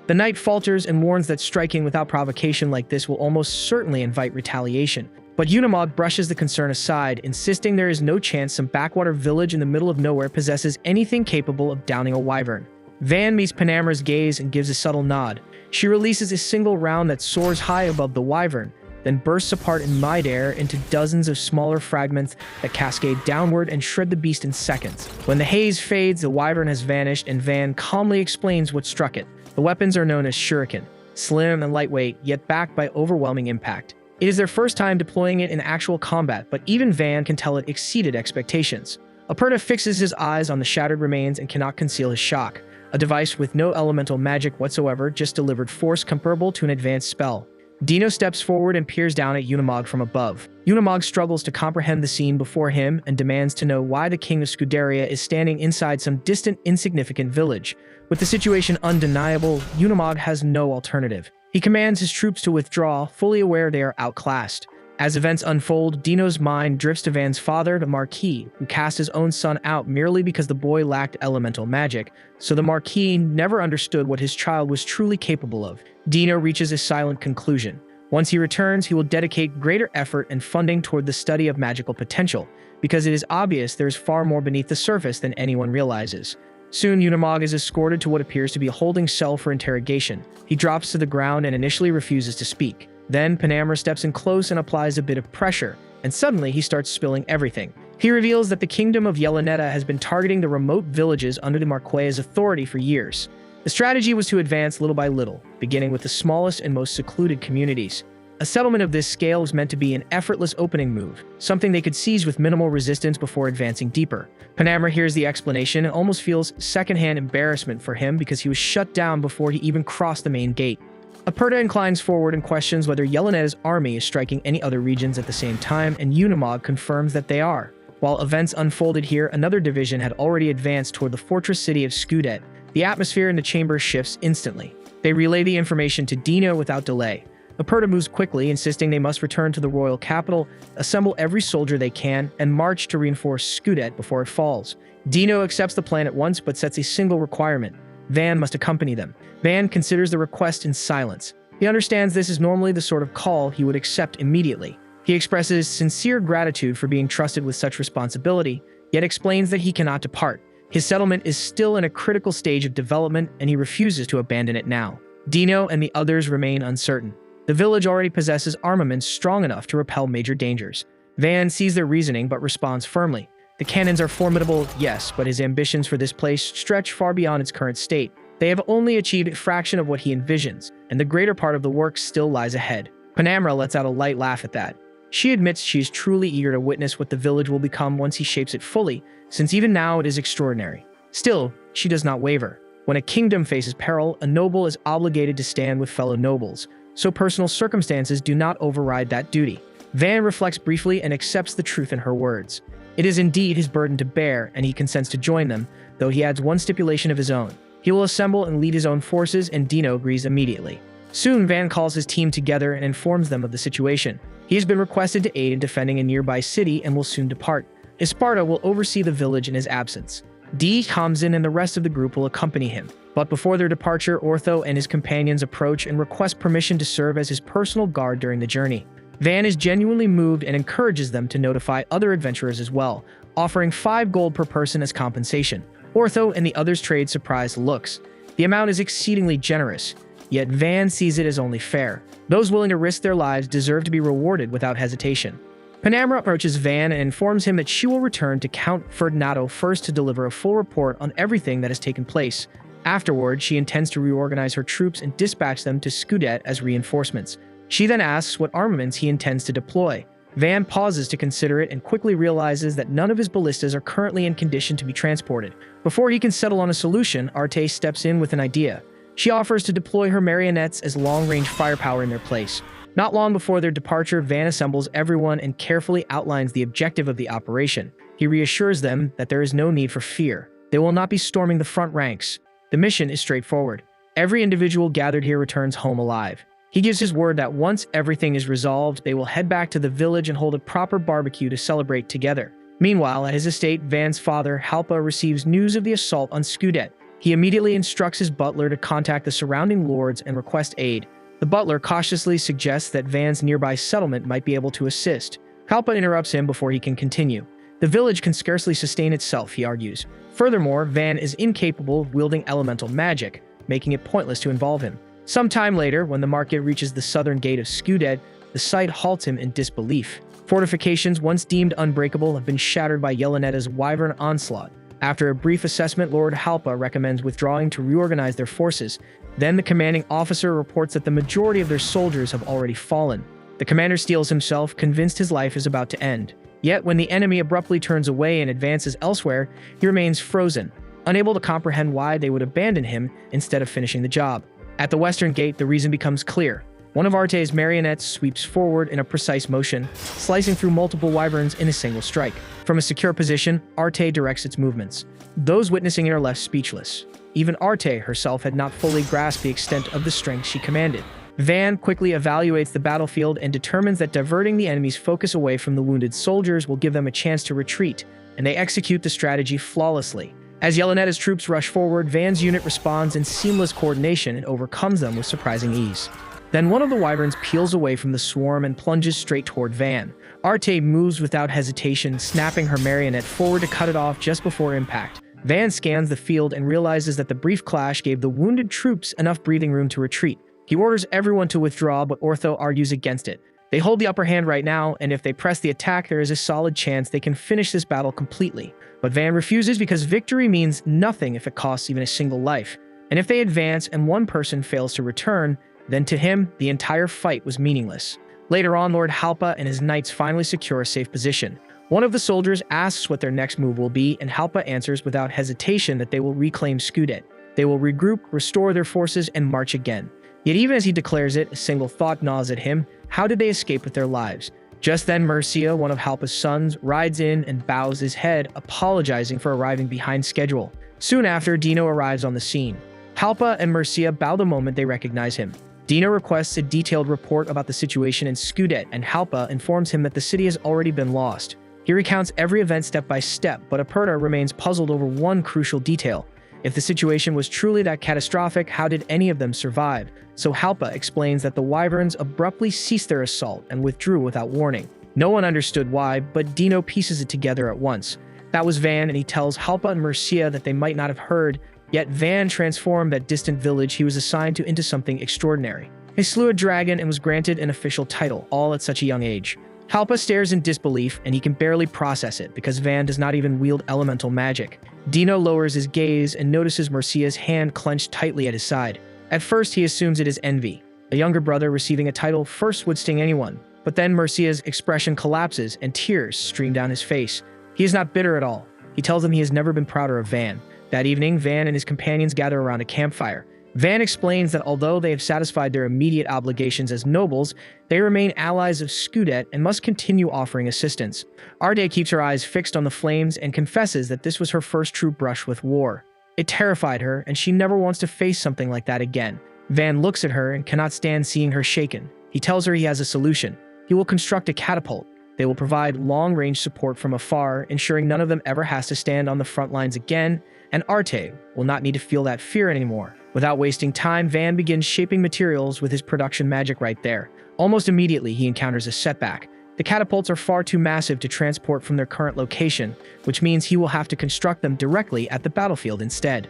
The knight falters and warns that striking without provocation like this will almost certainly invite retaliation. But Unimog brushes the concern aside, insisting there is no chance some backwater village in the middle of nowhere possesses anything capable of downing a wyvern. Van meets Panamra's gaze and gives a subtle nod. She releases a single round that soars high above the wyvern, then bursts apart in midair into dozens of smaller fragments that cascade downward and shred the beast in seconds. When the haze fades, the wyvern has vanished, and Van calmly explains what struck it. The weapons are known as shuriken, slim and lightweight, yet backed by overwhelming impact. It is their first time deploying it in actual combat, but even Van can tell it exceeded expectations. Aperta fixes his eyes on the shattered remains and cannot conceal his shock. A device with no elemental magic whatsoever just delivered force comparable to an advanced spell. Dino steps forward and peers down at Unimog from above. Unimog struggles to comprehend the scene before him and demands to know why the king of Scuderia is standing inside some distant, insignificant village. With the situation undeniable, Unimog has no alternative. He commands his troops to withdraw, fully aware they are outclassed. As events unfold, Dino's mind drifts to Van's father, the Marquis, who cast his own son out merely because the boy lacked elemental magic, so the Marquis never understood what his child was truly capable of. Dino reaches a silent conclusion. Once he returns, he will dedicate greater effort and funding toward the study of magical potential, because it is obvious there is far more beneath the surface than anyone realizes. Soon, Unimog is escorted to what appears to be a holding cell for interrogation. He drops to the ground and initially refuses to speak. Then, Panamra steps in close and applies a bit of pressure, and suddenly he starts spilling everything. He reveals that the kingdom of Yelanetta has been targeting the remote villages under the Marques's authority for years. The strategy was to advance little by little, beginning with the smallest and most secluded communities. A settlement of this scale was meant to be an effortless opening move, something they could seize with minimal resistance before advancing deeper. Panamra hears the explanation and almost feels secondhand embarrassment for him because he was shut down before he even crossed the main gate. Aperta inclines forward and questions whether Yelenetta's army is striking any other regions at the same time, and Unimog confirms that they are. While events unfolded here, another division had already advanced toward the fortress city of Skudet. The atmosphere in the chamber shifts instantly. They relay the information to Dino without delay. Aperta moves quickly, insisting they must return to the royal capital, assemble every soldier they can, and march to reinforce Skudet before it falls. Dino accepts the plan at once, but sets a single requirement. Van must accompany them. Van considers the request in silence. He understands this is normally the sort of call he would accept immediately. He expresses sincere gratitude for being trusted with such responsibility, yet explains that he cannot depart. His settlement is still in a critical stage of development, and he refuses to abandon it now. Dino and the others remain uncertain. The village already possesses armaments strong enough to repel major dangers. Van sees their reasoning but responds firmly. The cannons are formidable, yes, but his ambitions for this place stretch far beyond its current state. They have only achieved a fraction of what he envisions, and the greater part of the work still lies ahead. Panamra lets out a light laugh at that. She admits she is truly eager to witness what the village will become once he shapes it fully, since even now it is extraordinary. Still, she does not waver. When a kingdom faces peril, a noble is obligated to stand with fellow nobles, so personal circumstances do not override that duty. Van reflects briefly and accepts the truth in her words. It is indeed his burden to bear, and he consents to join them, though he adds one stipulation of his own. He will assemble and lead his own forces, and Dino agrees immediately. Soon, Van calls his team together and informs them of the situation. He has been requested to aid in defending a nearby city and will soon depart. Esparta will oversee the village in his absence. D. Kamzin and the rest of the group will accompany him. But before their departure, Ortho and his companions approach and request permission to serve as his personal guard during the journey. Van is genuinely moved and encourages them to notify other adventurers as well, offering 5 gold per person as compensation. Ortho and the others trade surprised looks. The amount is exceedingly generous, yet Van sees it as only fair. Those willing to risk their lives deserve to be rewarded without hesitation. Panamra approaches Van and informs him that she will return to Count Ferdinando first to deliver a full report on everything that has taken place. Afterward, she intends to reorganize her troops and dispatch them to Scudet as reinforcements. She then asks what armaments he intends to deploy. Van pauses to consider it and quickly realizes that none of his ballistas are currently in condition to be transported. Before he can settle on a solution, Arte steps in with an idea. She offers to deploy her marionettes as long-range firepower in their place. Not long before their departure, Van assembles everyone and carefully outlines the objective of the operation. He reassures them that there is no need for fear. They will not be storming the front ranks. The mission is straightforward. Every individual gathered here returns home alive. He gives his word that once everything is resolved, they will head back to the village and hold a proper barbecue to celebrate together. Meanwhile, at his estate, Van's father, Halpa, receives news of the assault on Scudet. He immediately instructs his butler to contact the surrounding lords and request aid. The butler cautiously suggests that Van's nearby settlement might be able to assist. Halpa interrupts him before he can continue. The village can scarcely sustain itself, he argues. Furthermore, Van is incapable of wielding elemental magic, making it pointless to involve him. Some time later, when the market reaches the southern gate of Scudet, the sight halts him in disbelief. Fortifications once deemed unbreakable have been shattered by Yelenetta's wyvern onslaught. After a brief assessment, Lord Halpa recommends withdrawing to reorganize their forces. Then the commanding officer reports that the majority of their soldiers have already fallen. The commander steels himself, convinced his life is about to end. Yet when the enemy abruptly turns away and advances elsewhere, he remains frozen, unable to comprehend why they would abandon him instead of finishing the job. At the western gate, the reason becomes clear. One of Arte's marionettes sweeps forward in a precise motion, slicing through multiple wyverns in a single strike. From a secure position, Arte directs its movements. Those witnessing it are left speechless. Even Arte herself had not fully grasped the extent of the strength she commanded. Van quickly evaluates the battlefield and determines that diverting the enemy's focus away from the wounded soldiers will give them a chance to retreat, and they execute the strategy flawlessly. As Yelenetta's troops rush forward, Van's unit responds in seamless coordination and overcomes them with surprising ease. Then one of the wyverns peels away from the swarm and plunges straight toward Van. Arte moves without hesitation, snapping her marionette forward to cut it off just before impact. Van scans the field and realizes that the brief clash gave the wounded troops enough breathing room to retreat. He orders everyone to withdraw, but Ortho argues against it. They hold the upper hand right now, and if they press the attack, there is a solid chance they can finish this battle completely. But Van refuses because victory means nothing if it costs even a single life. And if they advance and one person fails to return, then to him, the entire fight was meaningless. Later on, Lord Halpa and his knights finally secure a safe position. One of the soldiers asks what their next move will be, and Halpa answers without hesitation that they will reclaim Scudet. They will regroup, restore their forces, and march again. Yet even as he declares it, a single thought gnaws at him. How did they escape with their lives? Just then, Murcia, one of Halpa's sons, rides in and bows his head, apologizing for arriving behind schedule. Soon after, Dino arrives on the scene. Halpa and Murcia bow the moment they recognize him. Dino requests a detailed report about the situation in Scudet, and Halpa informs him that the city has already been lost. He recounts every event step by step, but Aperta remains puzzled over one crucial detail. If the situation was truly that catastrophic, how did any of them survive? So Halpa explains that the wyverns abruptly ceased their assault and withdrew without warning. No one understood why, but Dino pieces it together at once. That was Van, and he tells Halpa and Murcia that they might not have heard, yet Van transformed that distant village he was assigned to into something extraordinary. He slew a dragon and was granted an official title, all at such a young age. Halpa stares in disbelief, and he can barely process it because Van does not even wield elemental magic. Dino lowers his gaze and notices Mercia's hand clenched tightly at his side. At first, he assumes it is envy. A younger brother receiving a title first would sting anyone, but then Mercia's expression collapses and tears stream down his face. He is not bitter at all. He tells them he has never been prouder of Van. That evening, Van and his companions gather around a campfire. Van explains that although they have satisfied their immediate obligations as nobles, they remain allies of Scudet and must continue offering assistance. Arte keeps her eyes fixed on the flames and confesses that this was her first true brush with war. It terrified her, and she never wants to face something like that again. Van looks at her and cannot stand seeing her shaken. He tells her he has a solution. He will construct a catapult. They will provide long-range support from afar, ensuring none of them ever has to stand on the front lines again, and Arte will not need to feel that fear anymore. Without wasting time, Van begins shaping materials with his production magic right there. Almost immediately, he encounters a setback. The catapults are far too massive to transport from their current location, which means he will have to construct them directly at the battlefield instead.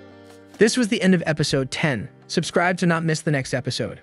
This was the end of episode 10. Subscribe to not miss the next episode.